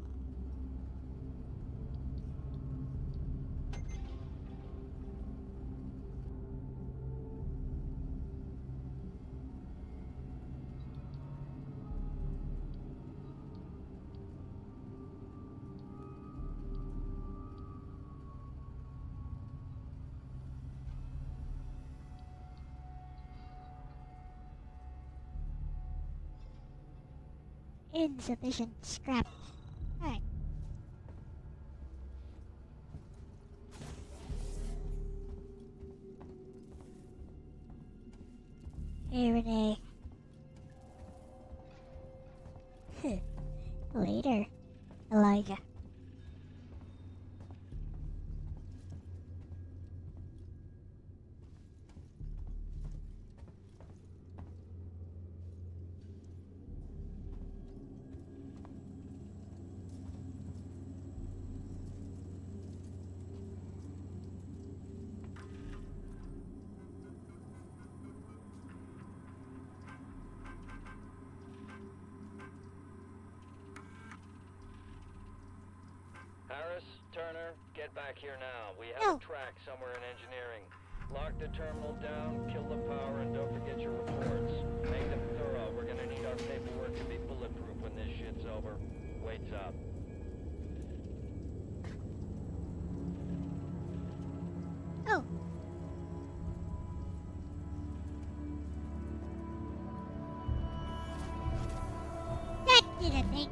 Insufficient scrap. Alright. Hey, Renee. Later, Elijah. back here now. We have Oh. a track somewhere in engineering. Lock the terminal down, kill the power, and don't forget your reports. Make them thorough. We're gonna need our paperwork to be bulletproof when this shit's over. Waits up. Oh. That did a thing.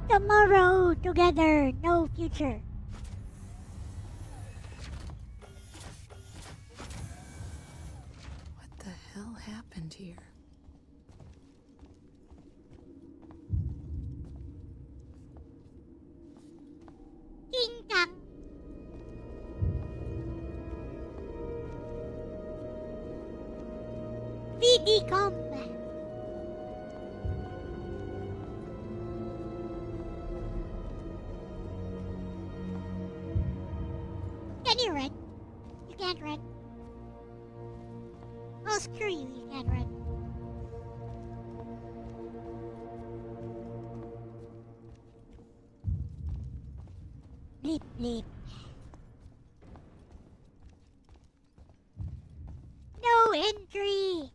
Tomorrow together, no future. What the hell happened here? Ding dong. VDCom. Can you run? You can't run. Oh, screw you, you can't run. Bleep, bleep. No entry!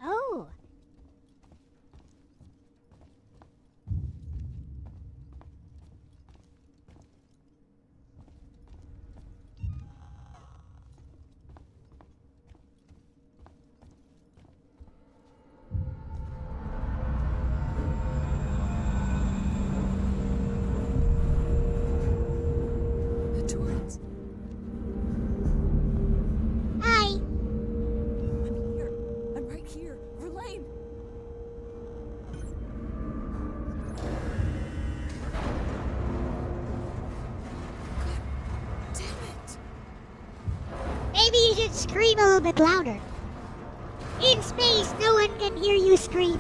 Oh. The Torrens. Hi. I'm here. I'm right here. Verlaine! Damn it! Maybe you should scream a little bit louder. In space, no one can hear you scream.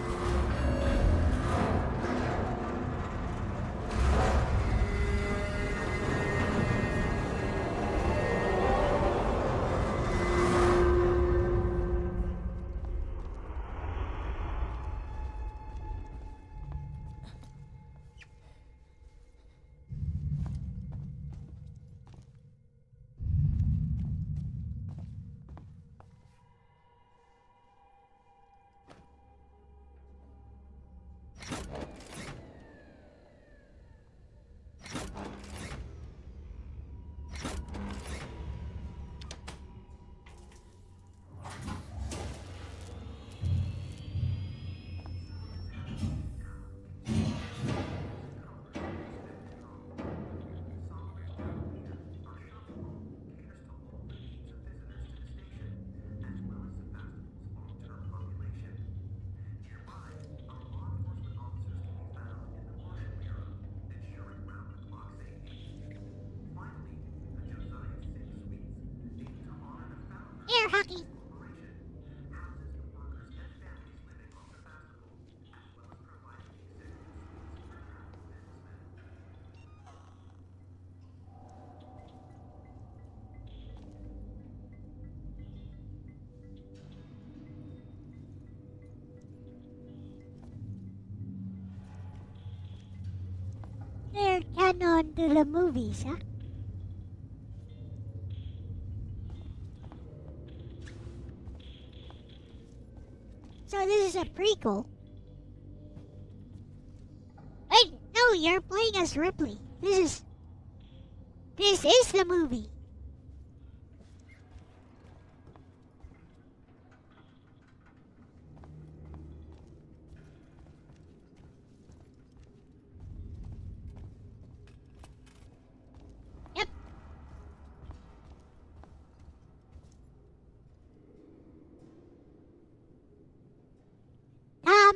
Air hockey. They're canon to the movies, huh? So this is a prequel. Wait, no, you're playing as Ripley. This is the movie.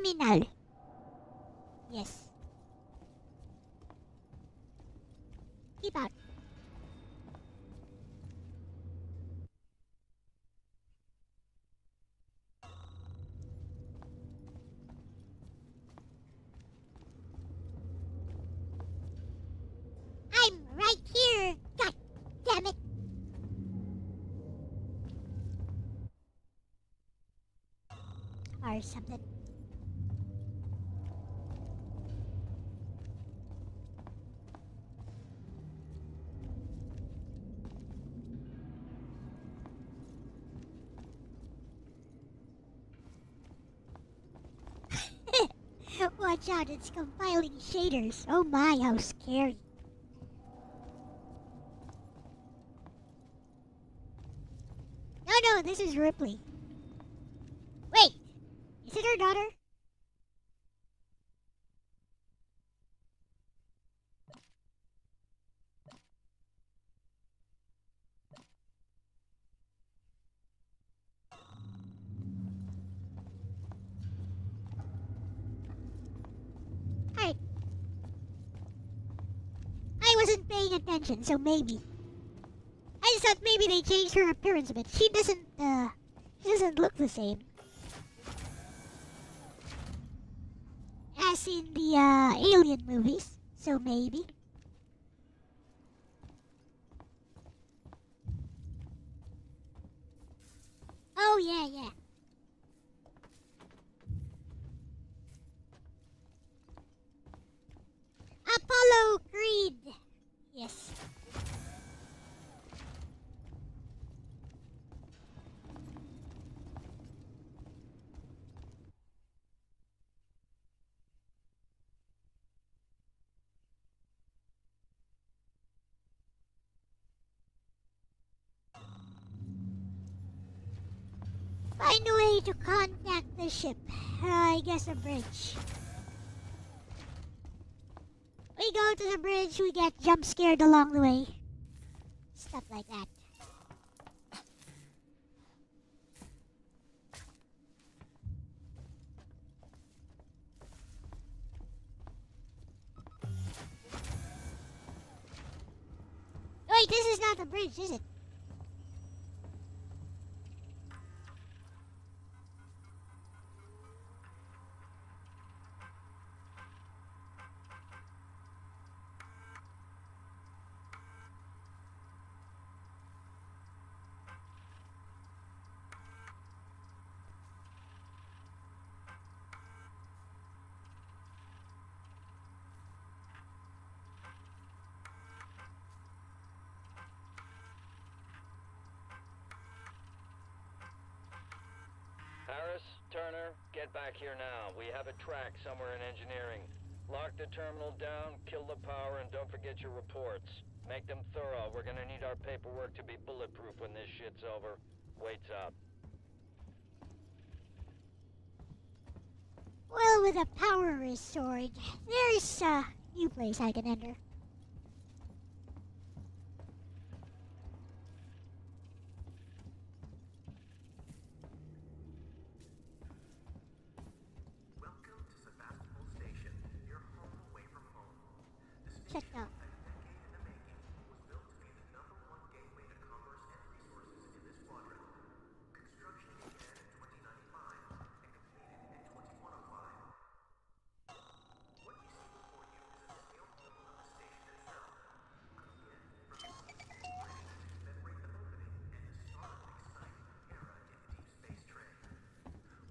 Terminal. Yes. Keep out. I'm right here. God damn it. Or something. Watch out, it's compiling shaders. Oh my, how scary. No, this is Ripley. Wait, is it her daughter? I wasn't paying attention, so maybe. I just thought maybe they changed her appearance a bit. She doesn't look the same. As in the, Alien movies, so maybe. Oh, yeah. Apollo Creed! Yes. Find a way to contact the ship. I guess a bridge. We go to the bridge, we get jump scared along the way. Stuff like that. Wait, this is not the bridge, is it? Harris, Turner, get back here now. We have a track somewhere in engineering. Lock the terminal down, kill the power, and don't forget your reports. Make them thorough. We're gonna need our paperwork to be bulletproof when this shit's over. Waits up. Well, with a power restored, there's a new place I can enter. Welcome to Sebastopol Station, your home away from home. The Check station, out. a decade in the making, was built to be the #1 gateway to commerce and resources in this quadrant. Construction began in 2095 and completed in 2105. What you see before you is a scale model of the station itself. A gift from the corporation to commemorate the opening and the startling sight of an era in deep space trade.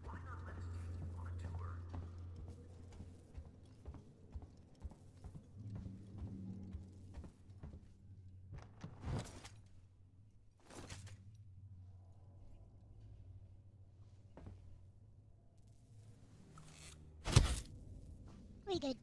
Why not let us take you on a tour? We good.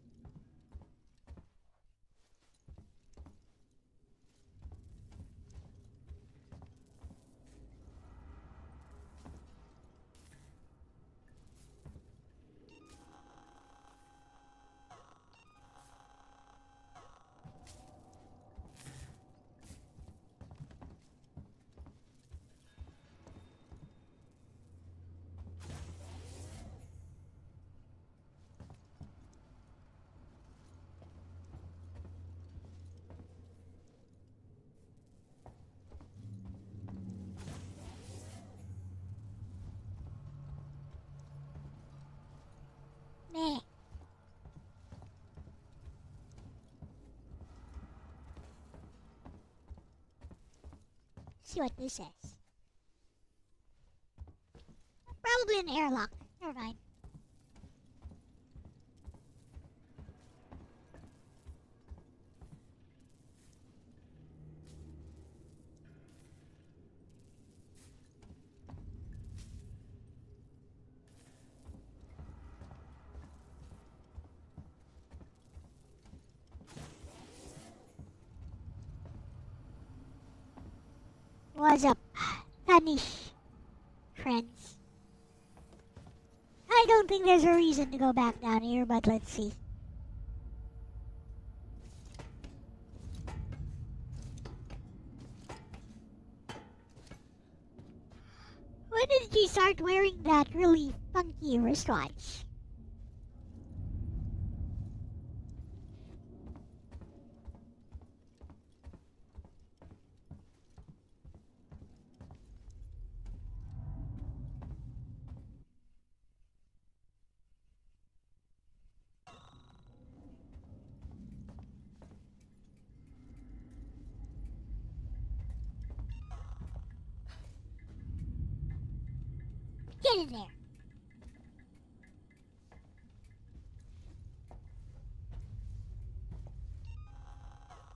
see what this says. Probably an airlock. Never mind. What's up, Spanish friends? I don't think there's a reason to go back down here, but let's see. When did she start wearing that really funky wristwatch? Get in there.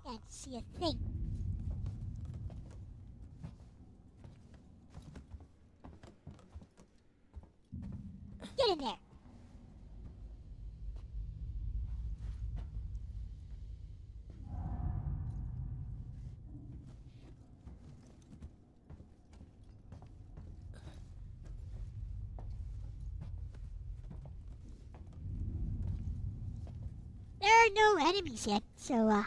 Can't see a thing. Get in there. There are no enemies yet, so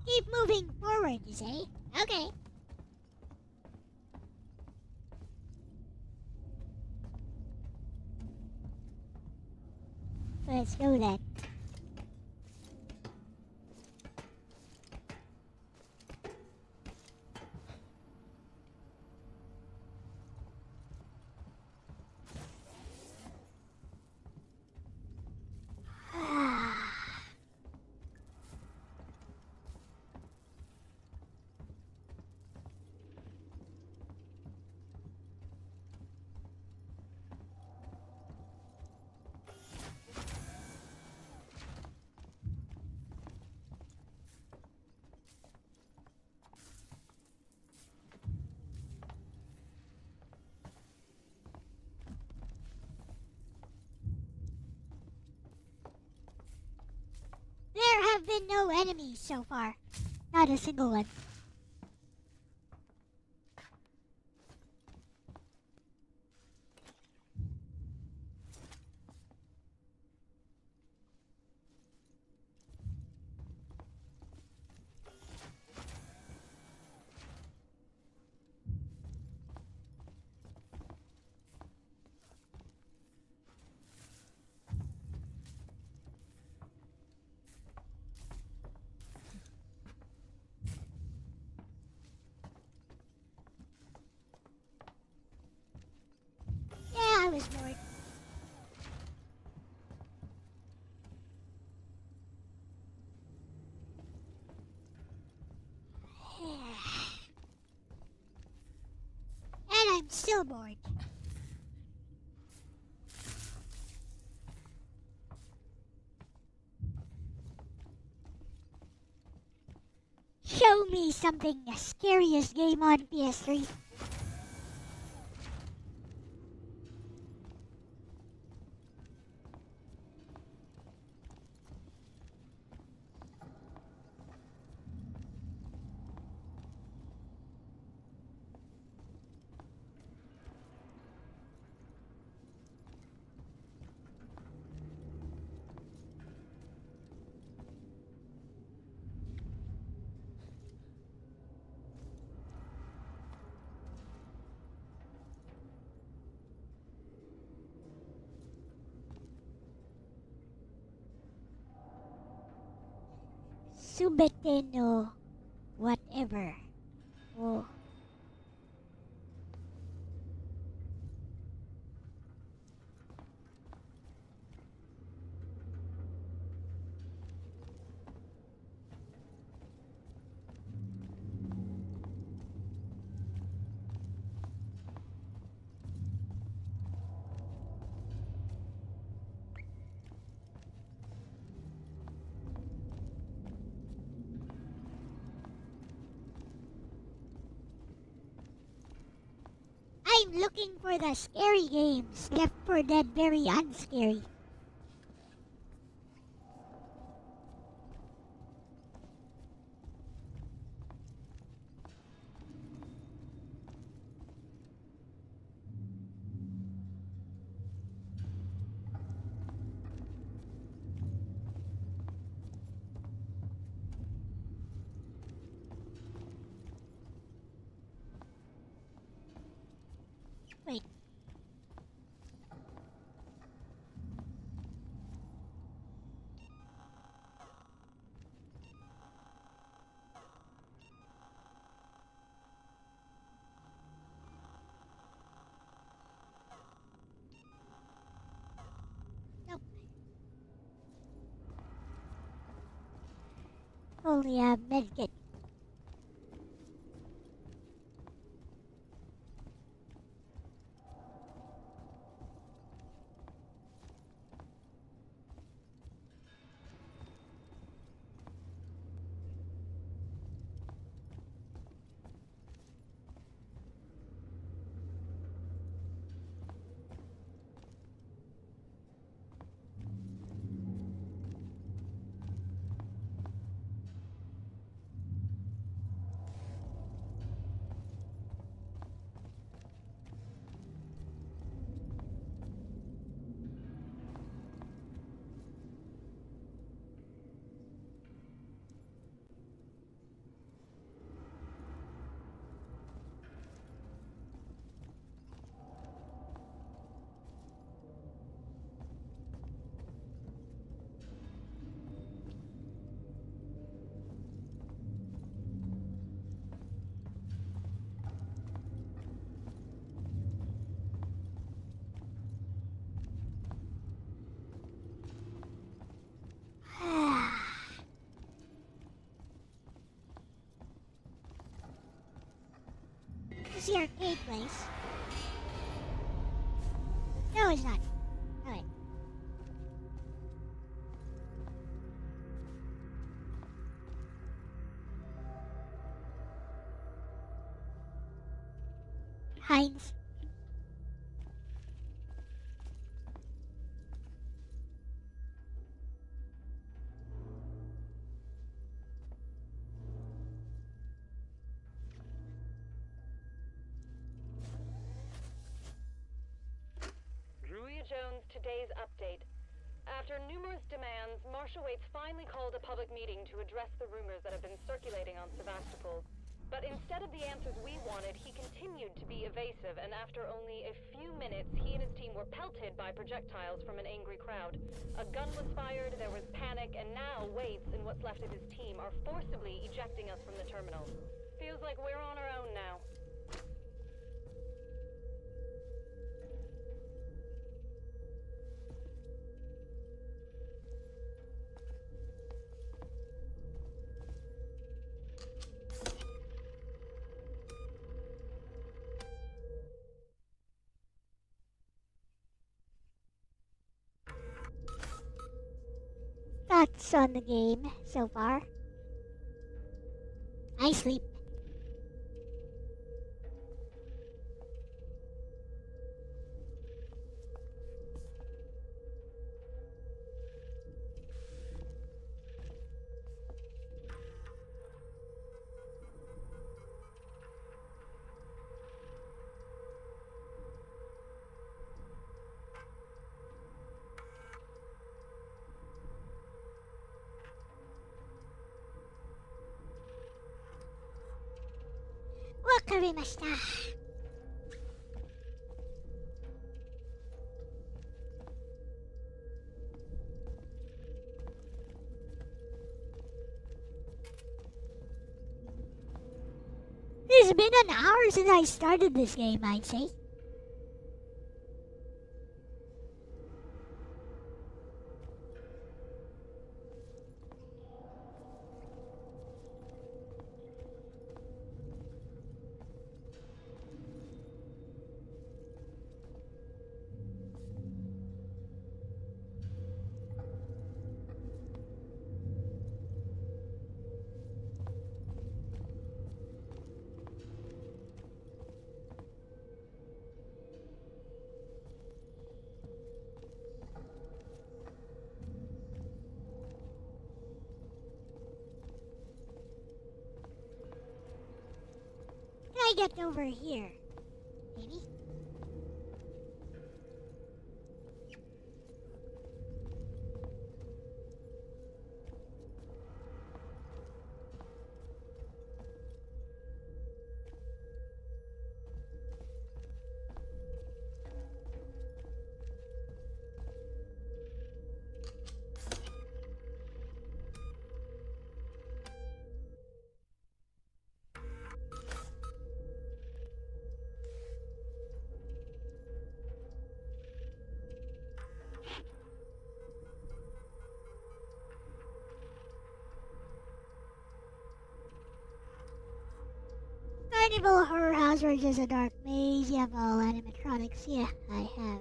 keep moving forward, you say? Okay. Let's go then. There have been no enemies so far. Not a single one. Yeah, I was bored. And I'm still bored. Show me something scariest game on PS3. Subete no whatever. Oh. I'm looking for the scary games. Left 4 Dead very unscary. Wait. Nope. Only a medkit. It's the arcade place. No, it's not. Alright. Heinz. Jones, today's update. After numerous demands, Marshal Waits finally called a public meeting to address the rumors that have been circulating on Sevastopol. But instead of the answers we wanted, he continued to be evasive, and after only a few minutes, he and his team were pelted by projectiles from an angry crowd. A gun was fired, there was panic, and now Waits and what's left of his team are forcibly ejecting us from the terminal. Feels like we're on our own now. Thoughts on the game so far? I sleep. Wakarimashita. It's been an hour since I started this game, I'd say. I get over here? Maybe? Carnival Horror House or just a dark maze? You have all animatronics. Yeah, I have.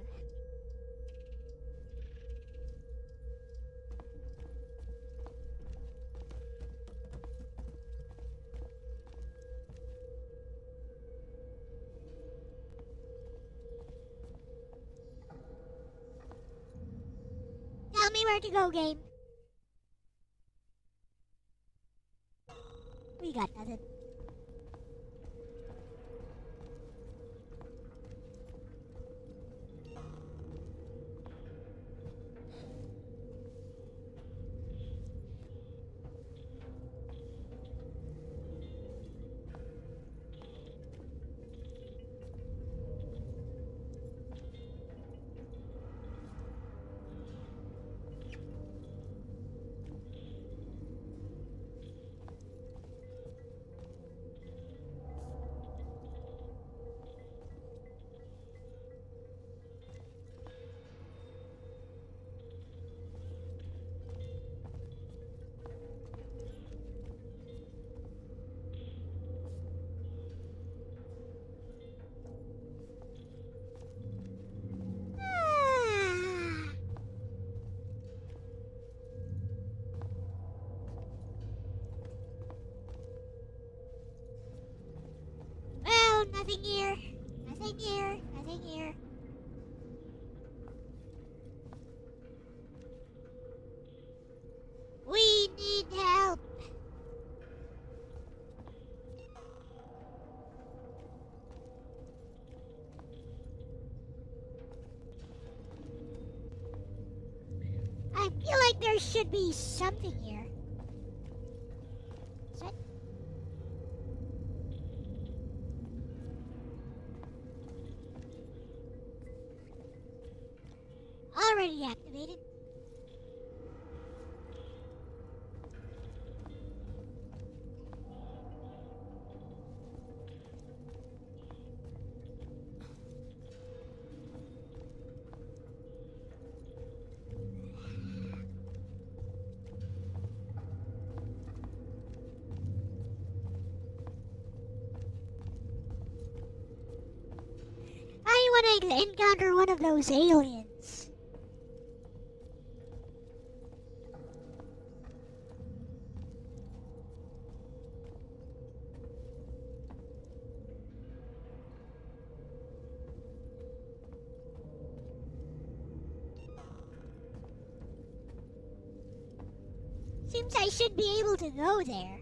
Tell me where to go, game. We got nothing. Well, nothing here. Nothing here. Nothing here. We need help. I feel like there should be something here. Is that? Already activated. I want to encounter one of those aliens. Seems I should be able to go there.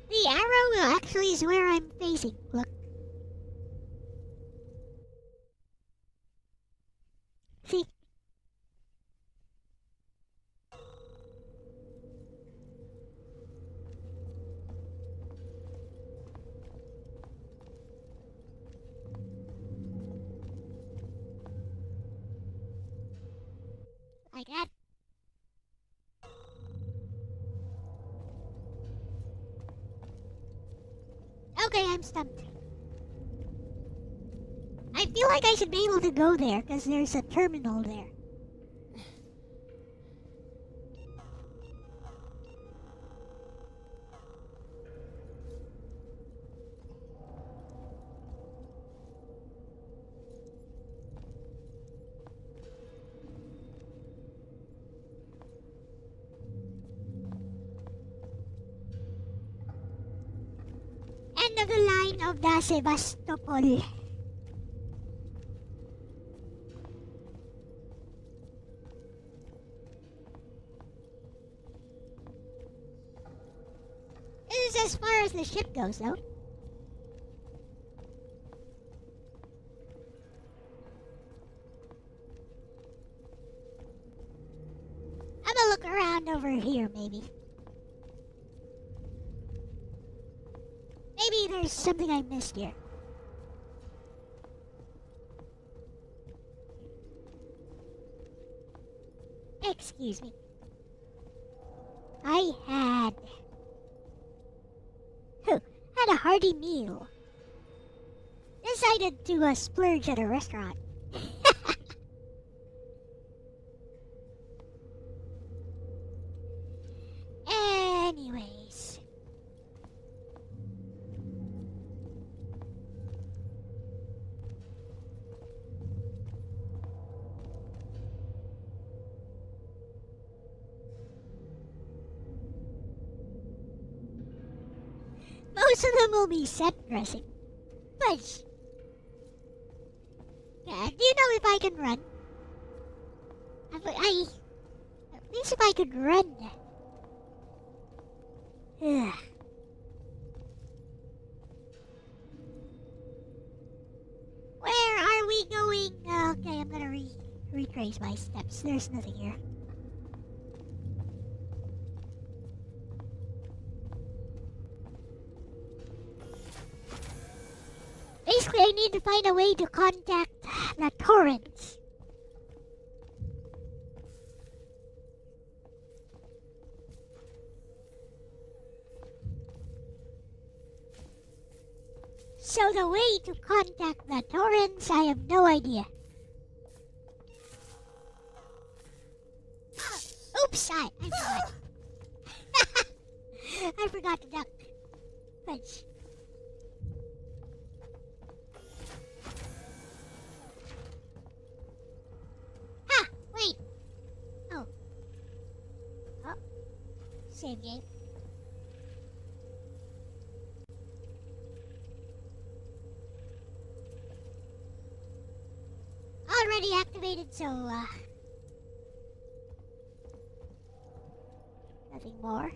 The arrow actually is where I'm facing. Look. See? Like that. Okay, I'm stumped. I feel like I should be able to go there, because there's a terminal there. End of the line of the Sevastopol. This is as far as the ship goes, though. I'm gonna look around over here, maybe. Maybe there's something I missed here. Excuse me. I had a hearty meal. Decided to splurge at a restaurant. Anyways. Most of them will be set dressing. But yeah, do you know if I can run? At least if I could run. Ugh. Where are we going? Okay, I'm gonna retrace my steps. There's nothing here. Basically, I need to find a way to contact the Torrens. So the way to contact the Torrens, I have no idea. Oops, I forgot. I forgot to duck. Fudge. Wait. Oh. Save game. Already activated, so nothing more.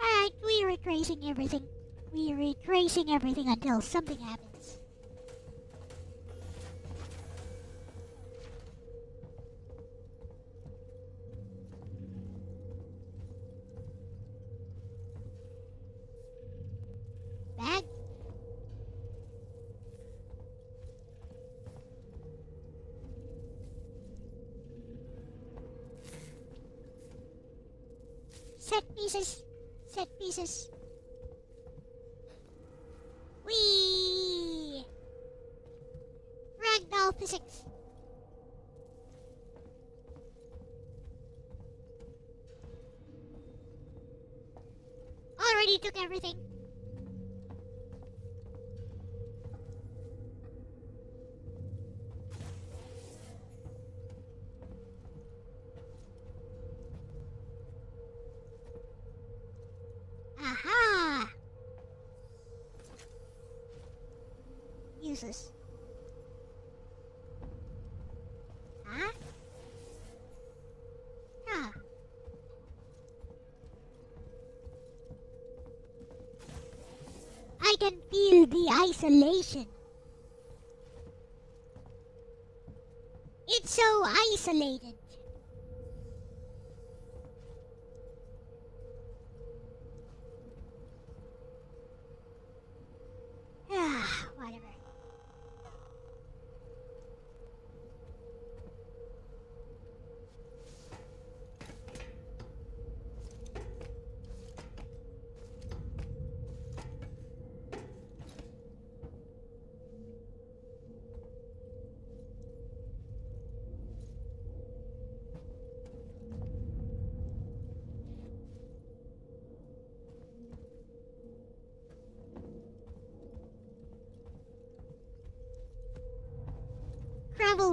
Alright, we're retracing everything. We're retracing everything until something happens. Bag? Set pieces. Set pieces. Whee! Ragdoll physics. Already took everything. Aha! Useless. Huh? Huh. I can feel the isolation. It's so isolated. Whatever.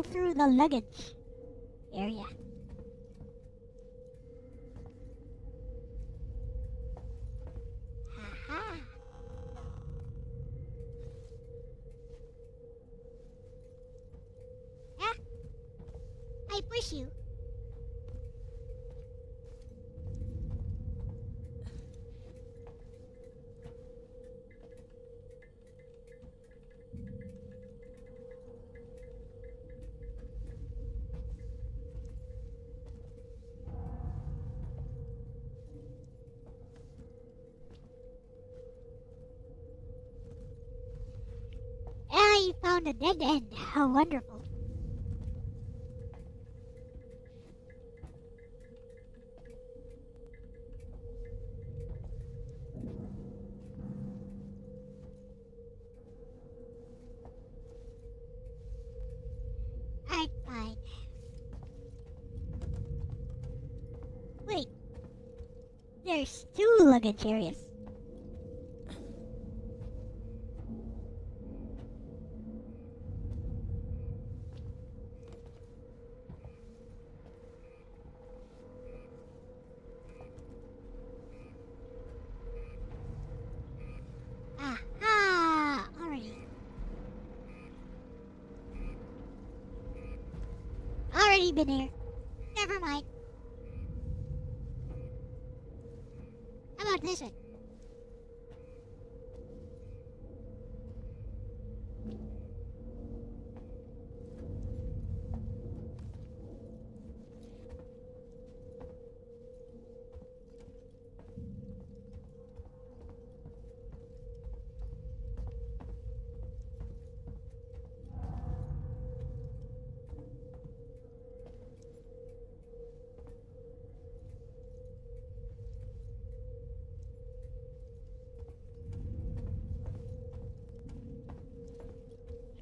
go through the luggage area. Aha. Ah, I push you. I found a dead end. How wonderful. Alright, fine. Wait. There's 2 luggage areas. Aha! Already. Already been here. Never mind. How about this one?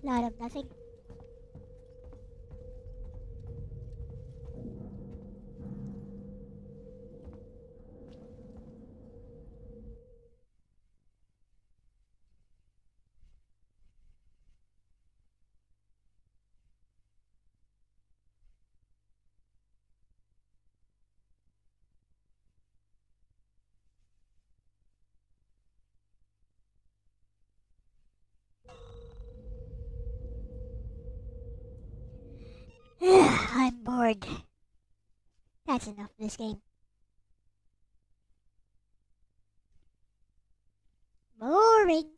Lot of nothing. I'm bored. That's enough of this game. Boring.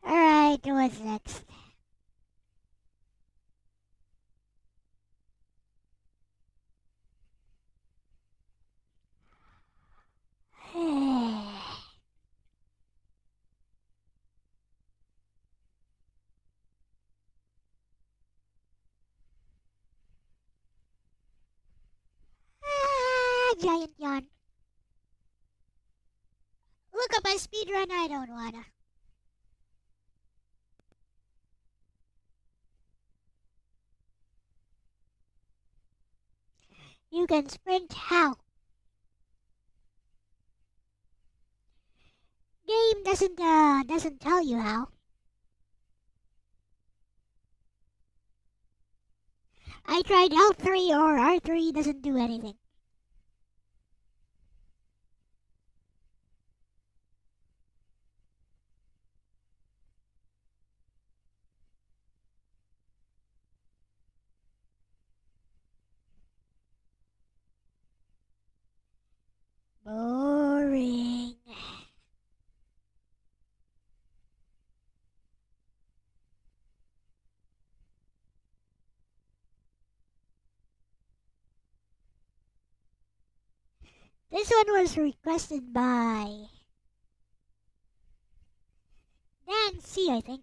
Alright, what's next? Giant yawn. Look up a speedrun, I don't wanna. You can sprint how? Game doesn't tell you how. I tried L3 or R3 doesn't do anything. Boring. This one was requested by Elle-C, I think.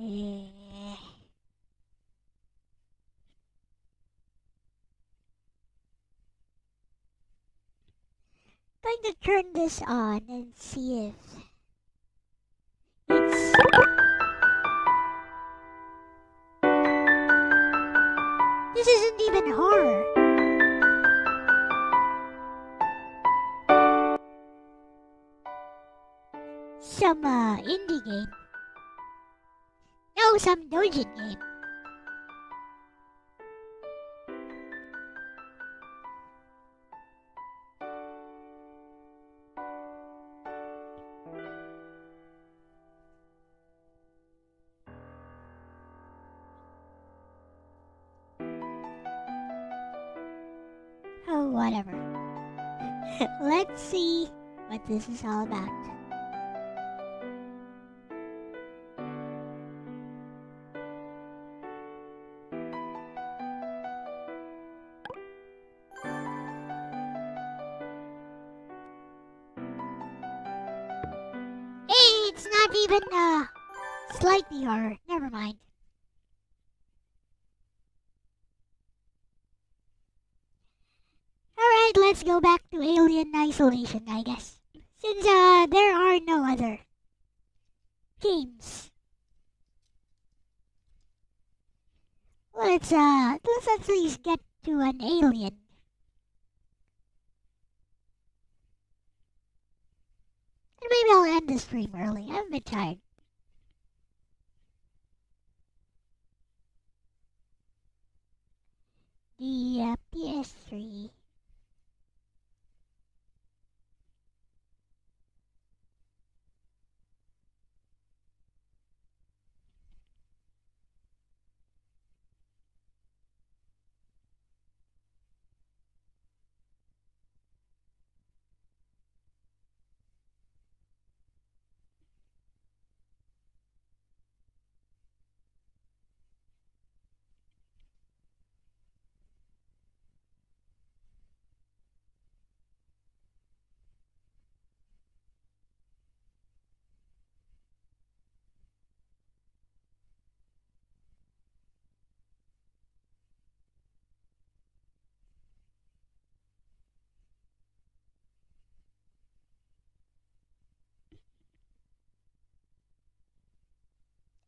Eh. Going to turn this on and see if it's... This isn't even horror. Some indie game. No, some doujin game. Oh, whatever. Let's see what this is all about. Hey, it's not even slightly horror. Never mind. Alright, let's go back to Alien Isolation, I guess. Since there are no other games. Let's at least get to an alien. And maybe I'll end the stream early. I'm a bit tired. The PS3.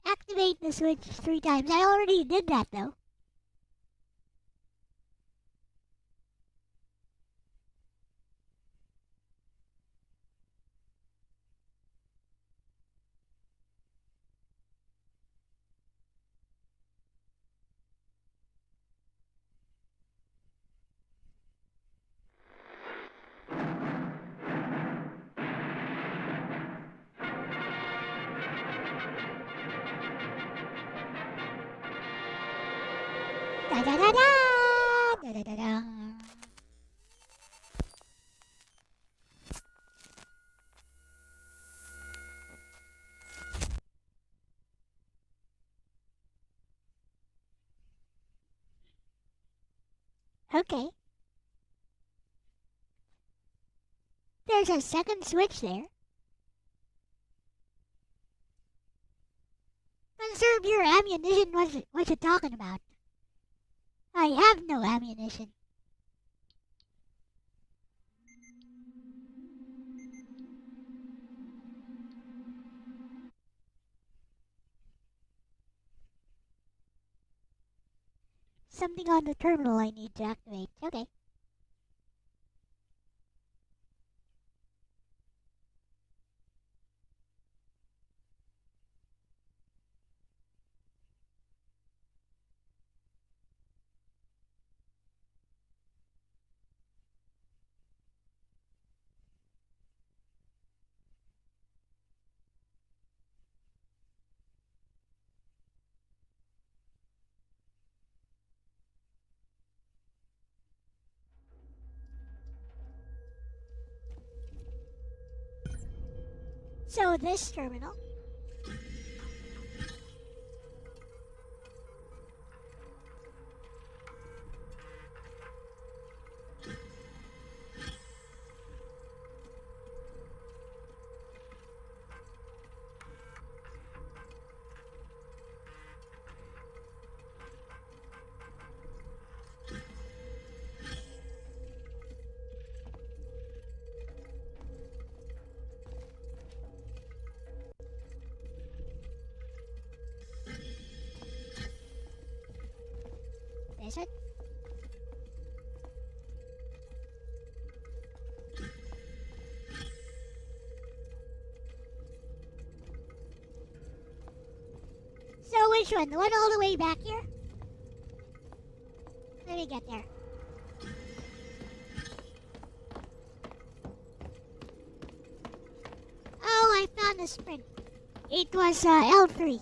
Activate the switch 3 times. I already did that though. Da da da da da da da da. Okay. There's a second switch there. Conserve your ammunition. What you talking about? I have no ammunition. Something on the terminal I need to activate. Okay. So this terminal. this one. So which one? The one all the way back here? Let me get there. Oh, I found the sprint. It was L3.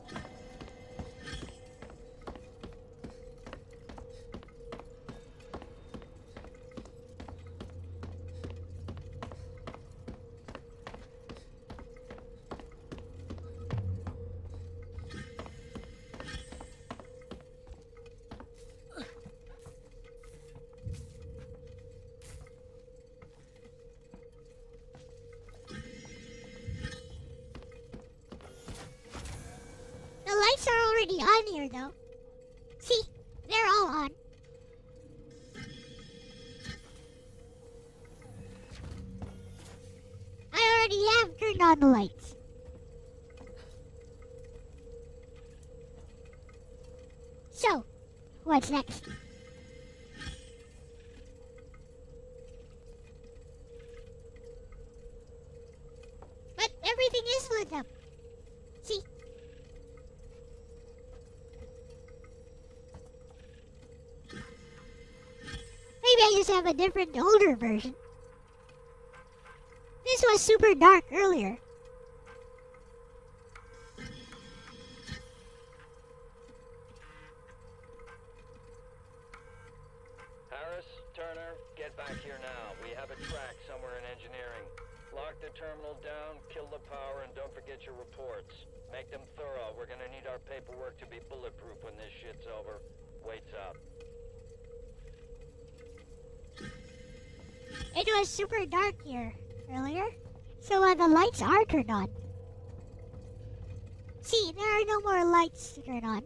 The lights are already on here, though. See, they're all on. I already have turned on the lights. So, what's next? But everything is lit up. See? Maybe I just have a different older version. This was super dark earlier. Harris, Turner, get back here now. We have a track somewhere in engineering. Lock the terminal down, kill the power, and don't forget your reports. Make them thorough. We're gonna need our paperwork to be bulletproof when this shit's over. Waits up. It was super dark here earlier, so the lights are turned on. See, there are no more lights to turn on.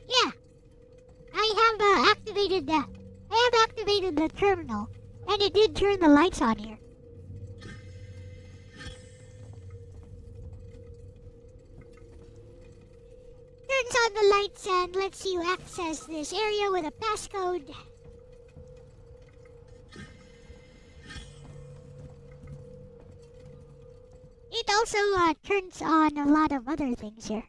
Yeah, I have activated the terminal, and it did turn the lights on here. Turns on the lights and lets you access this area with a passcode. It also turns on a lot of other things here.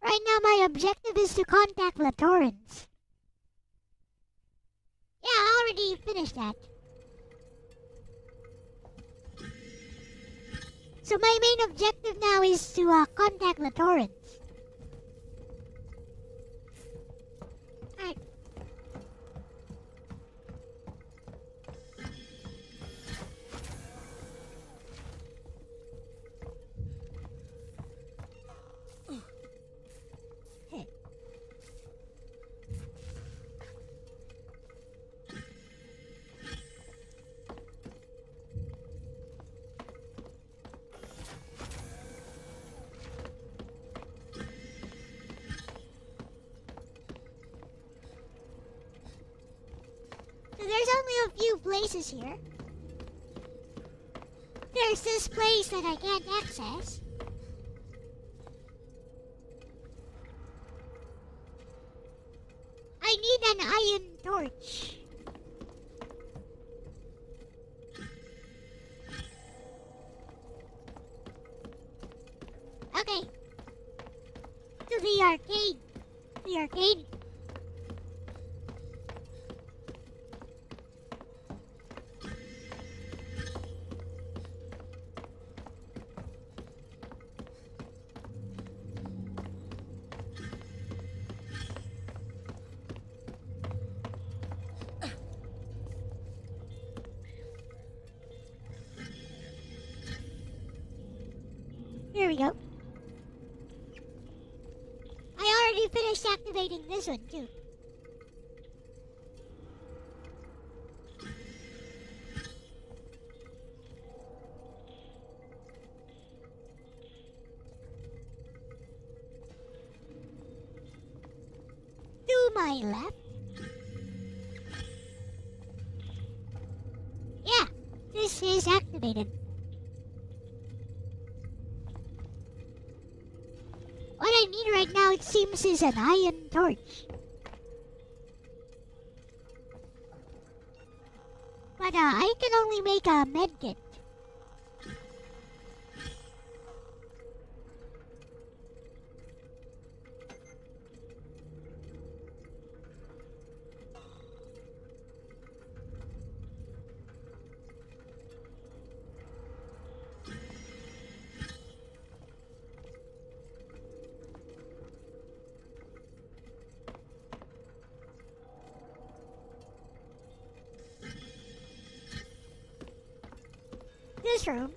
Right now my objective is to contact the Torrens. Yeah, I already finished that. So my main objective now is to contact the Torrens. Alright. So there's only a few places here. There's this place that I can't access. I need an iron torch. Okay. To the arcade. The arcade. Here we go. I already finished activating this one too. my left? Yeah, this is activated. What I need right now, it seems, is an iron torch. But I can only make a medkit. This room.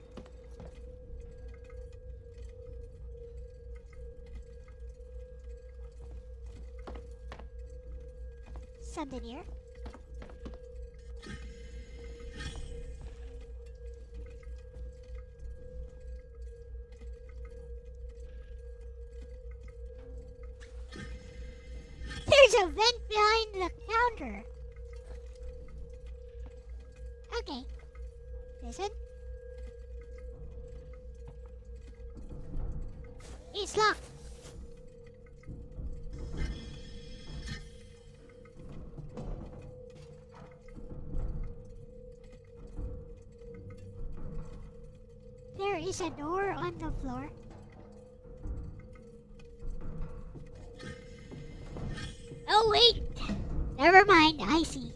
Something here. There's a vent behind the counter. Okay. Listen. It's locked. There is a door on the floor. Oh wait! Never mind, I see.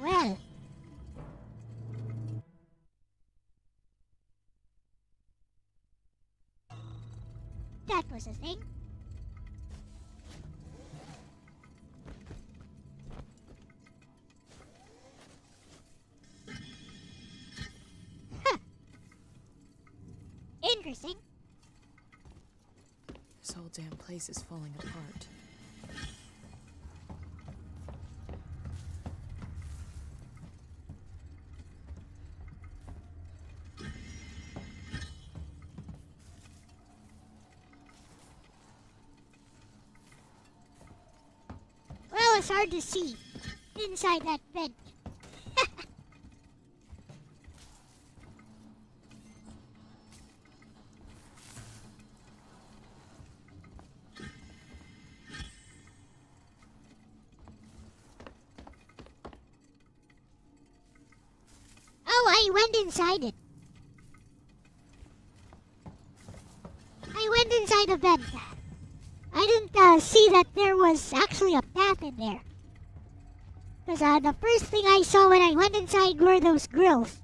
Well. That was a thing. Huh. Interesting. This whole damn place is falling apart. Well, it's hard to see inside that vent. Oh, I went inside it. I went inside a vent. I didn't see that there was actually a path in there. Because the first thing I saw when I went inside were those grills.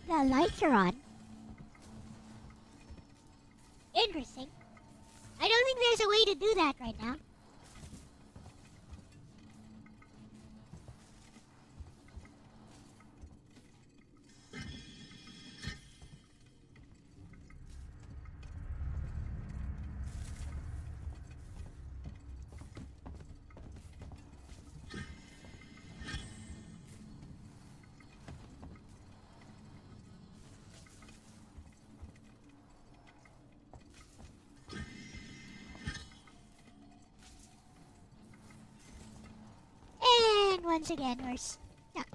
The lights are on. Interesting. I don't think there's a way to do that right now. And once again, we're stuck.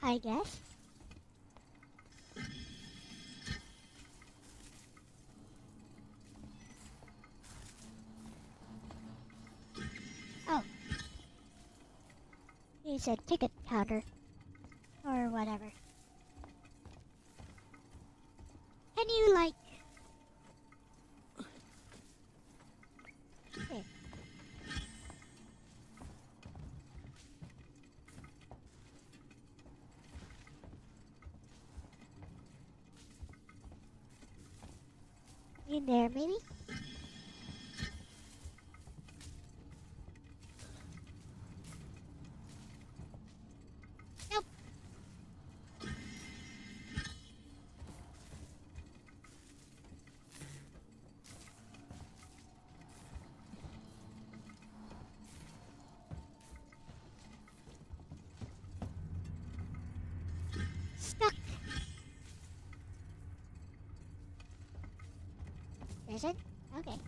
I guess. Oh. It's a ticket counter. Or whatever. Can you, like... Okay. In there, maybe? Nope. Stuck. Is it? Okay.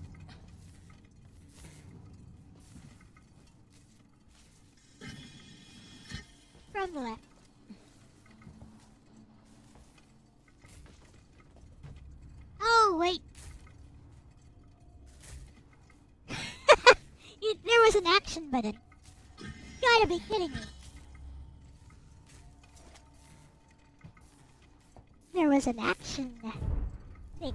From the left. Oh, wait. There was an action button. Gotta be kidding me. There was an action thing.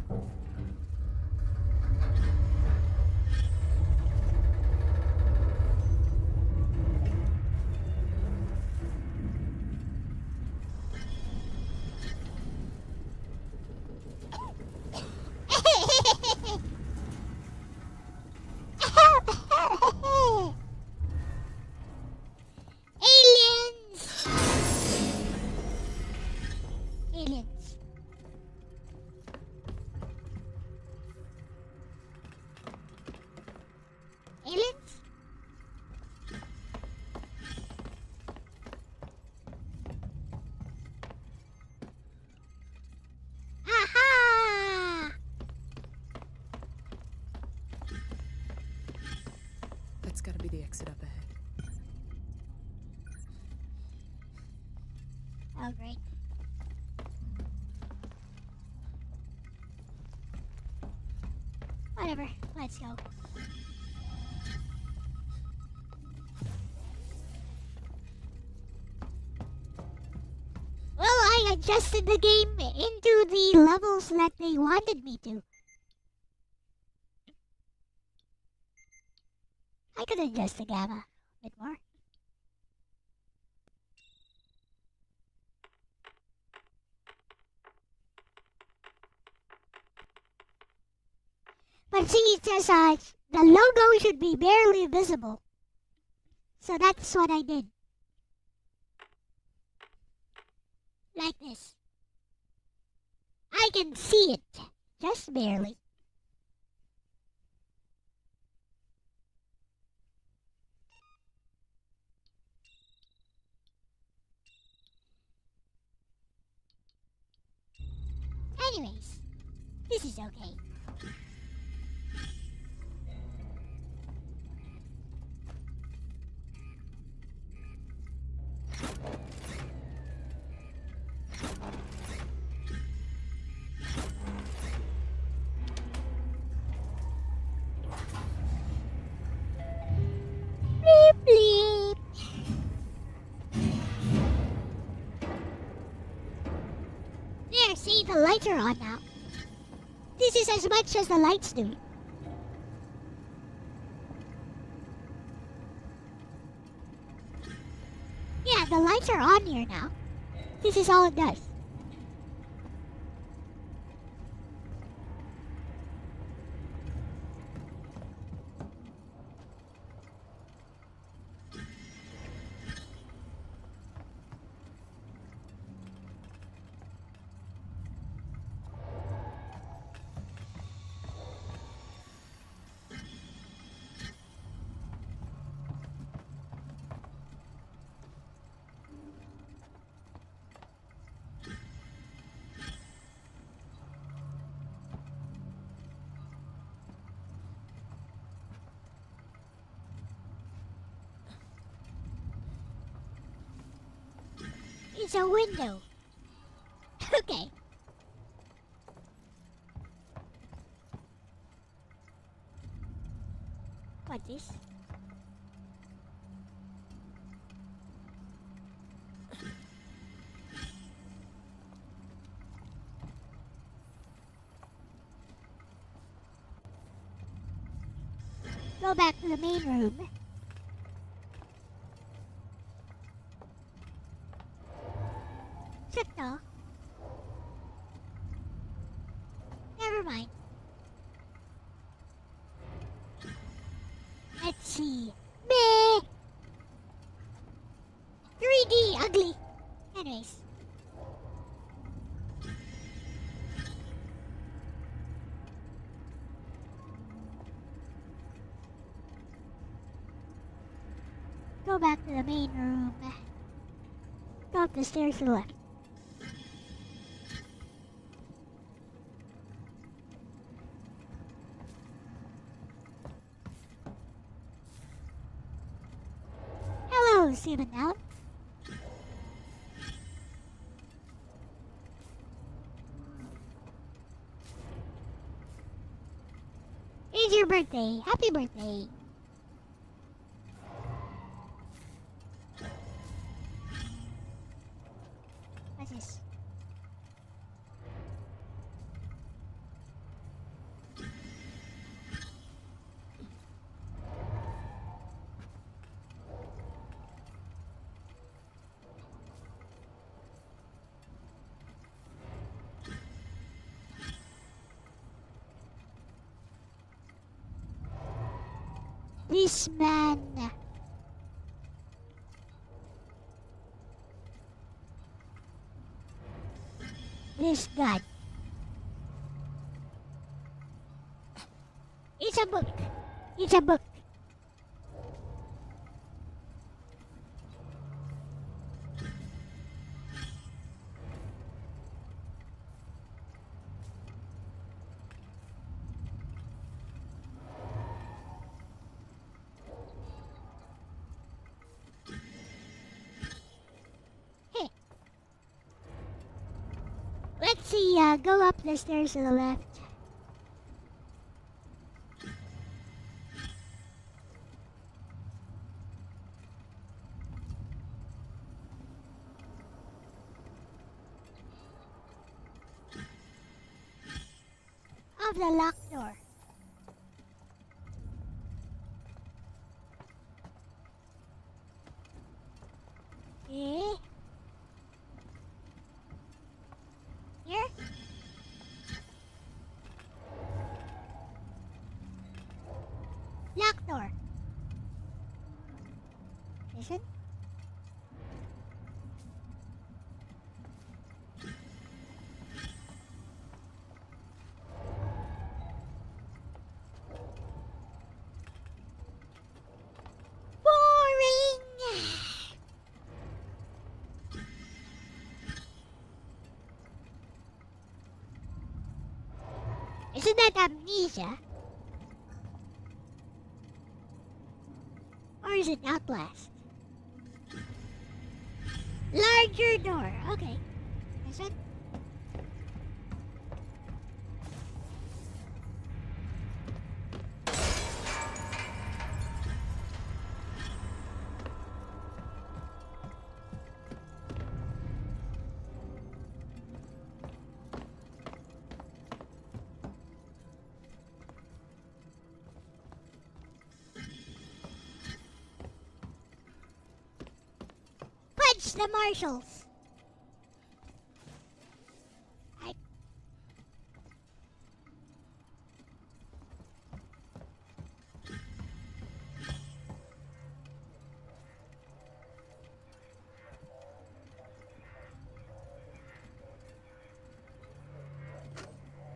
Aliens! Aliens. Aliens? Aha! That's gotta be the exit up ahead. Oh, great. Whatever, let's go. Well, I adjusted the game into the levels that they wanted me to. I could adjust the gamma a bit more. But see, it says the logo should be barely visible. So that's what I did. Like this. I can see it, just barely. Anyways, this is okay. Bleep, bleep. There, see, the lights are on now. This is as much as the lights do. Yeah, the lights are on here now. This is all it does. It's a window. Okay. What's this? Go back to the main room. Shit, no. Never mind. Let's see. Meh. 3D, ugly. Anyways. Go back to the main room. Go up the stairs to the left. Hello, Stephen Allen. It's your birthday. Happy birthday. What's this? This man. This god. It's a book. It's a book. Hey. Let's see, go up the stairs to the left. Of the locked door. Okay. Here? Locked door. Listen. Boring! Isn't that amnesia? Or is it Outlast? Larger door. Okay. Listen. Punch the marshals.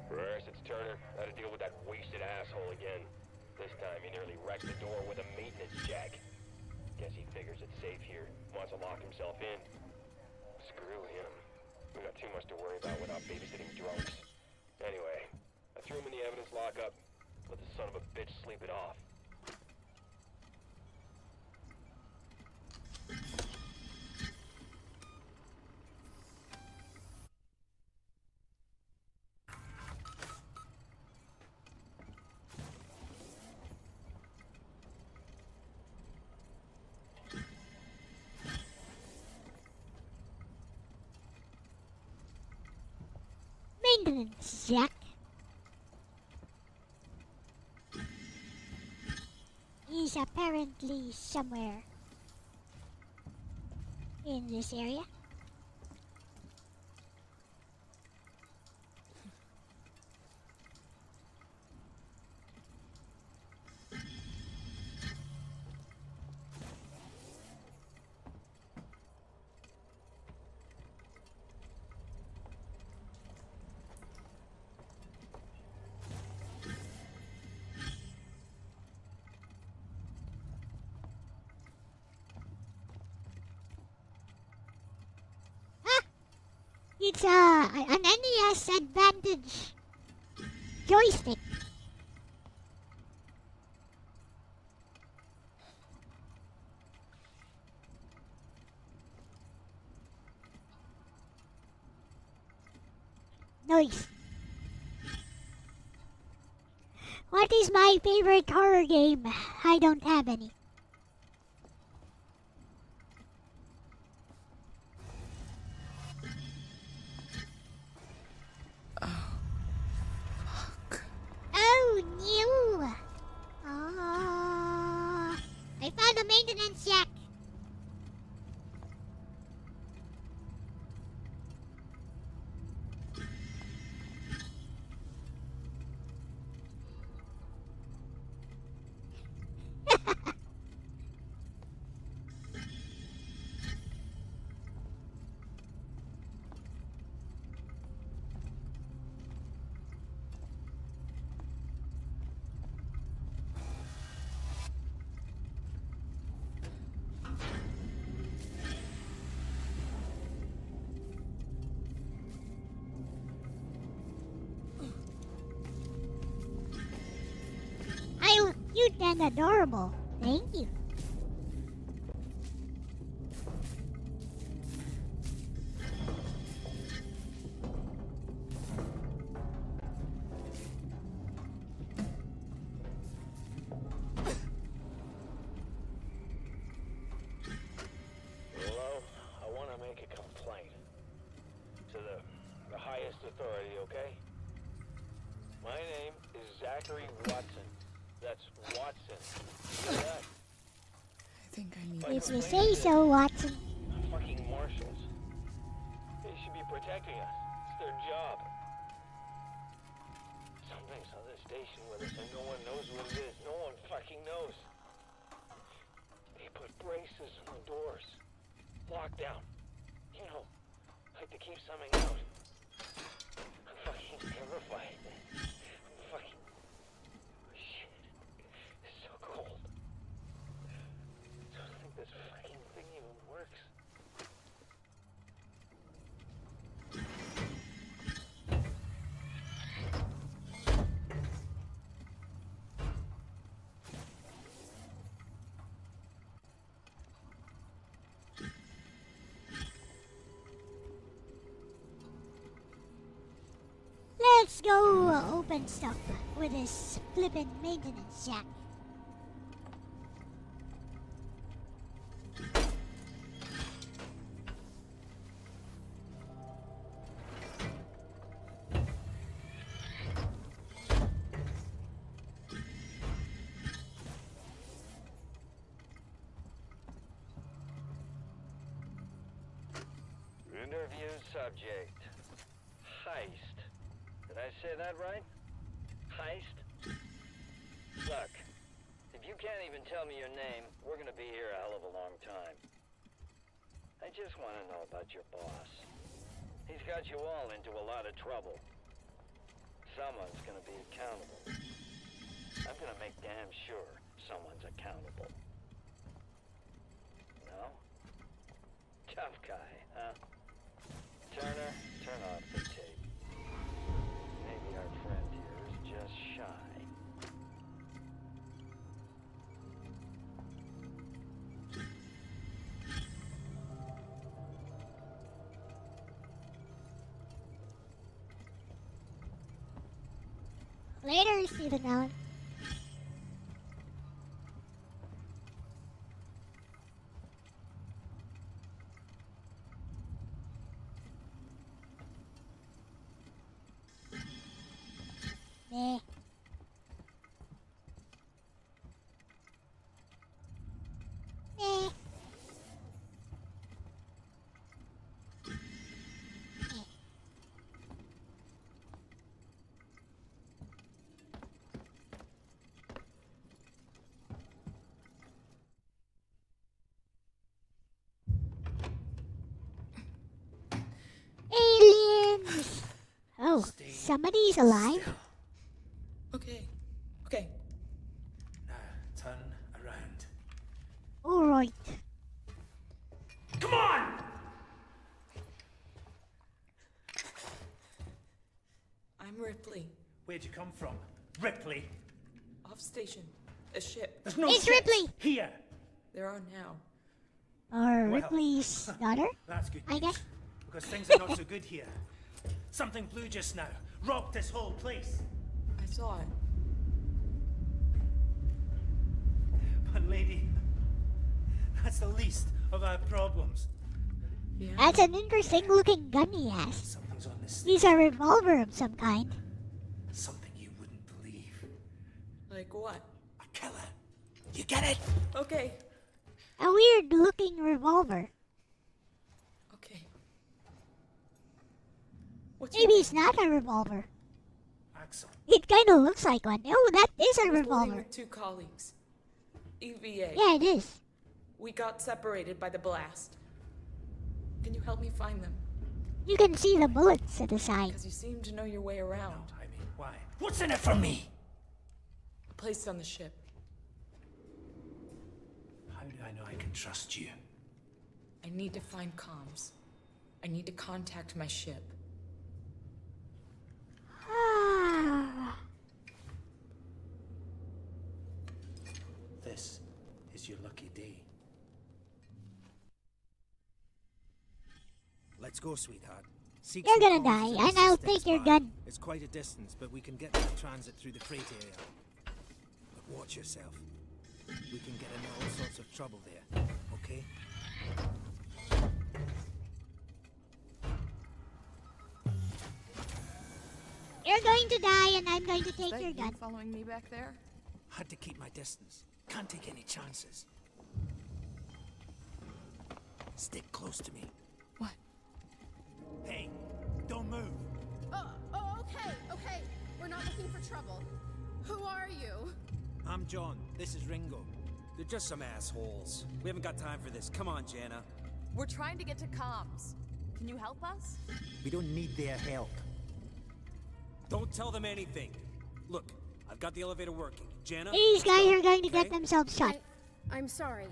First, it's Turner. Had to deal with that wasted asshole again. This time, he nearly wrecked the door with a maintenance jack. Guess he figures it's safe here. Wants to lock himself in. Screw him. We got too much to worry about without babysitting drunks. Anyway, I threw him in the evidence lockup. Let the son of a bitch sleep it off. Maintenance jack. is apparently somewhere in this area. It's an NES Advantage joystick. Nice. What is my favorite horror game? I don't have any. Oh no! I found a maintenance jack. I look cute and adorable. Thank you. Hello? I want to make a complaint. To the highest authority, okay? My name is Zachary Watson. That's Watson. You know that? I think I need If you say so, Watson. Fucking marshals. They should be protecting us. It's their job. Something's on this station with us and no one knows what it is. No one fucking knows. They put braces on the doors. Lockdown. You know, like to keep something out. I'm fucking terrified. I'm fucking... Shit. It's so cold. I don't think this fucking thing even works. Let's go open stuff with this flippin' maintenance jack. Interview subject. Heist. Did I say that right? Heist? Look, if you can't even tell me your name, we're gonna be here a hell of a long time. I just want to know about your boss. He's got you all into a lot of trouble. Someone's gonna be accountable. I'm gonna make damn sure someone's accountable. No? Tough guy, huh? Turner, turn off the tape. Maybe our friend here is just shy. Later, Stephen Allen. Meh. somebody's alive? Okay. Okay. Now, turn around. Alright. Come on! I'm Ripley. Where'd you come from? Ripley? Off station. A ship. There's no It's ships Ripley! here! There are now. Or Well, Ripley's daughter? That's good I news, guess. because things are not so good here. Something blew just now. Rocked this whole place. I saw it. But lady, that's the least of our problems. Yeah. That's an interesting looking gun he has. Something's on this He's a revolver of some kind. Something you wouldn't believe. Like what? A killer. You get it? Okay. A weird looking revolver. Okay. What's Maybe your it's not a revolver. Axel. It kind of looks like one. Oh, that is a I was boarding revolver. with 2 colleagues. EVA. Yeah, it is. We got separated by the blast. Can you help me find them? You can see the bullets at the side. Because you seem to know your way around. I mean, why? What's in it for me? A place on the ship. How do I know I can trust you? I need to find comms. I need to contact my ship. This is your lucky day. Let's go, sweetheart. Seek You're some gonna comms die, and and I'll assist take your kthxbai. gun. It's quite a distance, but we can get to the transit through the freight area. But watch yourself. We can get into all sorts of trouble there, okay? You're going to die, and I'm going to Is take that your you gun. following me back there? Had to keep my distance. Can't take any chances. Stick close to me. What? Hey, don't move. Okay. We're not looking for trouble. Who are you? I'm John. This is Ringo. They're just some assholes. We haven't got time for this. Come on, Jenna. We're trying to get to comms. Can you help us? We don't need their help. Don't tell them anything. Look, I've got the elevator working. Jenna? These guys are going to get okay? themselves shot. I'm sorry.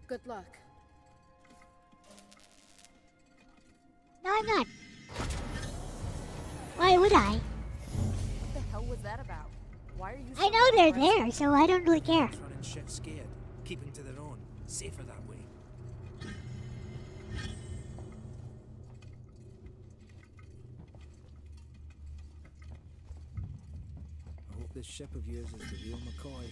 Good luck. No, I'm not. Why would I? What the hell was that about? Why are you so I know they're aggressive? there, so I don't really care. Running shit scared. Keeping to their own. Safer that way. I hope this ship of yours is the real McCoy.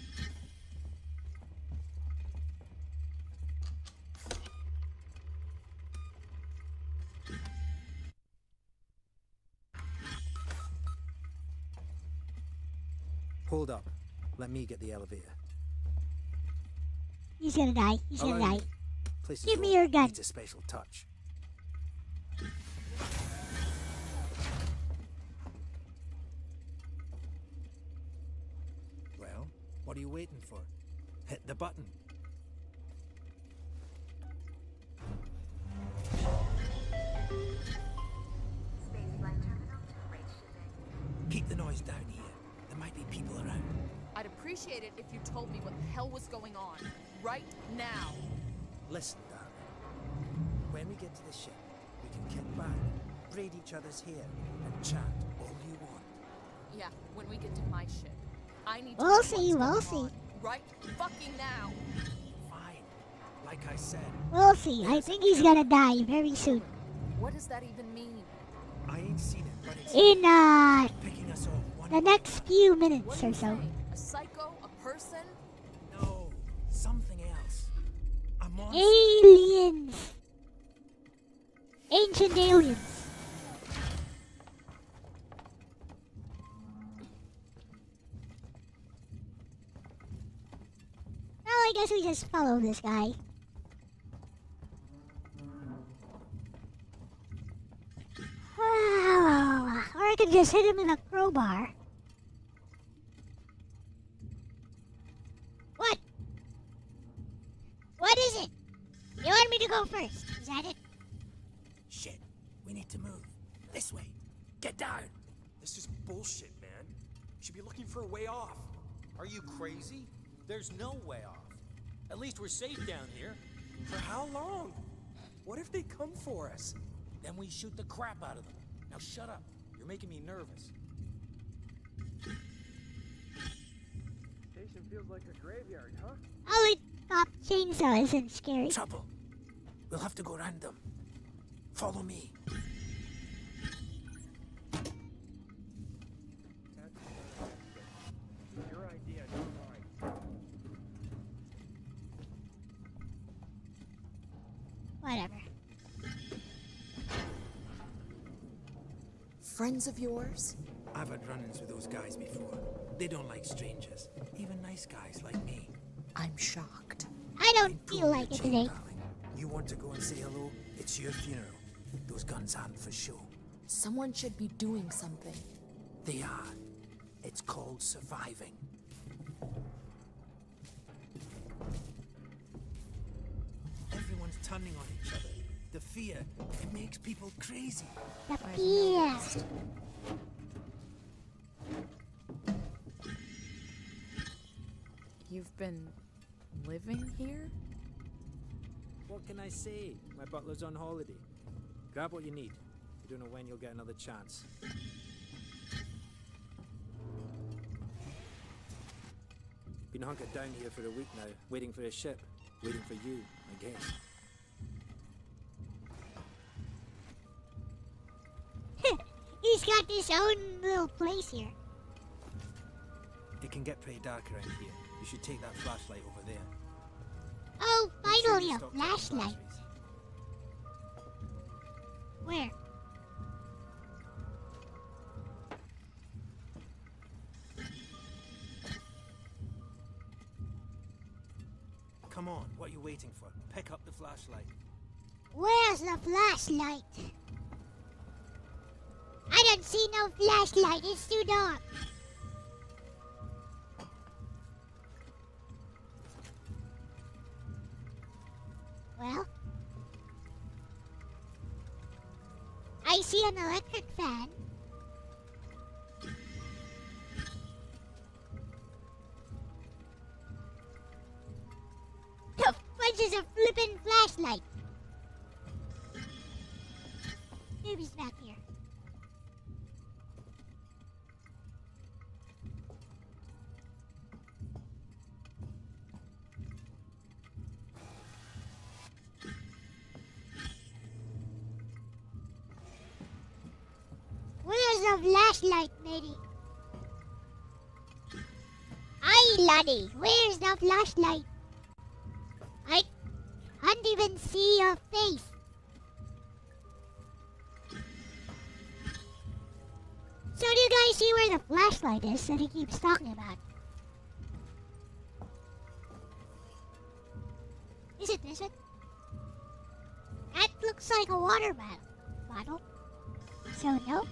Hold up. Let me get the elevator. He's gonna die. He's gonna Allow die. me. Place's Give me old. your gun. Needs a special touch. Well, what are you waiting for? Hit the button. Keep the noise down here. There might be people around. I'd appreciate it if you told me what the hell was going on. Right now. Listen, darling. When we get to the ship, we can kick back, braid each other's hair, and chat all you want. Yeah, when we get to my ship. I need to We'll know see, what's we'll going see. on. Right fucking now. Fine. Like I said, We'll see. I think he's gonna die very soon. What does that even mean? I ain't seen it, but it's In picking us off one the next few What minutes do or you so. say? A psycho? A person? No, something else. A monster. Aliens. Ancient aliens. Well, I guess we just follow this guy. Or I could just hit him with a crowbar. What? What is it? You want me to go first? Is that it? Shit. We need to move. This way. Get down. This is bullshit, man. You should be looking for a way off. Are you crazy? There's no way off. At least we're safe down here. For how long? What if they come for us? Then we shoot the crap out of them. Now shut up. You're making me nervous. Station feels like a graveyard, huh? Holy cop chainsaw isn't scary. Trouble. We'll have to go round them. Follow me. Your idea, not mine. Whatever. Friends of yours? I've had run-ins with those guys before. They don't like strangers. Even nice guys like me. I'm shocked. I don't feel like it today. You want to go and say hello? It's your funeral. Those guns aren't for show. Someone should be doing something. They are. It's called surviving. Everyone's turning on each other. The fear, it makes people crazy. The fear. You've been living here? What can I say? My butler's on holiday. Grab what you need. You don't know when you'll get another chance. Been hunkered down here for a week now, waiting for a ship. Waiting for you, I guess. He's got his own little place here. It can get pretty dark around here. You should take that flashlight over there. Oh, finally you a stop flashlight. Where? Come on, what are you waiting for? Pick up the flashlight. Where's the flashlight? I don't see no flashlight. It's too dark. Well, I see an electric fan. The fudge is a flippin' flashlight. Maybe he's back here. Where's the flashlight, matey? Aye, laddie, where's the flashlight? I can't even see your face. So do you guys see where the flashlight is that he keeps talking about? Is it this one? That looks like a water bottle. So no?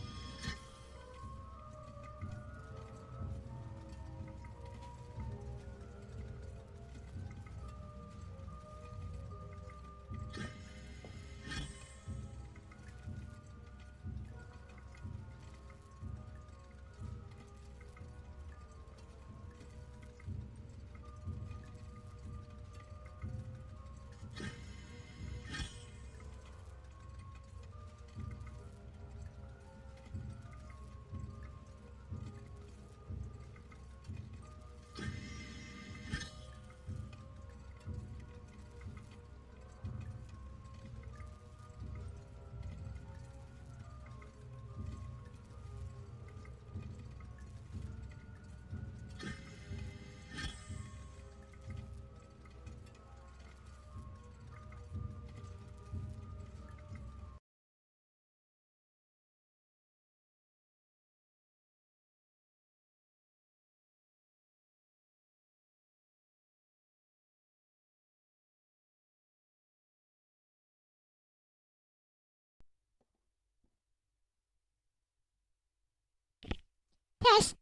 Test.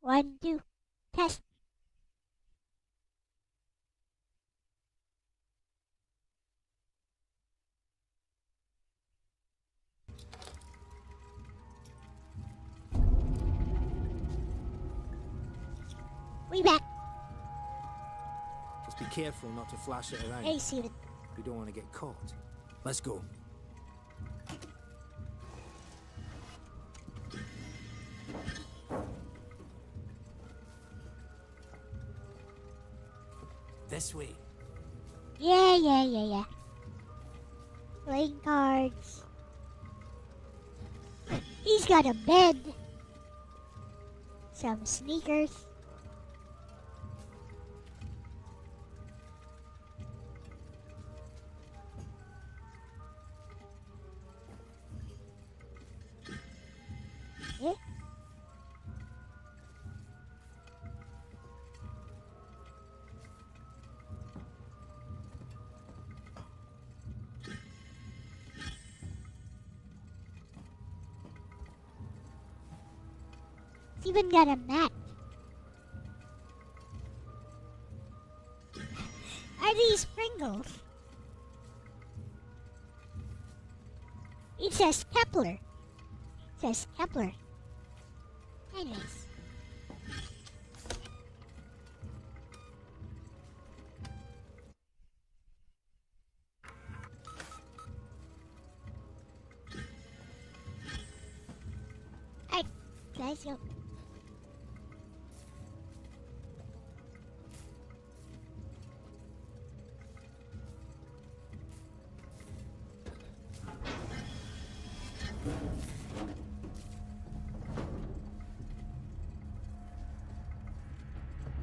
1, 2. Test. We back. Just be careful not to flash it around. Hey, Steven. We don't want to get caught. Let's go. This way. Yeah. Playing cards. He's got a bed. Some sneakers. Yeah. It's even got a mat. Are these Pringles? It says Kepler. It says Kepler. Anyways. Alright, let's go.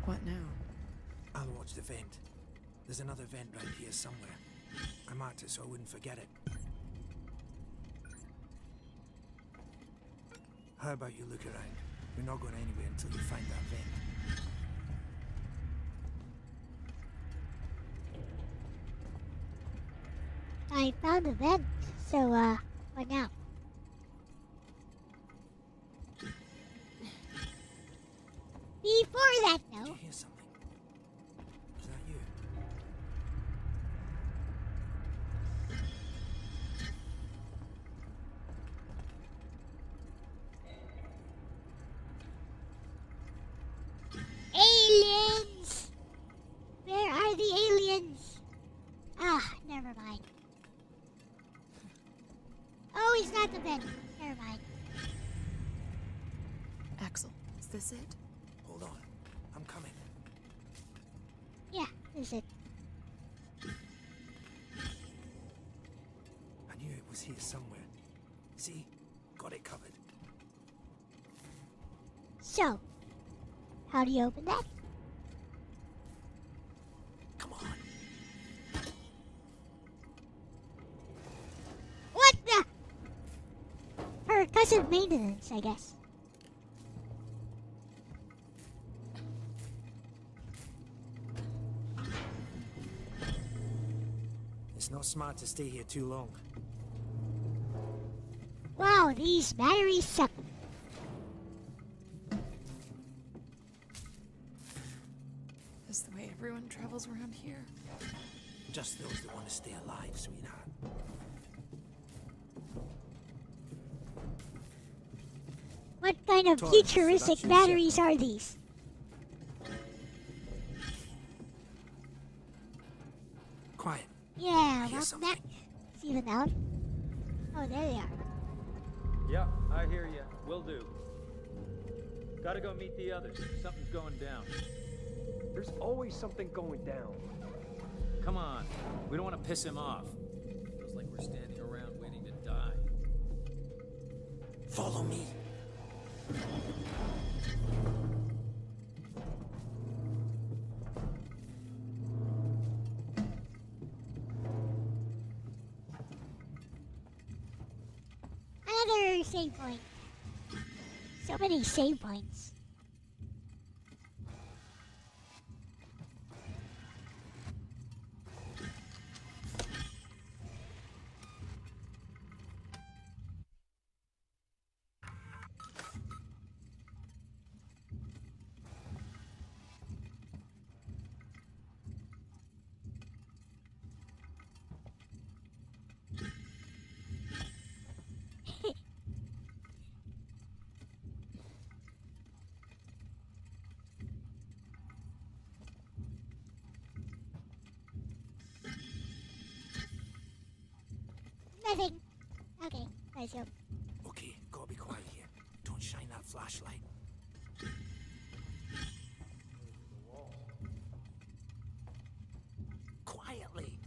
What now? I'll watch the vent. There's another vent right here somewhere. I marked it so I wouldn't forget it. How about you look around? We're not going anywhere until you find that vent. I found a vent, so, what now? Before that, Did though. you hear something? Is that you? Aliens! Where are the aliens? Ah, never mind. Oh, it's not the vent. Never mind. Axel, is this it? Hold on. I'm coming. Yeah, this is it. I knew it was here somewhere. See? Got it covered. So, how do you open that? Come on. What the? Percussive maintenance, I guess. It's not smart to stay here too long. Wow, these batteries suck. Is the way everyone travels around here? Just those that want to stay alive, sweetheart. What kind of Taurus, futuristic that's you, batteries are these? Quiet. Yeah, Hear welcome something. back. Steven out. Oh, there they are. Yeah, I hear you. Will do. Gotta go meet the others. Something's going down. There's always something going down. Come on. We don't want to piss him off. Feels like we're standing around waiting to die. Follow me. Another save point. So many save points. Okay, let's go. Okay, gotta be quiet here. Don't shine that flashlight. Quietly.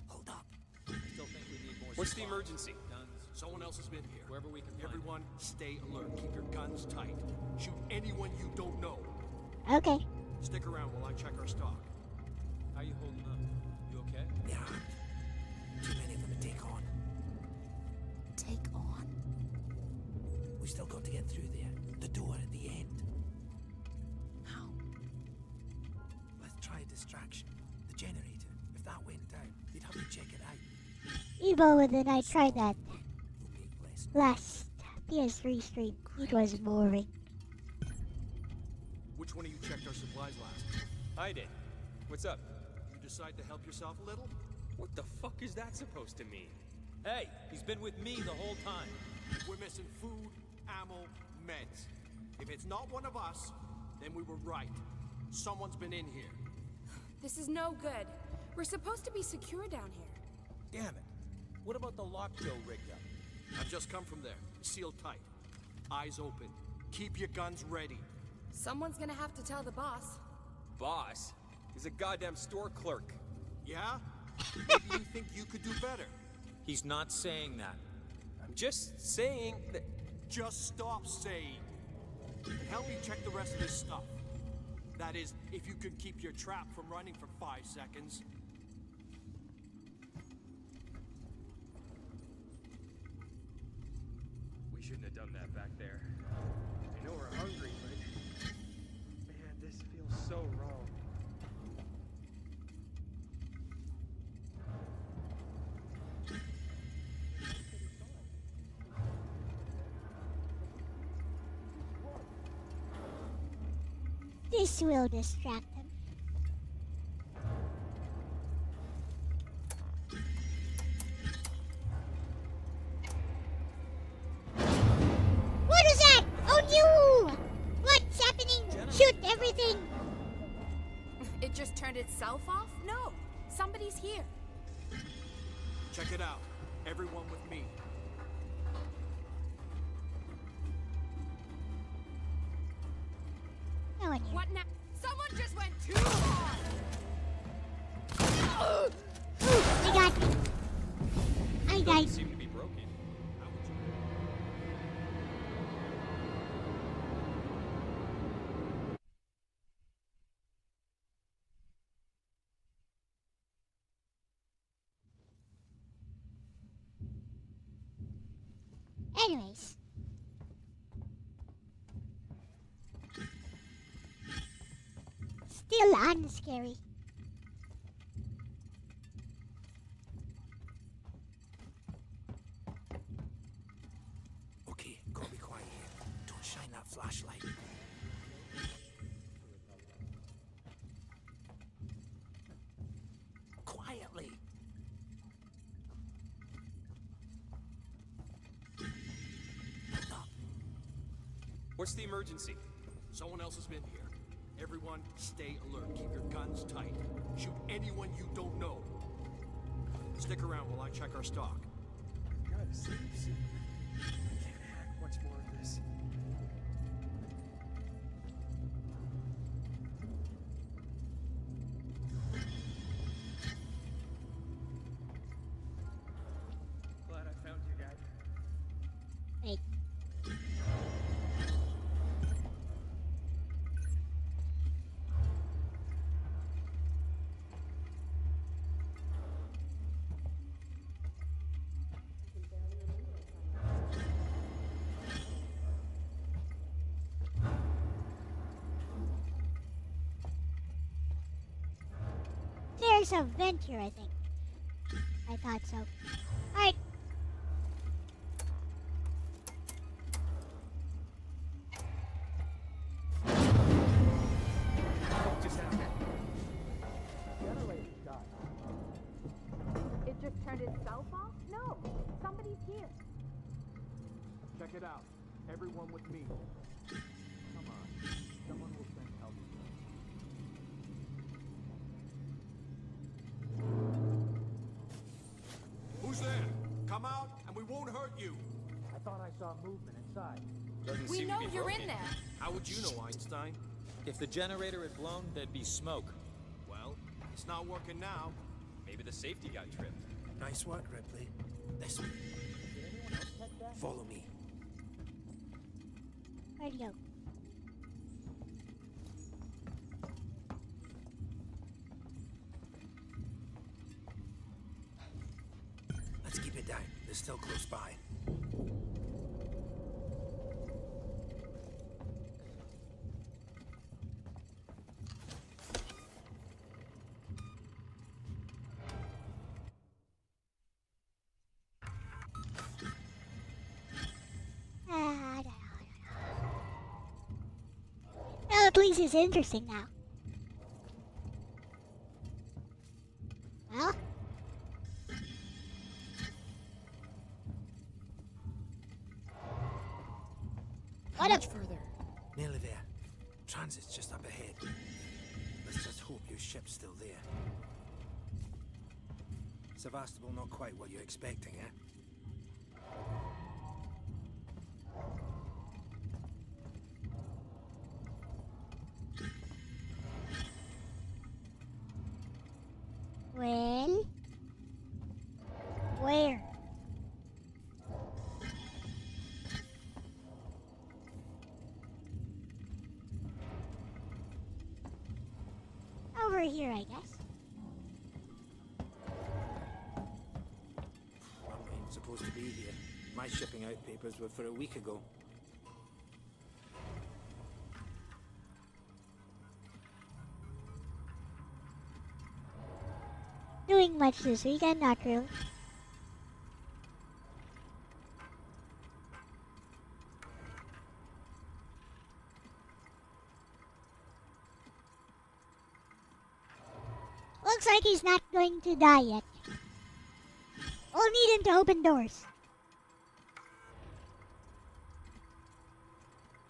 Hold up. Still think we need more What's the supplies. emergency? Guns. Someone else has been here. Wherever we can find Everyone, stay alert. Keep your guns tight. Shoot anyone you don't know. Okay. Stick around while I check our stock. How you holding up? You okay? Yeah. Too many of them to take on. Take on? We still got to get through there. The door at the end. How? Let's try a distraction. The generator. If that went down, they'd have to check it out. Evo and then I tried that last PS3 stream. It was boring. Which one of you checked our supplies last? I did. What's up? You decide to help yourself a little? What the fuck is that supposed to mean? Hey, he's been with me the whole time. We're missing food, ammo, meds. If it's not one of us, then we were right. Someone's been in here. This is no good. We're supposed to be secure down here. Damn it. What about the lock Joe rigged up? I've just come from there. Sealed tight. Eyes open. Keep your guns ready. Someone's gonna have to tell the boss. Boss? He's a goddamn store clerk. Yeah? Maybe you think you could do better. He's not saying that. I'm just saying that... Just stop saying. And help me check the rest of this stuff. That is, if you can keep your trap from running for 5 seconds. We shouldn't have done that back there. I know we're hungry, but... Man, this feels so wrong. This will distract him. What was that? Oh, you! What's happening? Shoot everything! It just turned itself off? No. Somebody's here. Check it out. Everyone with me. No one here. What now? Someone just went too far! I got me. I died. Seem to be broken. Anyways. Still unscary. Okay, gotta be quiet here. Don't shine that flashlight. Quietly. Hold up. What's the emergency? Someone else has been here. Everyone, stay alert. Keep your guns tight. Shoot anyone you don't know. Stick around while I check our stock. God, a sleep suit. I can't hack much more of this. Glad I found you guys. Wait. There's a vent here, I think. I thought so. Alright. What just happened? It just turned itself off? No. Somebody's here. Check it out. Everyone with me. Come on. Someone will send help. Come out, and we won't hurt you. I thought I saw movement inside. We know you're in there. How would you know, Einstein? If the generator had blown, there'd be smoke. Well, it's not working now. Maybe the safety got tripped. Nice work, Ripley. This way. Follow me. Where'd you go? Let's keep it down. They're still close by. Well, at least it's interesting now. Well. How much further? Nearly there. Transit's just up ahead. Let's just hope your ship's still there. Sevastopol not quite what you're expecting, eh? Well, where? Over here, I guess. I'm not even supposed to be here. My shipping out papers were for a week ago. Doing much this weekend, not really. Looks like he's not going to die yet. We'll need him to open doors.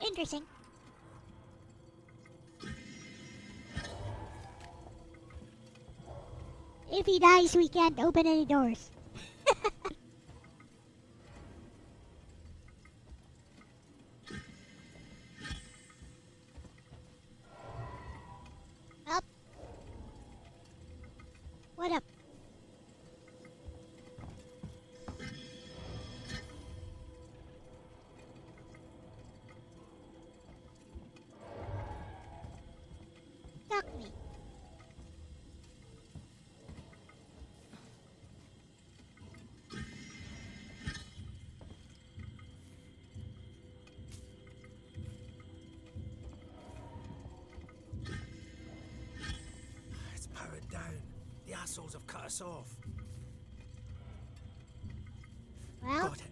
Interesting. If he dies, we can't open any doors. Up. What up? Duck me. It's powered down. The assholes have cut us off. Well, Got it.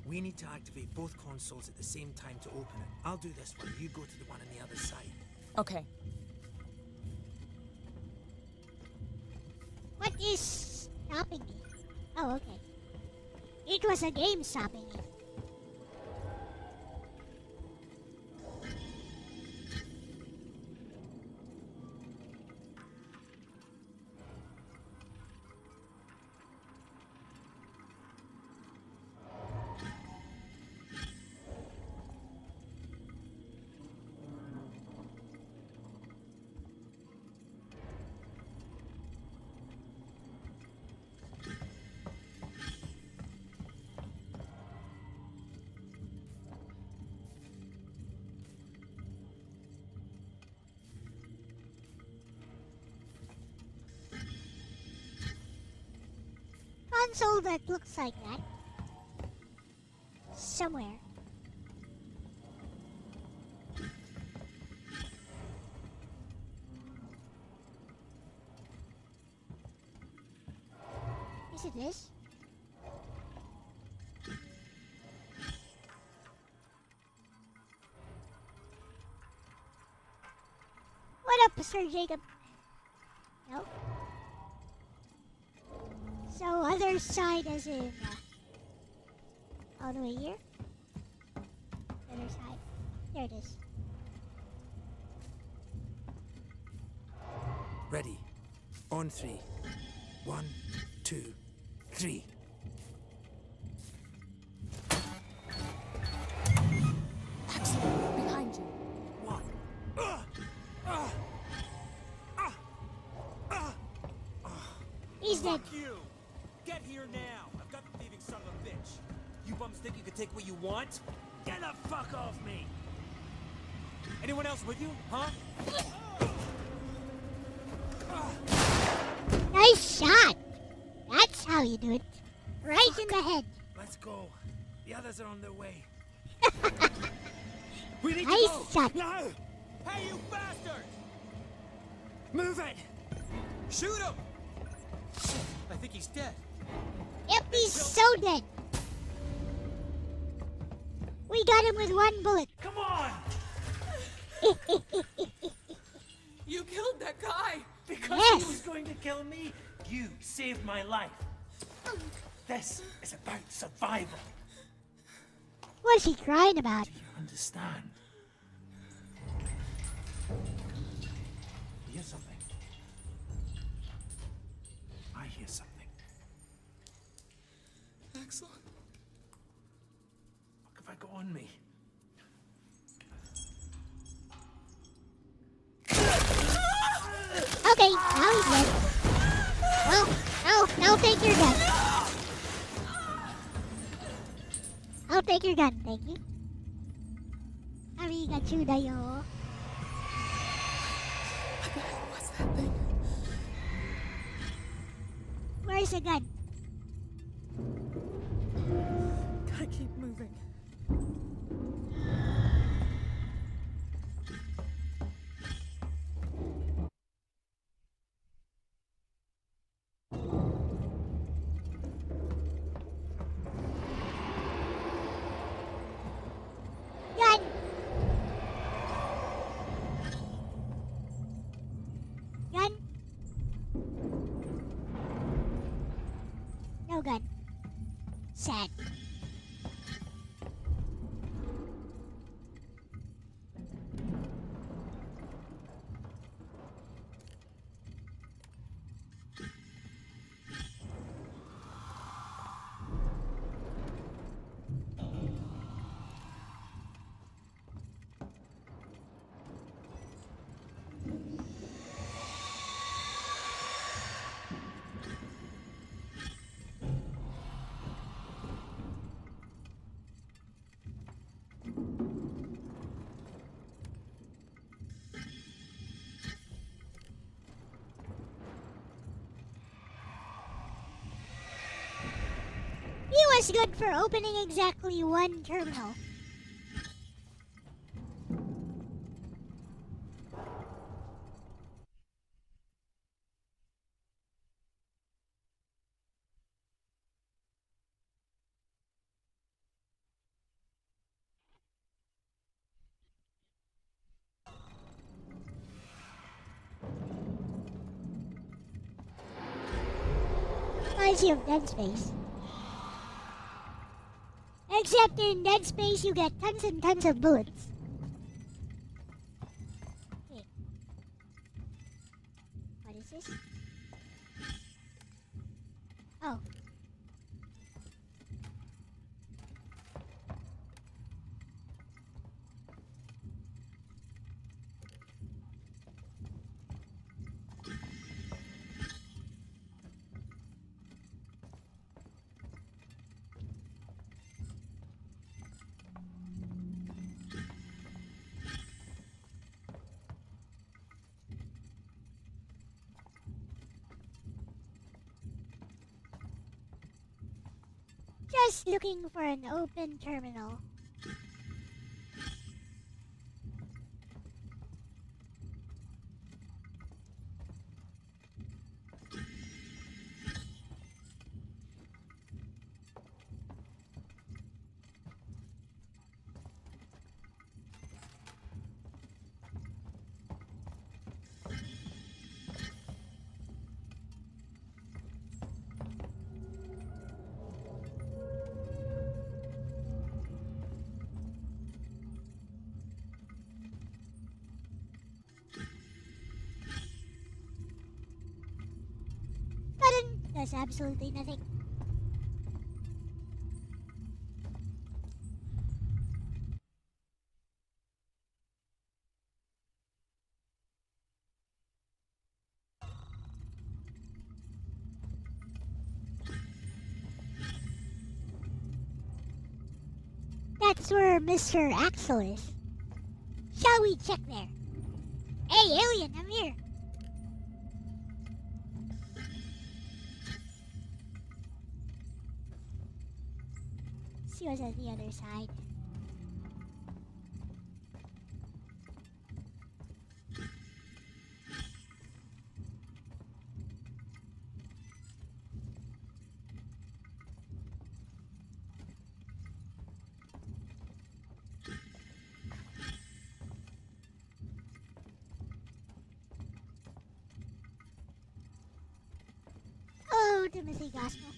We need to activate both consoles at the same time to open it. I'll do this one. You go to the one on the other side. Okay. what is stopping me? Oh, okay. It was a game stopping me. Console that looks like that. Somewhere. Is it this? What up, Sir Jacob? Nope. So other side as in all the way here? Other side. There it is. Ready. On 3. 1, 2, 3. He's dead. Fuck you! Get here now! I've got the thieving son of a bitch. You bums think you can take what you want? Get the fuck off me! Anyone else with you, huh? Nice shot. That's how you do it. Right in the head. Let's go. The others are on their way. We need Nice to go! shot. No! Hey, you bastard! Move it! Shoot him! I think he's dead. Yep, he's so dead. We got him with one bullet. Come on! You killed that guy! Because Yes. he was going to kill me, you saved my life. This is about survival. What's he crying about? Do you understand? Hear something? I hear something. Axel? What have I got on me? Okay, now he's dead. Well, I'll take your gun. I'll take your gun, thank you. Arigatou dayo. What's that thing? Where's the gun? Gotta keep moving. Gun! Gun? No gun. Sad. He was good for opening exactly one terminal. Reminds you of Dead Space. Except in Dead Space you get tons and tons of bullets. Wait. What is this? Oh. Just looking for an open terminal. Button does absolutely nothing. where Mr. Axel is. Shall we check there? Hey, alien, I'm here. See what's on the other side. Oh, Timothy Gospel.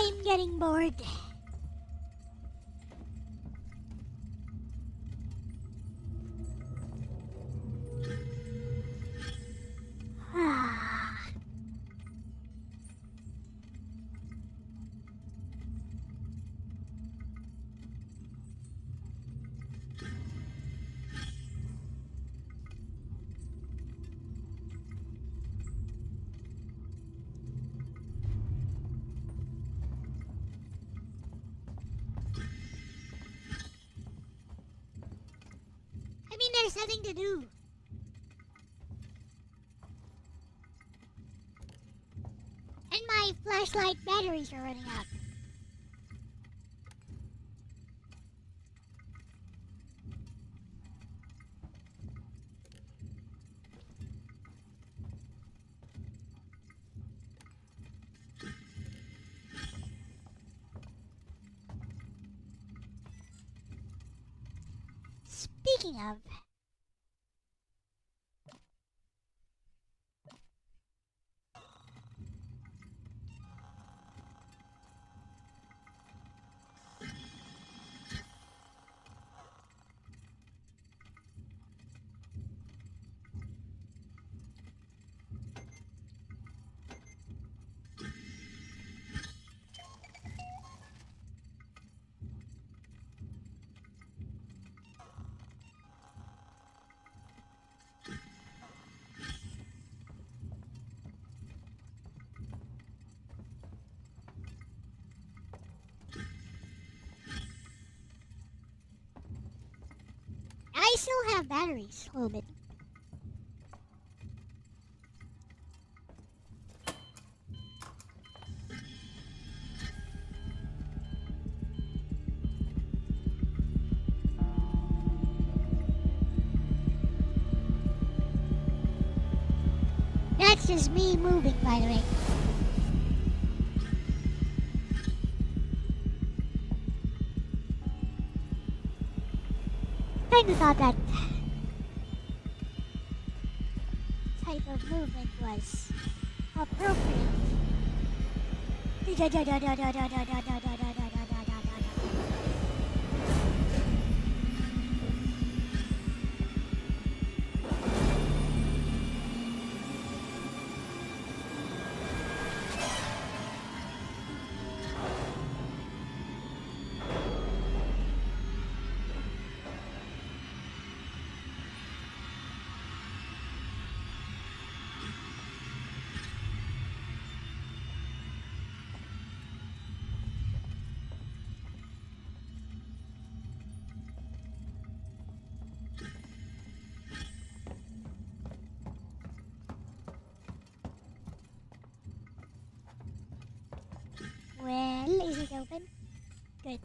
I'm getting bored. I mean, there's nothing to do. And my flashlight batteries are running out. Speaking of, I still have batteries, a little bit. That's just me moving, by the way. Kinda thought that type of movement was appropriate. Well, is it open? Good.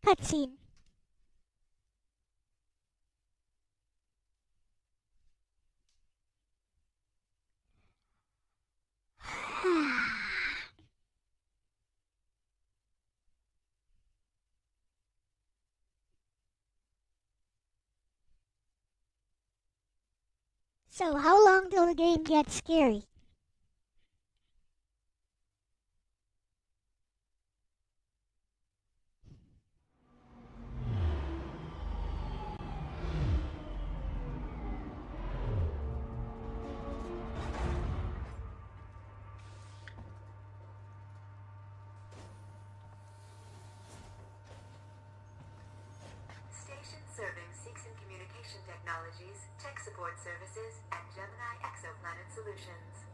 Cutscene. So, how long till the game gets scary? Station serving Seegson Communication Technologies, Tech Support Services, and Gemini Exoplanet Solutions.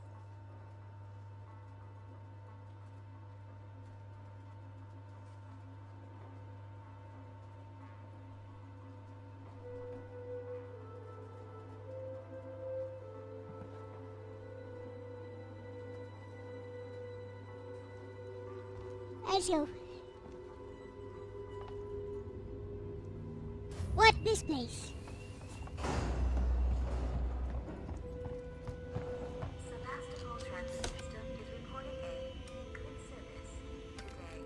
Let's go. What this place? Sebastopol Transit System is reporting a good service today.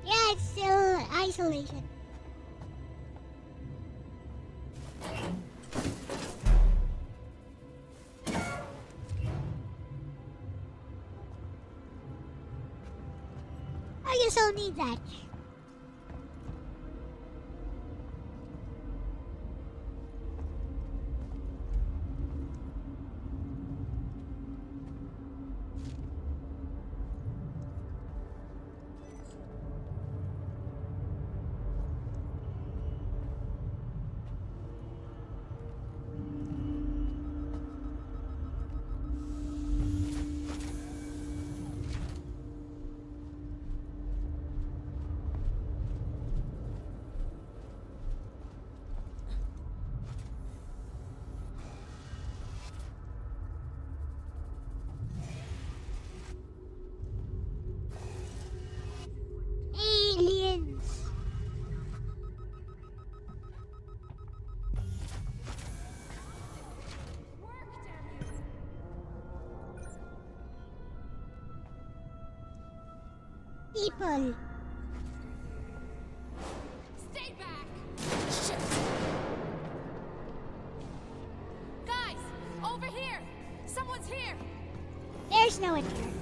Yeah, it's still isolation. I guess I'll need that. Aliens. People. Stay back! Shit! Guys, over here! Someone's here! There's no one here.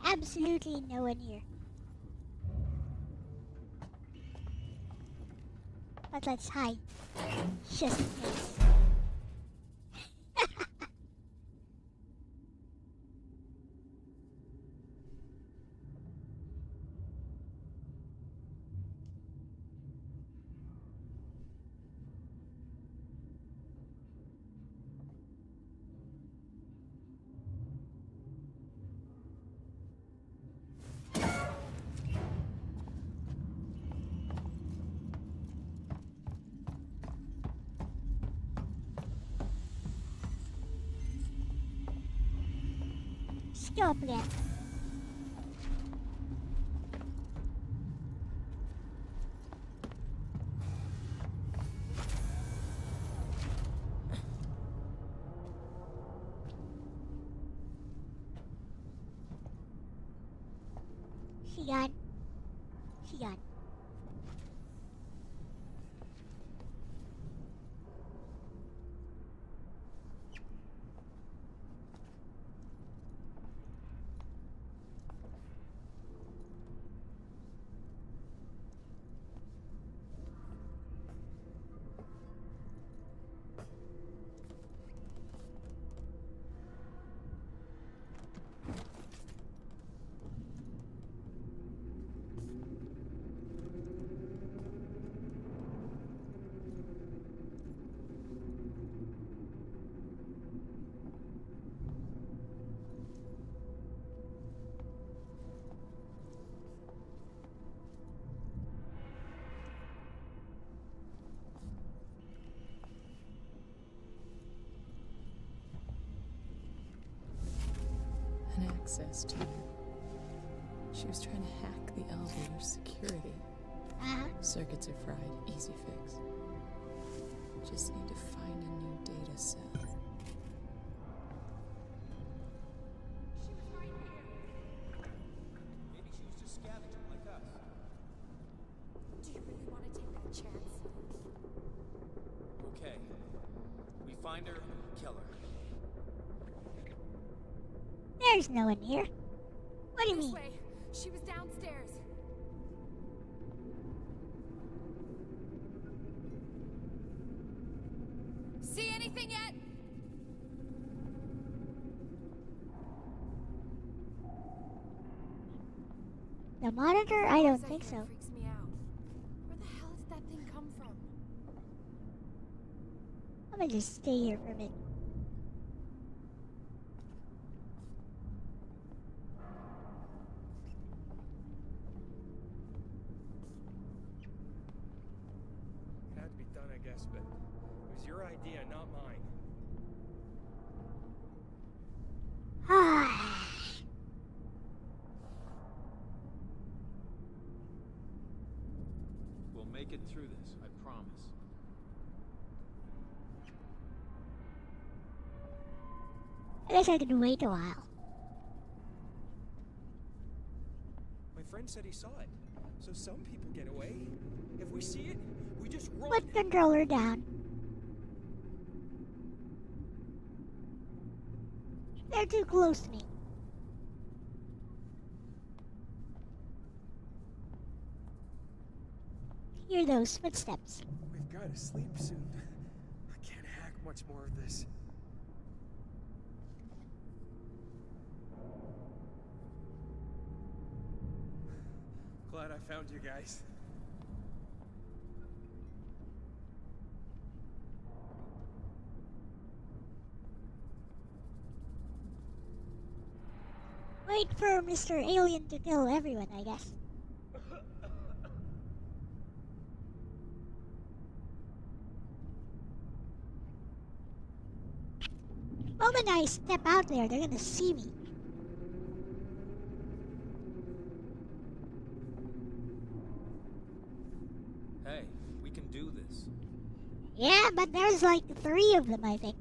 Absolutely no one here. But let's hide. Just in case. Stop that. She gone. She gone. access to. She was trying to hack the elevator security. Circuits are fried, easy fix. Just need to find a new data cell. Maybe she was just scavenging like us. Do you really want to take that chance? Okay. We find her, kill her. There's no one here. What do you This mean? way. She was downstairs. See anything yet? The monitor? I don't That think so. freaks me out. Where the hell did that thing come from? I'm gonna just stay here for a minute. It had to be done, I guess, but it was your idea, not mine. We'll make it through this, I promise. I guess I can wait a while. My friend said he saw it. So some people get away. If we see it, we just run. Put controller down. They're too close to me. Hear those footsteps. We've got to sleep soon. I can't hack much more of this. Glad I found you guys. Wait for Mr. Alien to kill everyone, I guess. The moment I step out there, they're gonna see me. Hey, we can do this. Yeah, but there's like 3 of them, I think.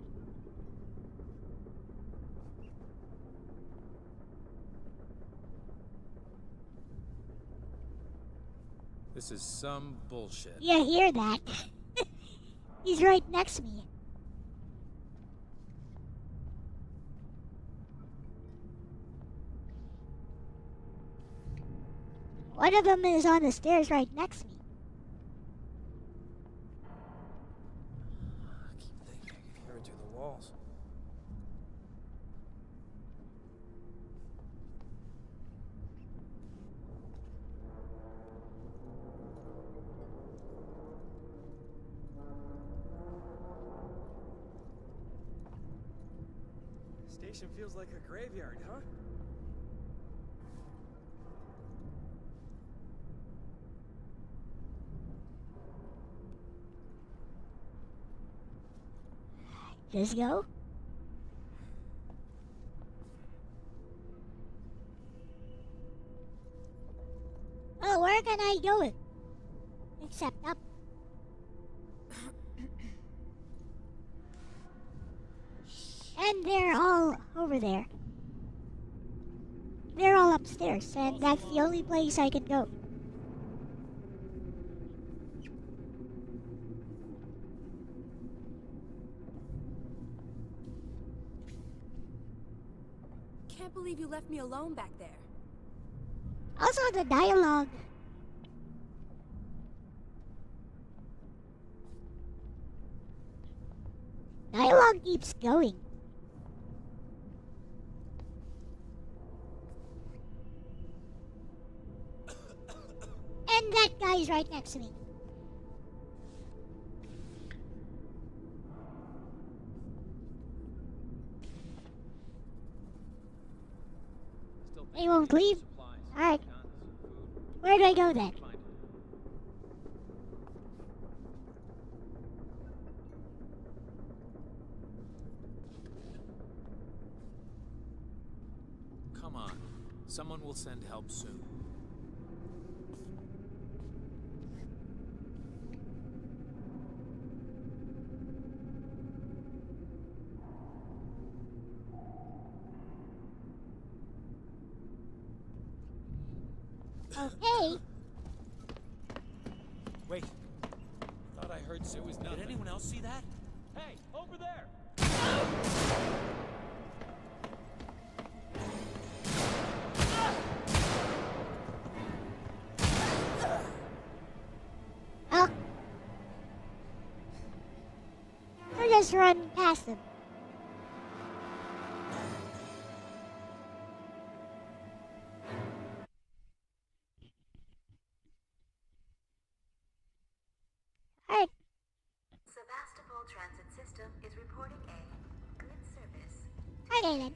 This is some bullshit. You hear that? He's right next to me. One of them is on the stairs right next to me. I keep thinking I can hear it through the walls. Station feels like a graveyard, huh? Just go. Oh, where can I go? Except up. And they're all over there. They're all upstairs, and that's the only place I can go. Can't believe you left me alone back there. Also, the dialogue. Dialogue keeps going. And that guy's right next to me. They won't leave? Alright. Where do I go then? Come Come on. Someone will send help soon. Okay. Wait. Thought I heard there was nothing. Did anyone else see that? Hey, over there! Oh. I'll just run past them. Alright. Sevastopol Transit System is reporting a good service. Okay then.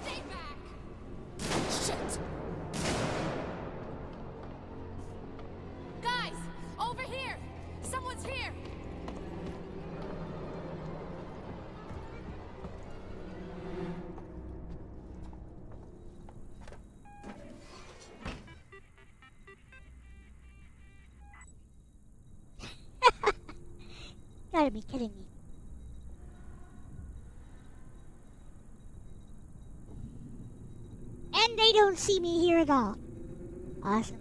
Stay back! Shit! Guys, over here! Someone's here! Gotta be kidding me. And they don't see me here at all. Awesome.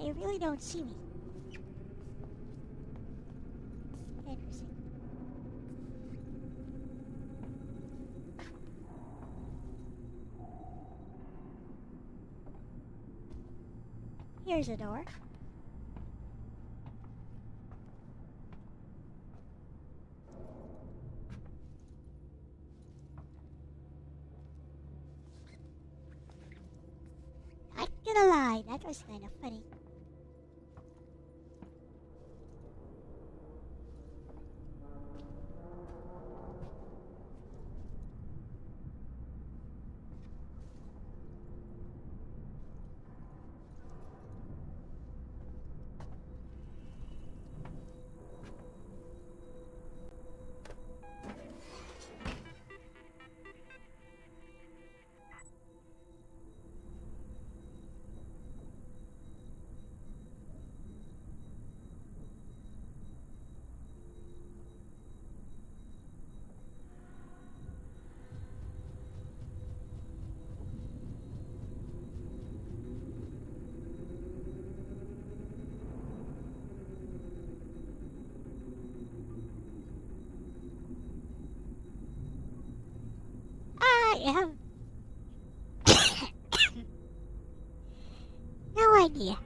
They really don't see me. Interesting. Here's a door. Not gonna lie, that was kind of funny. I have no idea.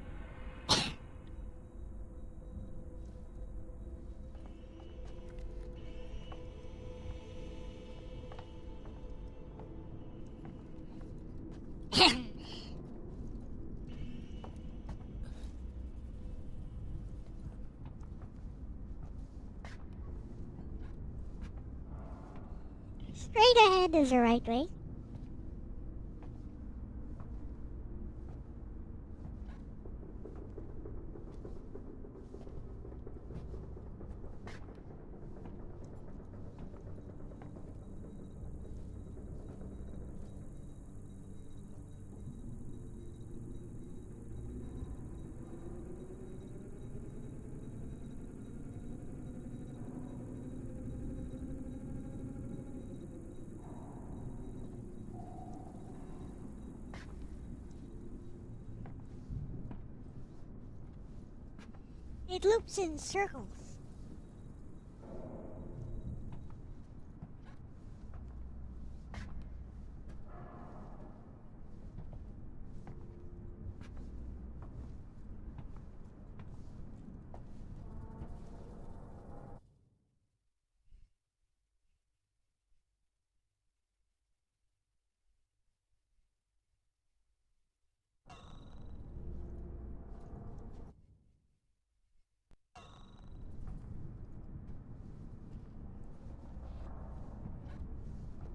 Straight ahead is the right way. It loops in circles.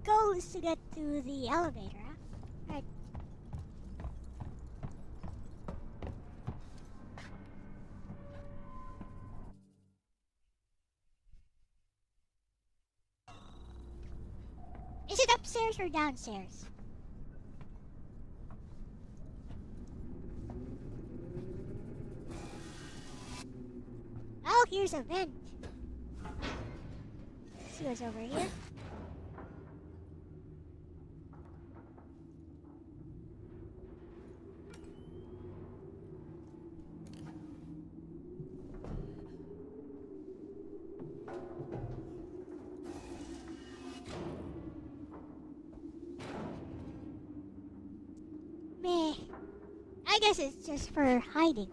Goal is to get to the elevator, huh? Right. Is it upstairs or downstairs? Oh, here's a vent. Let's see what's over here. Meh. I guess it's just for hiding.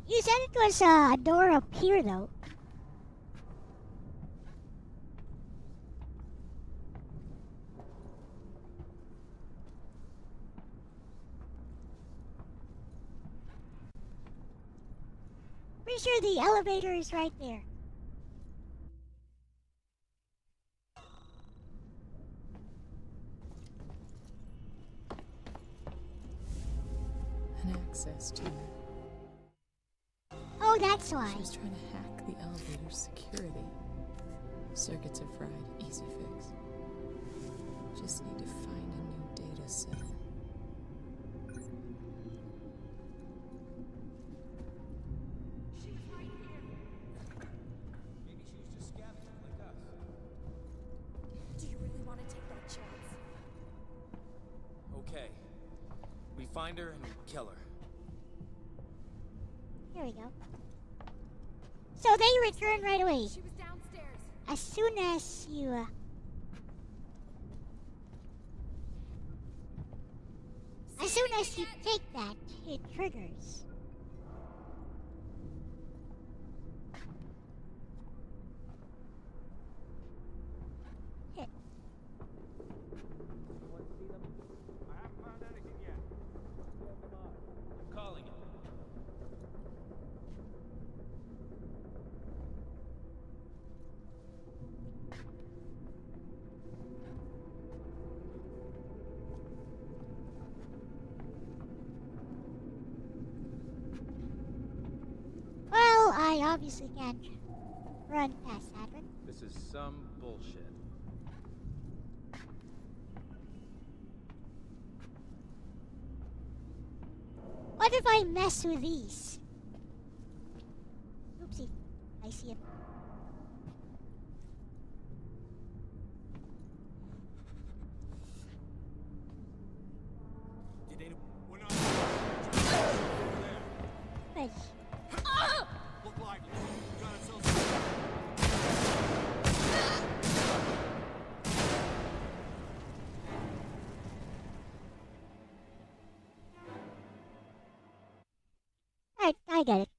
You said it was a door up here, though. Pretty sure the elevator is right there. An access to it. Oh, that's why. She was trying to hack the elevator's security. Circuits are fried, easy fix. Just need to find a new data set. Do you really want to take that chance? Okay. We find her and kill her. Here we go. So they return right away. She was downstairs. As soon as you, as soon as you take that, it triggers. Hit. Anyone see them? I haven't found anything yet. Get them on. I'm calling it. Well, I obviously can't run past that one. This is some bullshit. What if I mess with these? Oopsie. I see him. Did anyone? We're not. Good. Look lively. We got ourselves. Alright, I get it.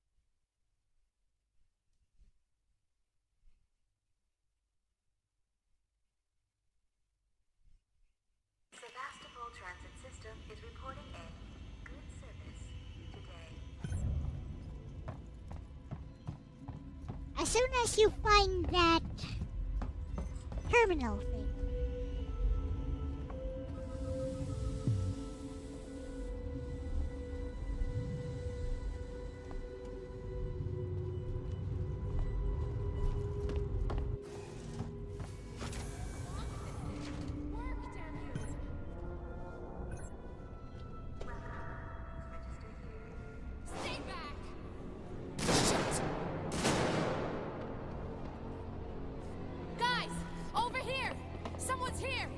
as soon as you find that terminal thing. Stay back! Guys, over here! Someone's here!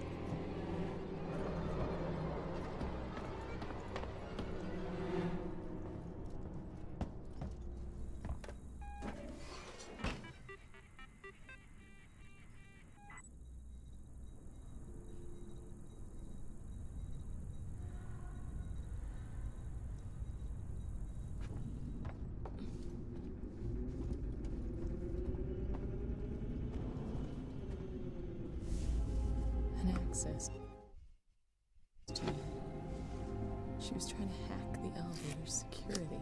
An access. She was trying to hack the elevator's security.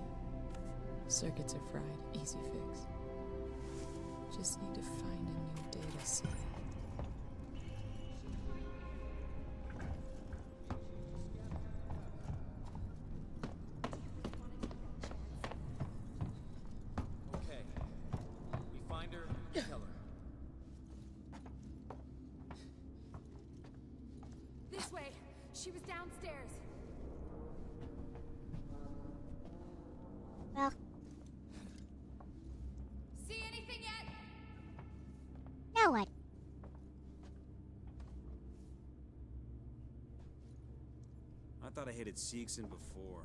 Circuits are fried. Easy fix. Just need to find a new data set. Okay. We find her, kill her. This way! She was downstairs. Well, See anything yet? now what? I thought I hated Seegson before.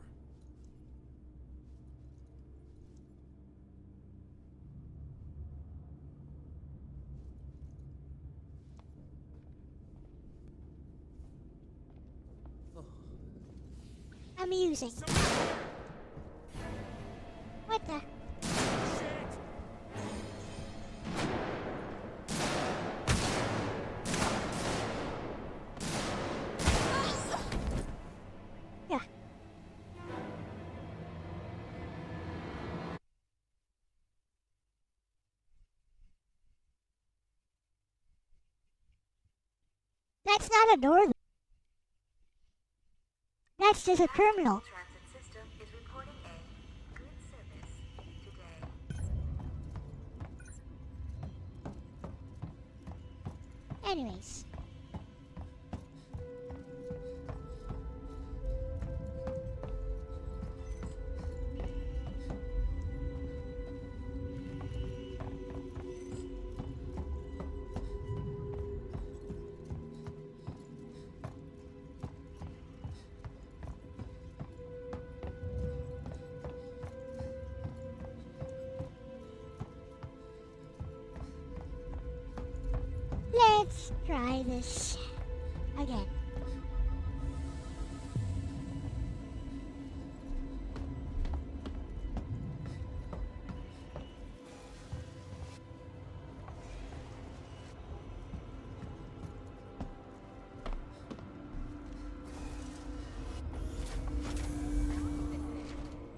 Amusing. What the? Yeah. That's not a door. That's just a terminal. Transit system is reporting a good service today. Anyways. Let's try this again.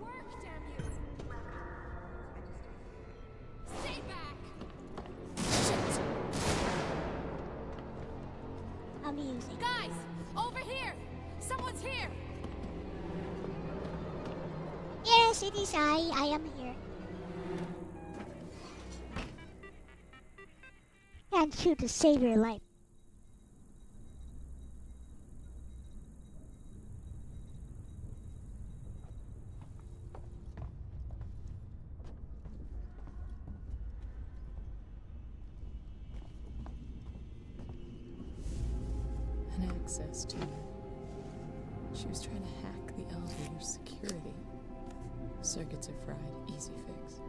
Work, damn you! Stay back! Amusing. Guys, over here! Someone's here! Yes, it is I am here. Can't shoot to save your life. An access to. She was trying to hack the elevator's security. Circuits are fried. Easy fix.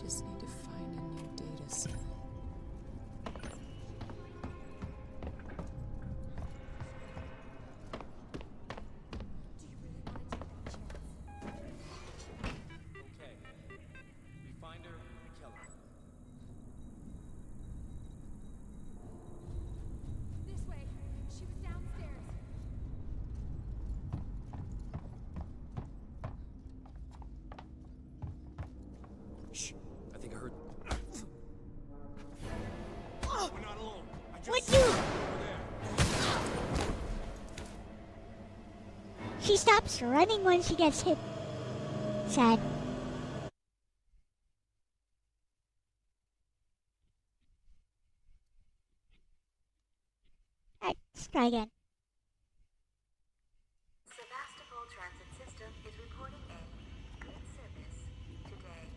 Just need to find a new data set. Okay. We find her, kill her. This way! She was downstairs. Shh. I think I heard. she stops running when she gets hit. Sad. Alright, let's try again. Sevastopol transit system is reporting a good service today.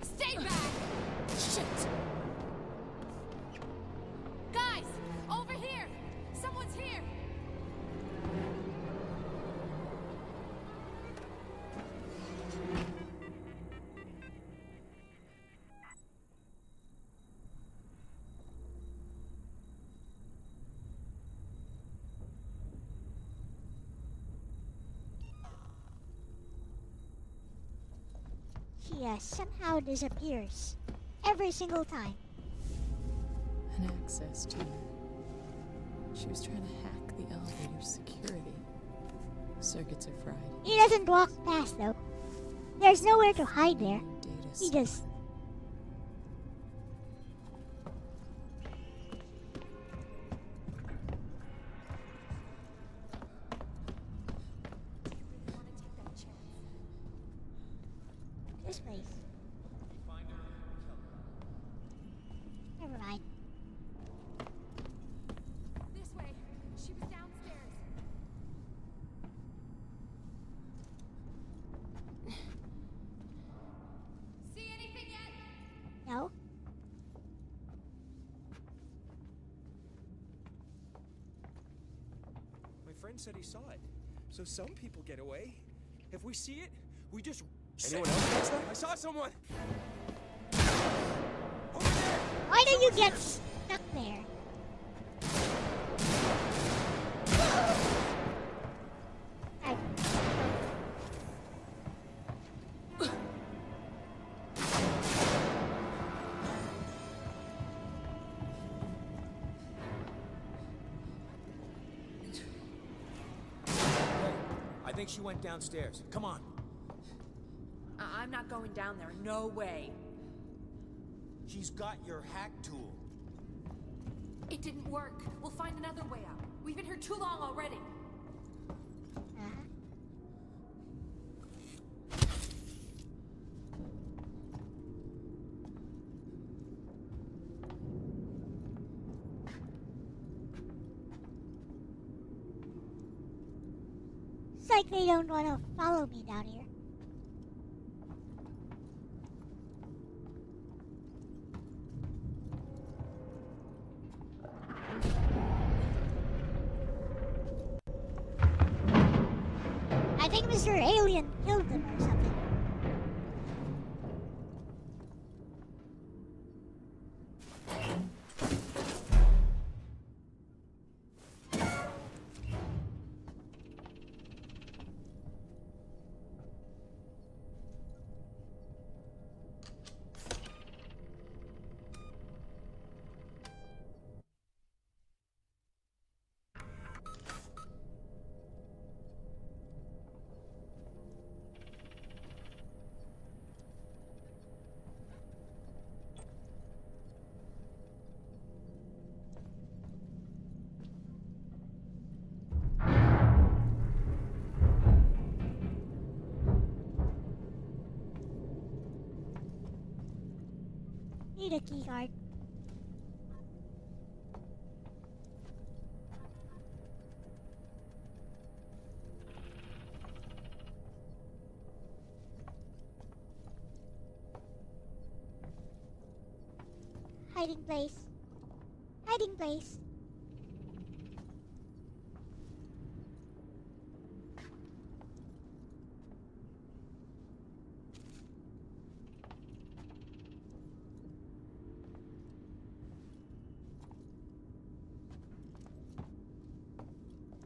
Stay back! Shit! Guys, over here! Someone's here! She somehow disappears. Every single time. And access to her. She was trying to hack the elevator's security. Circuits are fried. He doesn't walk past though. There's nowhere to hide there. He just... This place. Never mind. This way. She was downstairs. See anything yet? No? My friend said he saw it. So some people get away. If we see it, we just... Anyone else catch that? I saw someone! Why do you get stuck there? Alright. I think she went downstairs. Come on. I'm not going down there. No way. She's got your hack tool. It didn't work. We'll find another way out. We've been here too long already. It's like they don't want to follow me down here. I think Mr. Alien killed them or something. Need a key card. Hiding place. Hiding place.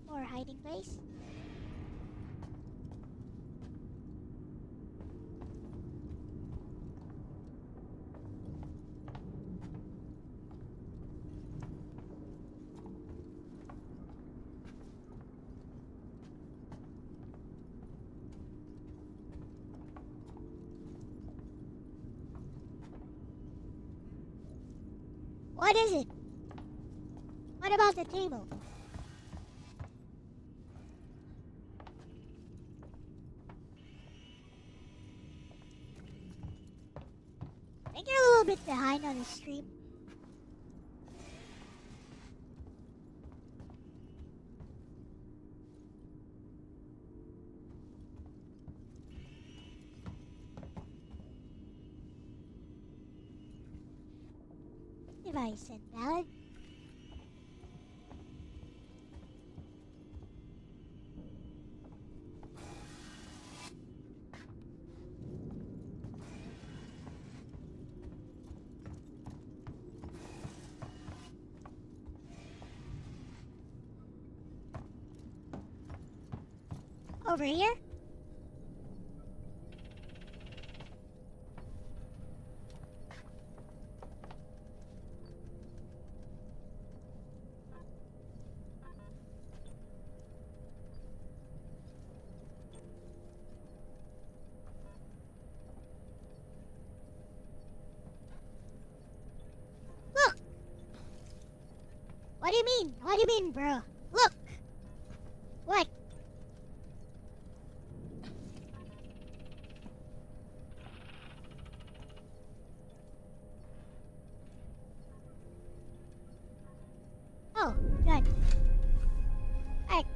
More hiding place. What is it? What about the table? I think you're a little bit behind on the stream. Device invalid. Over here? Look! What do you mean? What do you mean, bro? Look! What? Oh, good. Alright.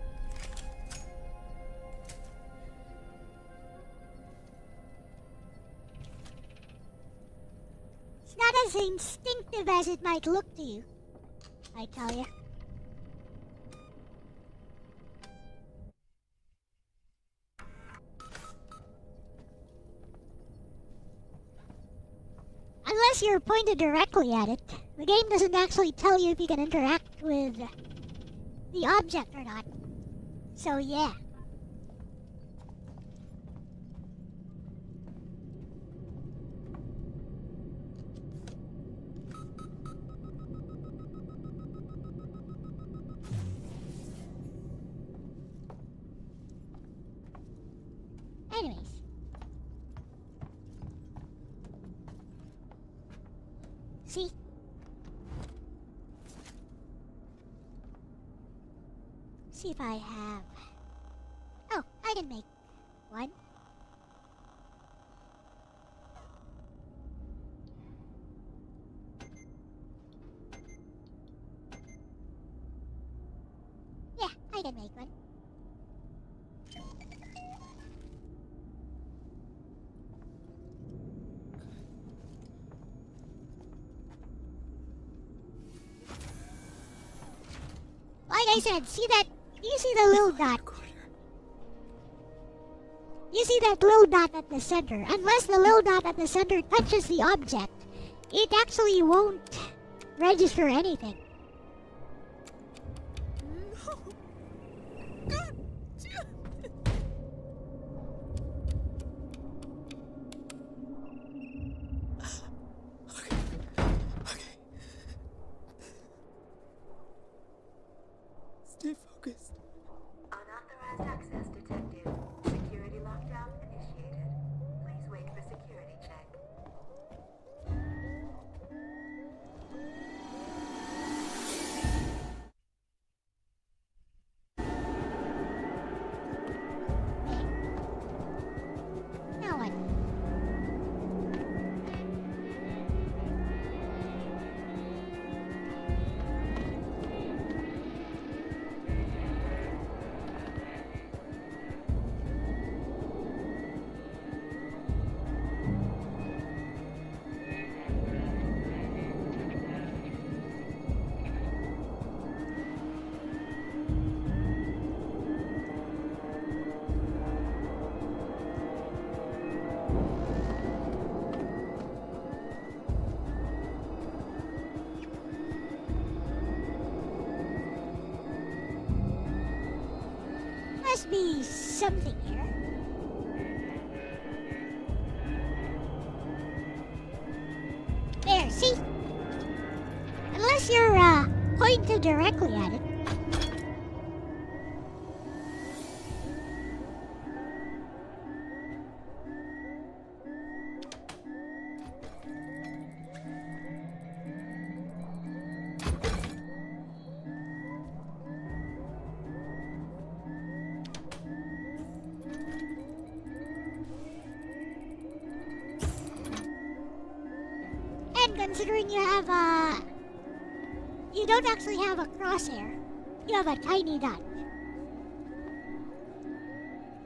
It's not as instinctive as it might look to you, I tell you. Unless you're pointed directly at it, the game doesn't actually tell you if you can interact with the object or not. So yeah. Anyways. See? See if I have... Oh, I can make one. Yeah, I can make one. Like I said, see that? You see the little dot? You see that little dot at the center? Unless the little dot at the center touches the object, it actually won't register anything. Stay focused. Unauthorized access detected. Security lockdown initiated. Please wait for security check. Now what? Must be something here. There, see? Unless you're pointed directly at it. considering you have a... You don't actually have a crosshair. You have a tiny dot.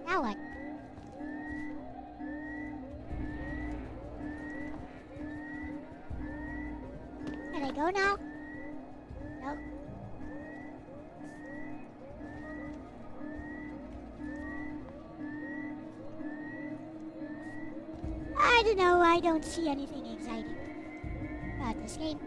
Now what? Can I go now? Nope. I don't know, I don't see anything exciting about this game.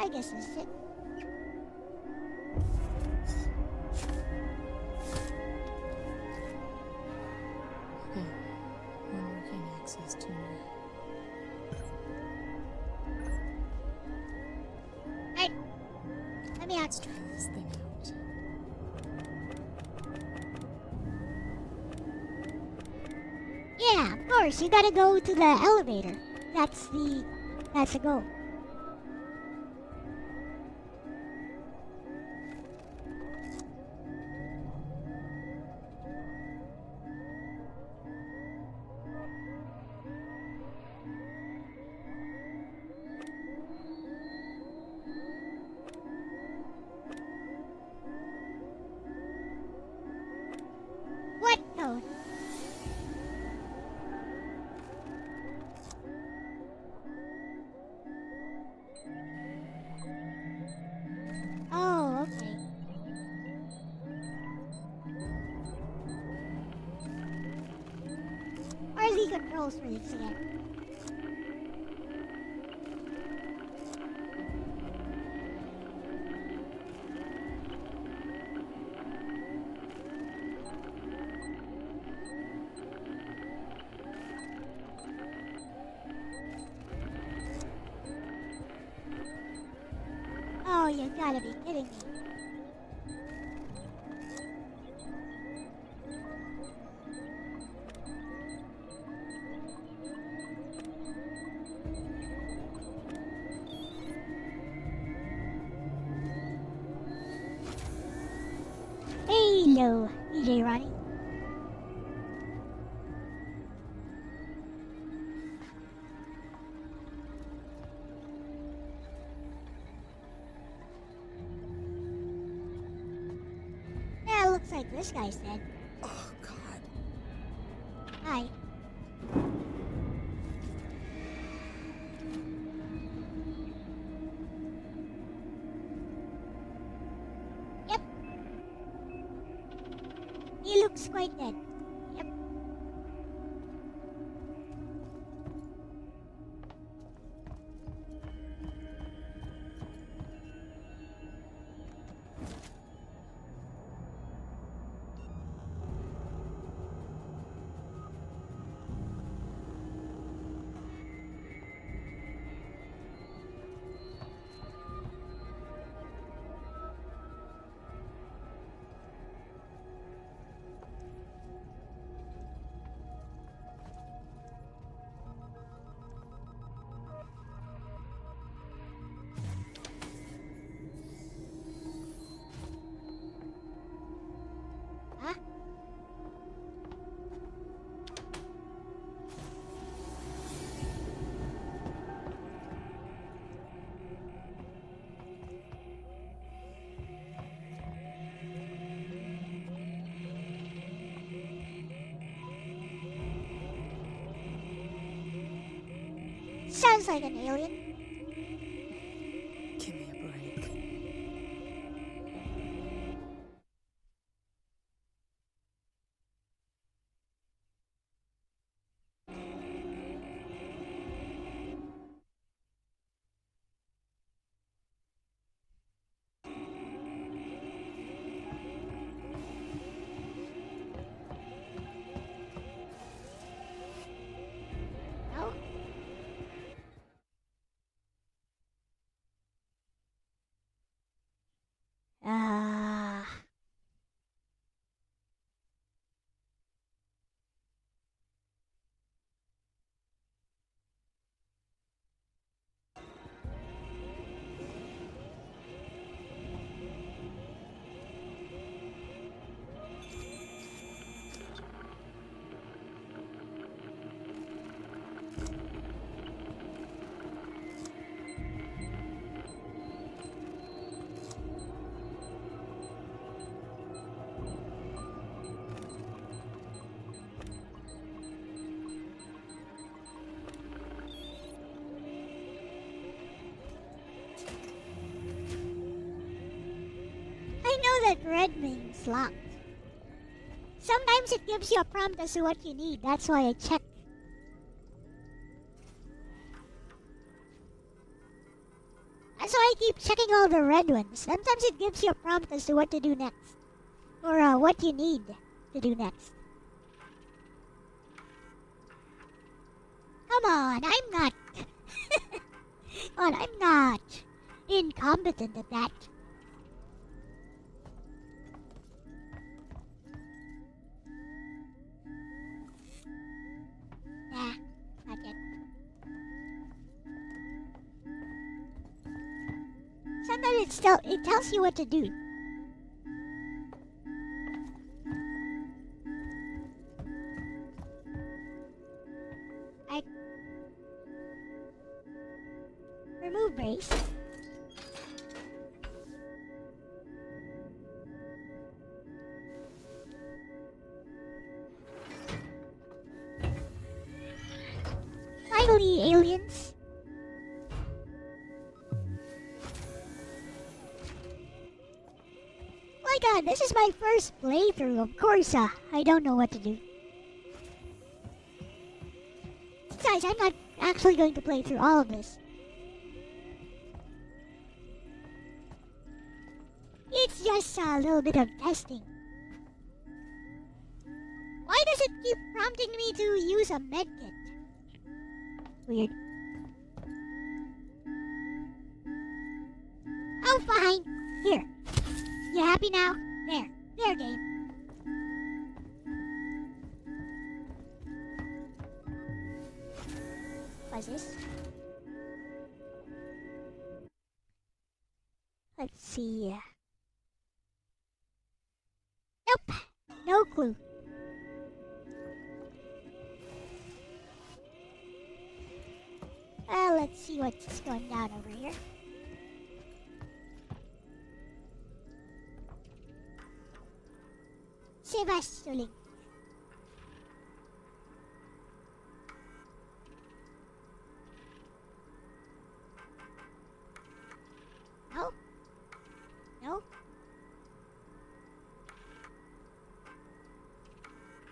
I guess this is it. Okay, one working access tuner. Hey! Let me out. Let's try this thing out. Yeah, of course, you gotta go to the elevator. That's the goal. What code? Oh, okay. Are the controls for this again? Oh, you gotta be kidding me. Hello, DJ Ronnie. Yeah, looks like this guy's dead. Oh, God. Hi. Yep. He looks quite dead. Yep. Huh? Sounds like an alien. Give me a break. No? that red means locked. Sometimes it gives you a prompt as to what you need. That's why I check. That's why I keep checking all the red ones. Sometimes it gives you a prompt as to what to do next. Or what you need to do next. Come on, I'm not... Come on, I'm not incompetent at that. Nah, not yet. Sometimes it tells you what to do. Remove brace. Finally, aliens. My god, this is my first playthrough. Of course, I don't know what to do. Besides, I'm not actually going to play through all of this. It's just a little bit of testing. Why does it keep prompting me to use a medkit? Weird. Oh, fine. Here. You happy now? There. There, game. What's this? Let's see. Nope. No clue. Let's see what's going down over here. Sebastian. No? No?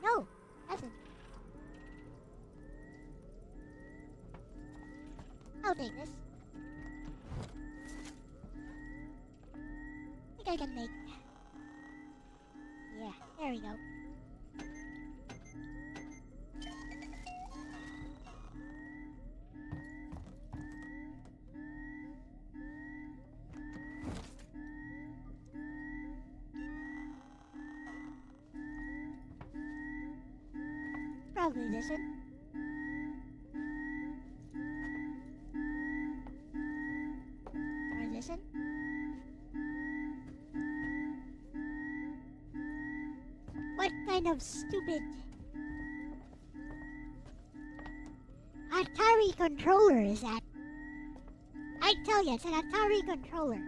No, nothing. I'll take this. I think I can make... Yeah, there we go. Probably this one. Or this one. What kind of stupid Atari controller is that? I tell you, it's an Atari controller.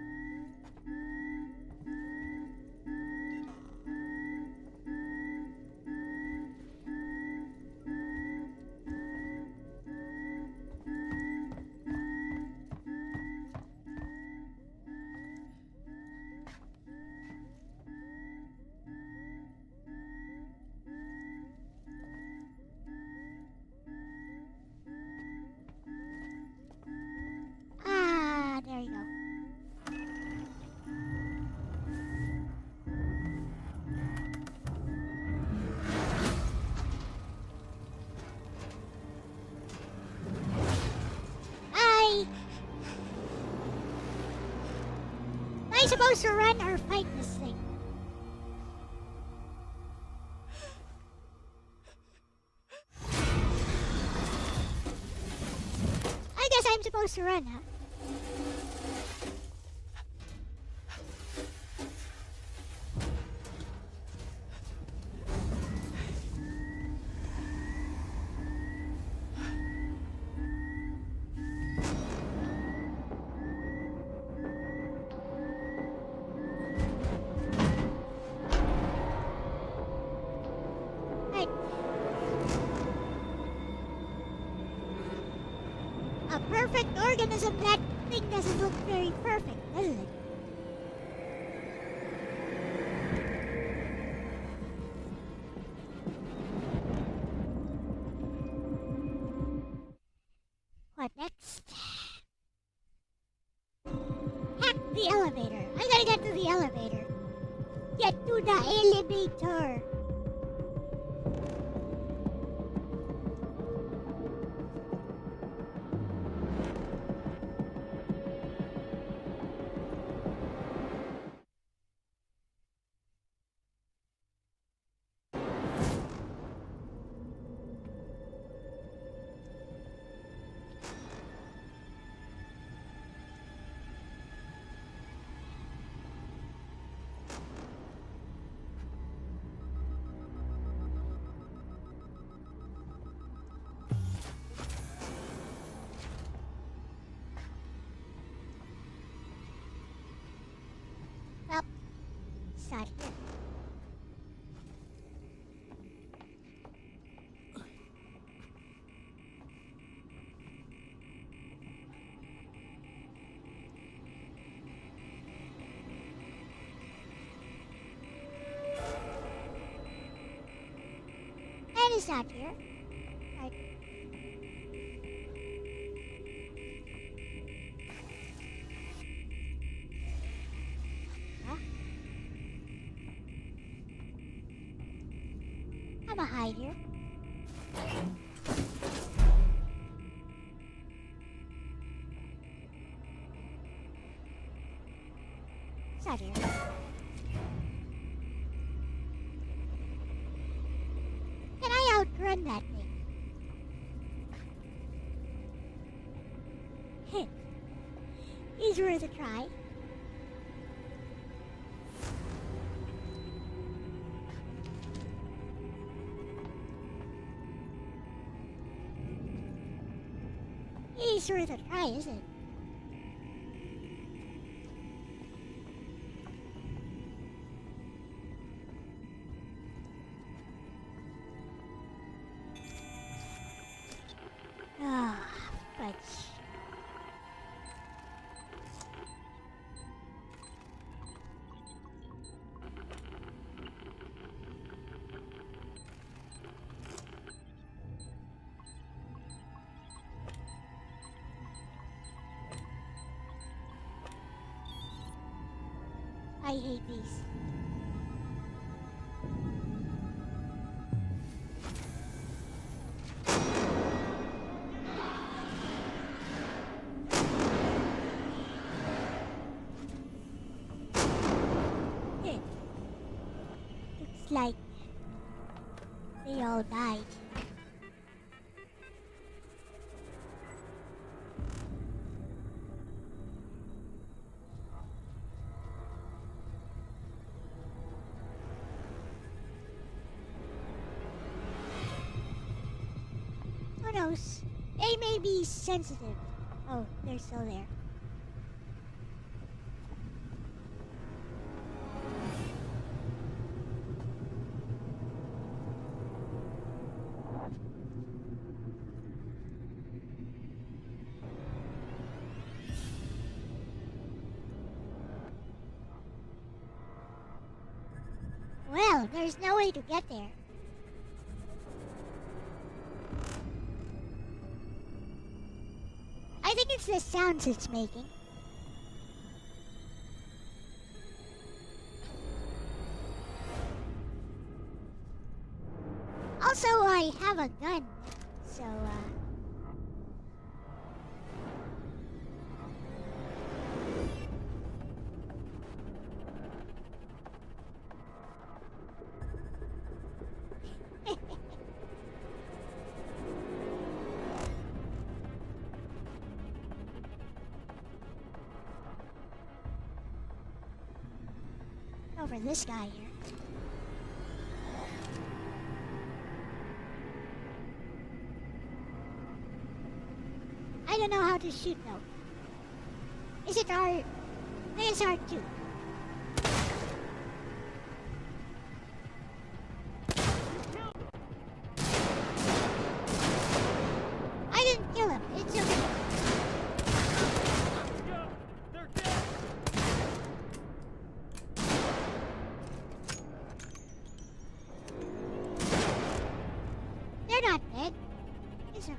There you go. Am I supposed to run or fight this thing? I guess I'm supposed to run, huh? A perfect organism, that thing doesn't look very perfect, does it? What next? Hack the elevator. I gotta get to the elevator. Get to the elevator. Well, it's not here. And it's not here. Right. Huh? I'm a hide here. It's not here. Can I outrun that thing? It's worth a try. It's worth a try, isn't it? Ah, fudge. I hate these. Looks like they all died. Who knows? They may be sensitive. Oh, they're still there. Well, there's no way to get there. I think it's the sounds it's making. Also, I have a gun, so, over this guy here. I don't know how to shoot though. Is it R? I think it's R2. I didn't kill him. It's okay. They're not dead. It's okay.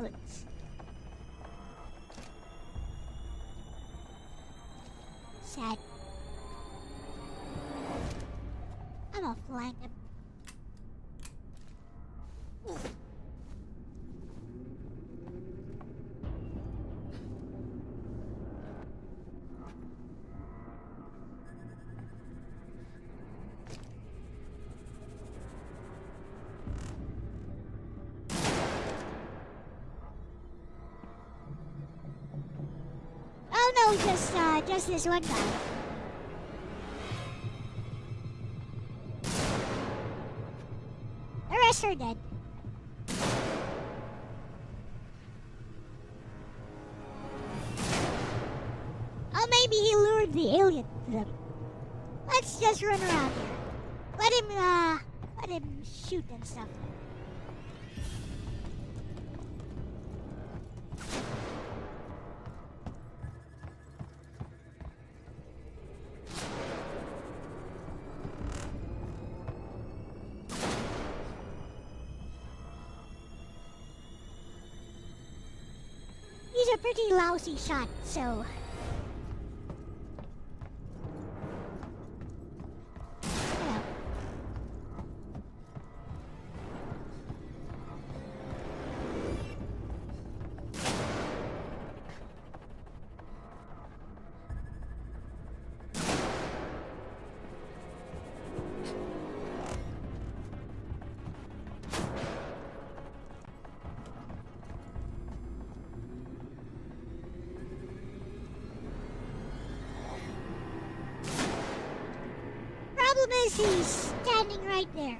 bullets. Sad. I'm gonna flank him. Oh no, just this one guy. The rest are dead. Oh, maybe he lured the alien to them. Let's just run around here. Let him shoot and stuff. He's a pretty lousy shot, so... Hello. Problem is he's standing right there.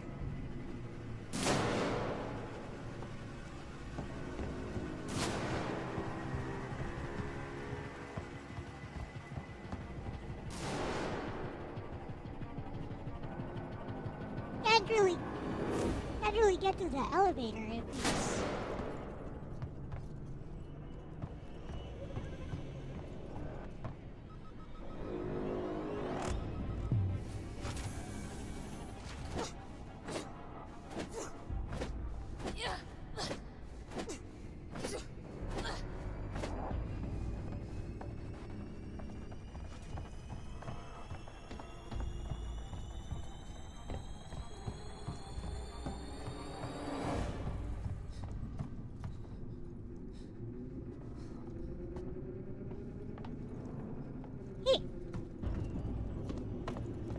Can't really get to the elevator if he's...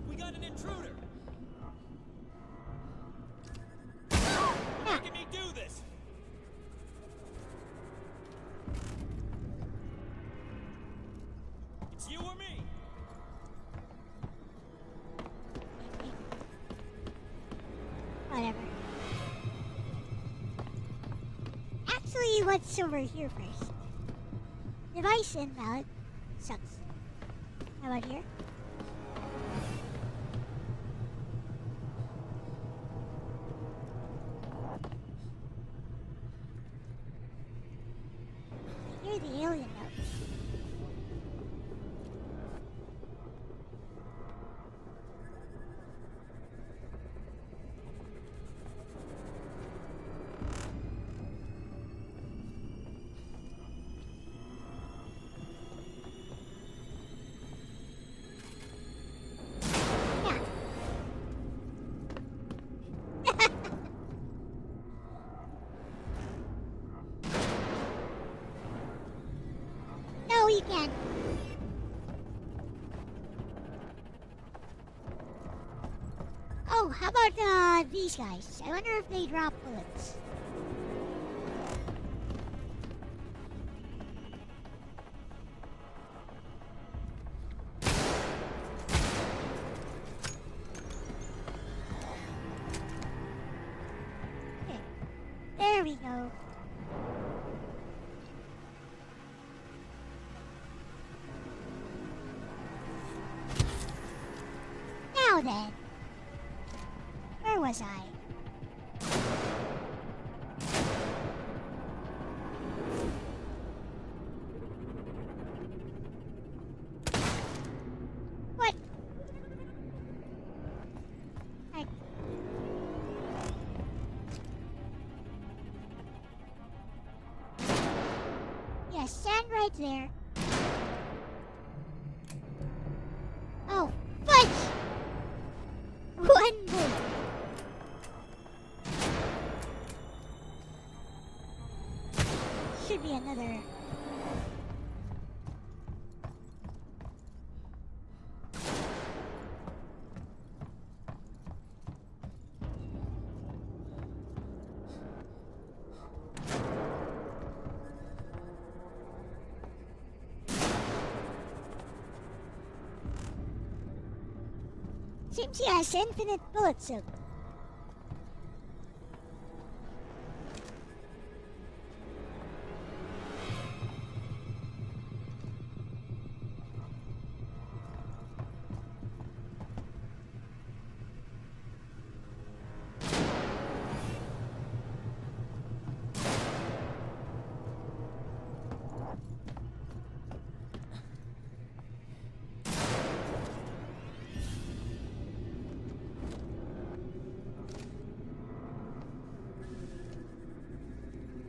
We got an intruder! Making me do this! It's you or me! Whatever. Actually, what's over here first? Device invalid. Sucks. How about here? I hear the alien note. No, you can't. Oh, how about these guys? I wonder if they drop bullets. Okay, there we go. Now then, where was I? What? right there. Oh, fudge! One more. Should be another. Seems he has infinite bullet soak.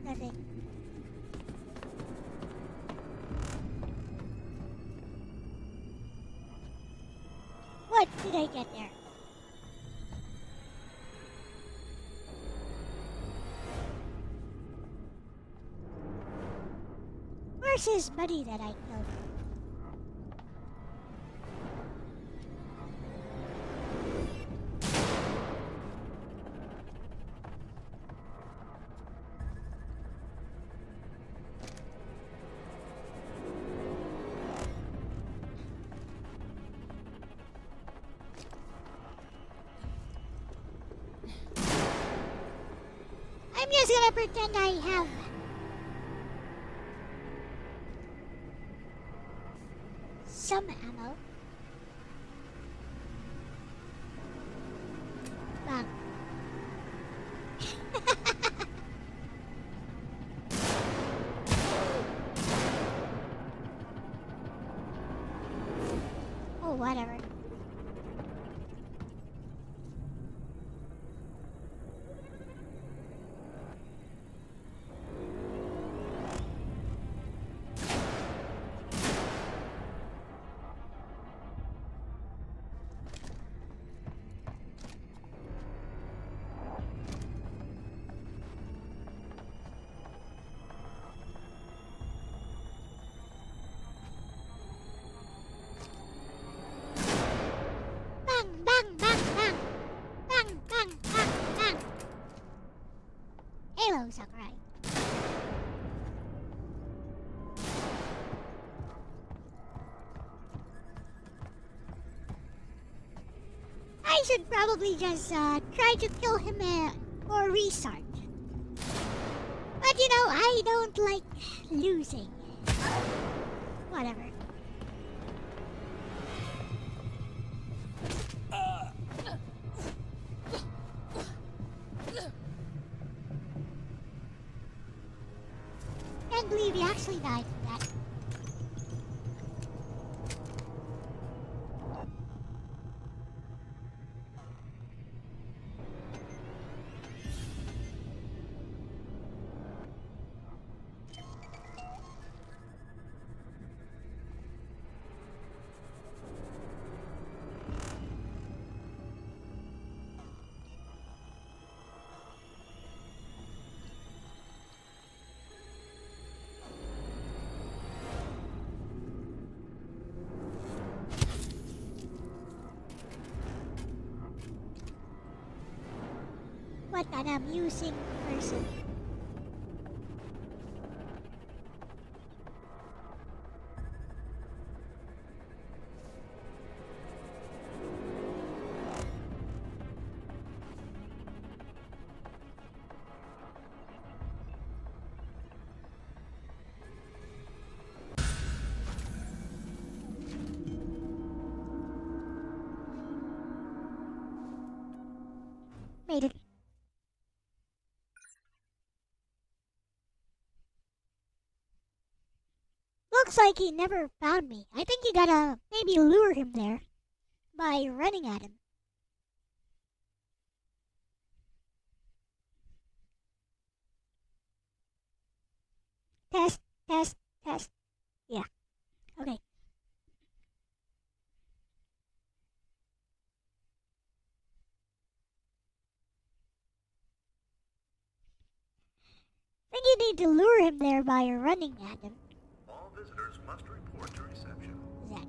Nothing. What did I get there? Where's his buddy that I killed? I'm just gonna pretend I have some ammo. Bang. Oh, whatever. Bang, bang, bang, bang. Bang, bang, bang, bang. Hello, Sakurai. I should probably just try to kill him or restart. But you know, I don't like losing. Whatever. Can't believe he actually died from that. What an amusing person. Made it. Looks like he never found me. I think you gotta maybe lure him there by running at him. Test, test, test. Yeah. Okay. I think you need to lure him there by running at him. All visitors must report to reception. Is that?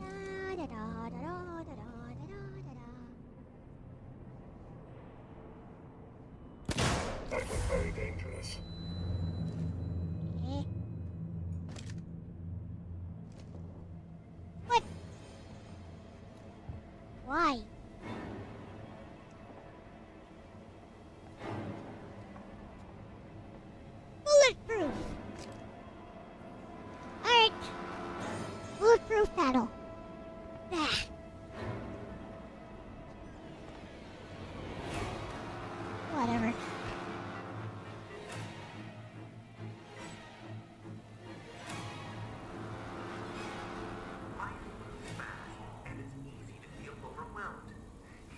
Da, da, da, da, da, da, da, da, da. That was very dangerous. Eh. What? Why? Bulletproof. Alright. Bulletproof panel. Ah. Whatever. Life moves fast, and it's easy to feel overwhelmed.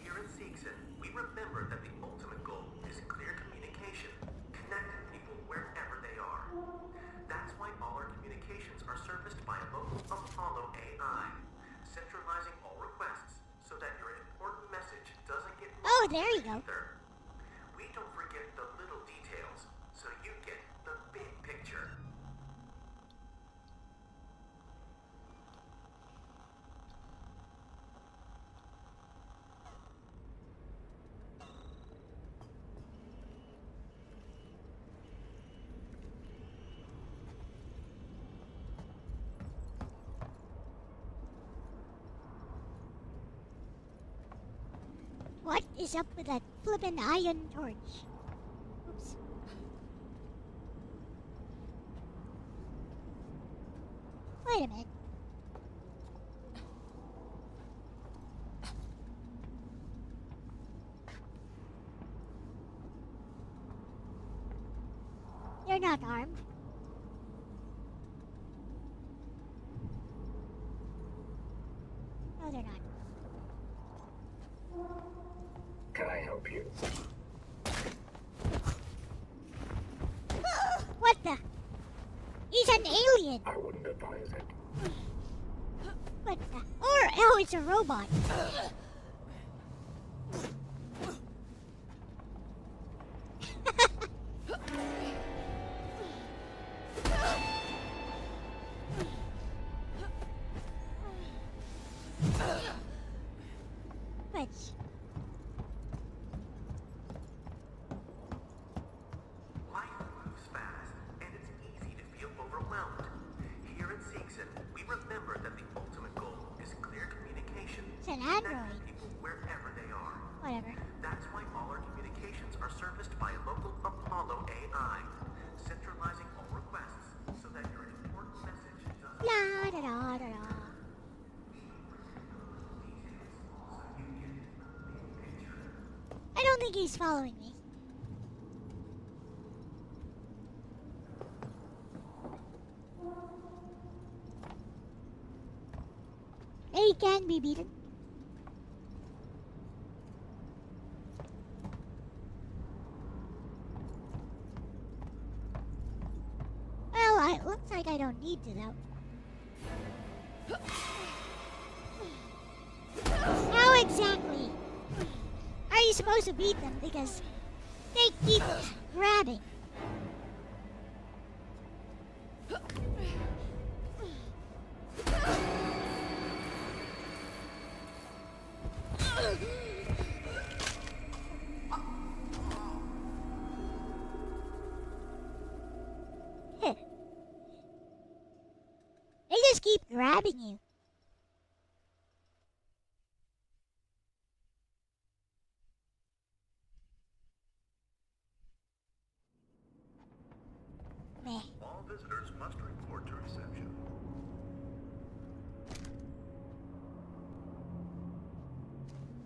Here in Seegson, we remember that the ultimate goal is clear communication, connecting people wherever they are. That's why all our communications are serviced by a local Apollo AI, centralizing all requests so that your important message doesn't get lost. Oh, there you go. Either. We don't forget the little details, so you get the big picture. What is up with that flippin' iron torch? Oops. Wait a minute. They're not armed. No, they're not. Can I help you? What the? He's an alien. I wouldn't advise it. What the? Or, oh, it's a robot. Which? Life moves fast, and it's easy to feel overwhelmed. Here at Seegson, we remember that the ultimate goal is clear communication, It's an connecting android. people wherever they are. Whatever. That's why all our communications are serviced by a local Apollo AI, centralizing all requests so that your important message doesn't La da da da da. I don't think he's following me. He can be beaten. Well, it looks like I don't need to though. How exactly are you supposed to beat them? Because they keep grabbing. They just keep grabbing you. Meh. All visitors must report to reception.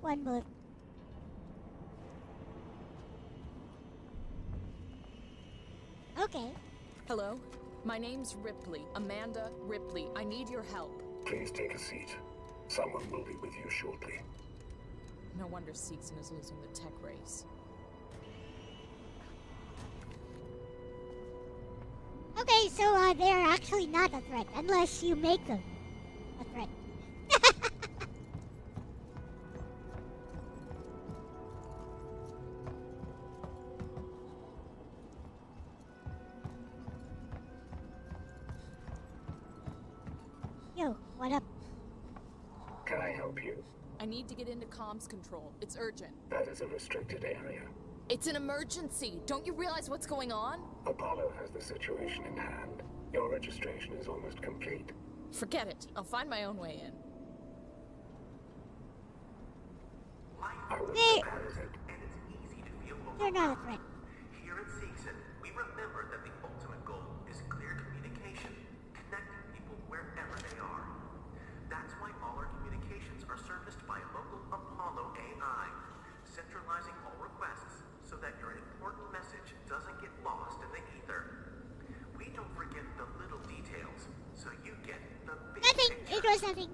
One bullet. Okay. Hello? My name's Ripley. Amanda Ripley. I need your help. Please take a seat. Someone will be with you shortly. No wonder Seegson is losing the tech race. Okay, so they're actually not a threat unless you make them a threat. Yo, what up? Can I help you? I need to get into comms control. It's urgent. That is a restricted area. It's an emergency. Don't you realize what's going on? Apollo has the situation in hand. Your registration is almost complete. Forget it. I'll find my own way in. They're not a threat. Here at Seegson, we remember that the ultimate goal is clear communication, connecting people wherever they are. That's why all our communications are serviced by a local Apollo AI, centralizing all requests so that your important message doesn't get lost in the ether. We don't forget the little details, so you get the big Nothing! picture. It was nothing.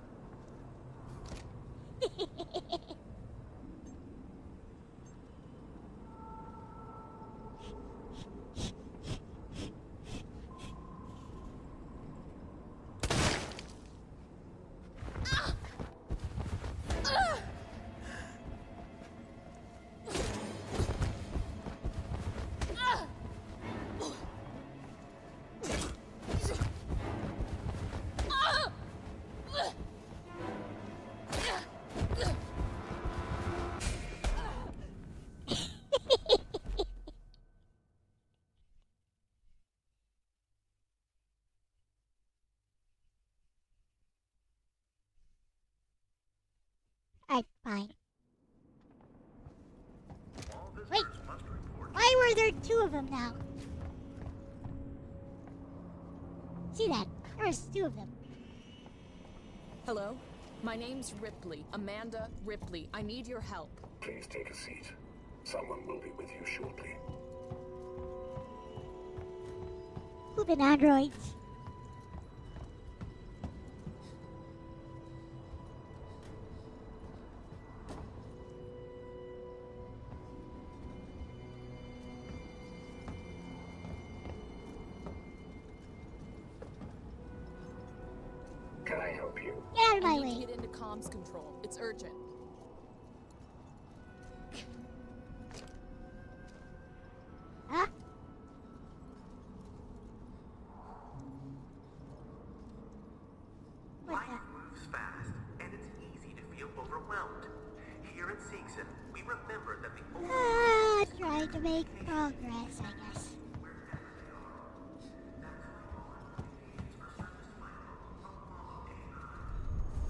Alright, fine. Wait, why were there two of them now? See that? There was two of them. Hello? My name's Ripley. Amanda Ripley. I need your help. Please take a seat. Someone will be with you shortly. Flippin' androids. Can I help you? Get out of my I need way. to get into comms control. It's urgent. Huh? Life moves fast, and it's easy to feel overwhelmed. Here at Seegson, we remember that the Trying to make progress, I guess.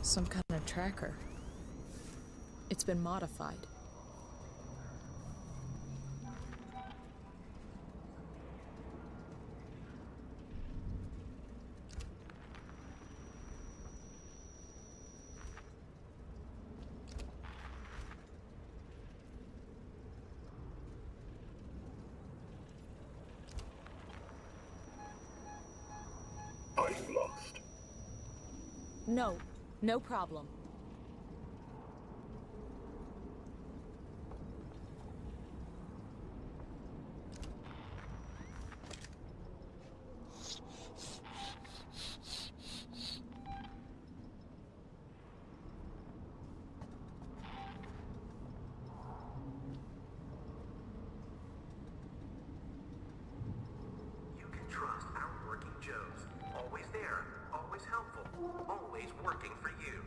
Some kind of tracker. It's been modified. Are you lost? No, no problem. You can trust our working Joes. Always there, always helpful, always working for you.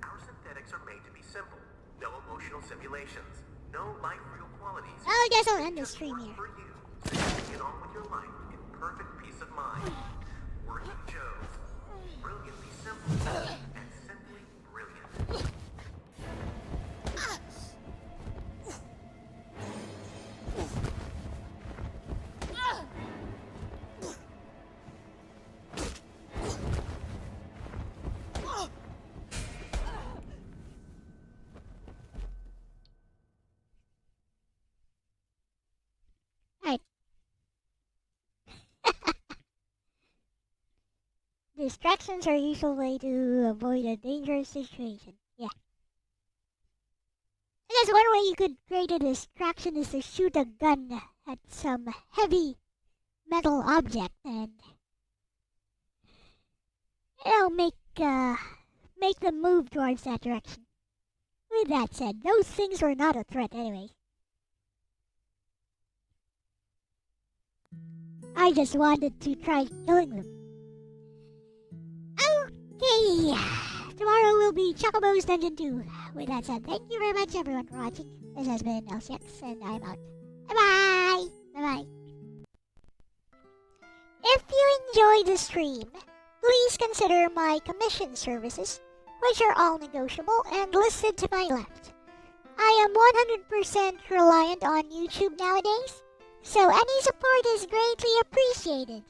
Our synthetics are made to be simple. No emotional simulations. No life real qualities. Well, I guess I'll end the stream here. For you, so you can get on with your life in perfect peace of mind. Working Joes. Brilliantly simple and simply brilliant. Alright. Distractions are a useful way to avoid a dangerous situation. Yeah. I guess one way you could create a distraction is to shoot a gun at some heavy metal object and make them move towards that direction. With that said, those things were not a threat anyway. I just wanted to try killing them. Okay, tomorrow will be Chocobo's Dungeon 2. With that said, thank you very much everyone for watching. This has been Elle-C, and I'm out. Bye-bye! Bye-bye. If you enjoyed the stream, please consider my commission services, which are all negotiable and listed to my left. I am 100% reliant on YouTube nowadays, so any support is greatly appreciated.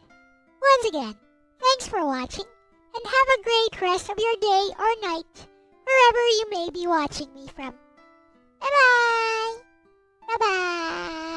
Once again, thanks for watching, and have a great rest of your day or night, wherever you may be watching me from. Bye-bye! Bye-bye!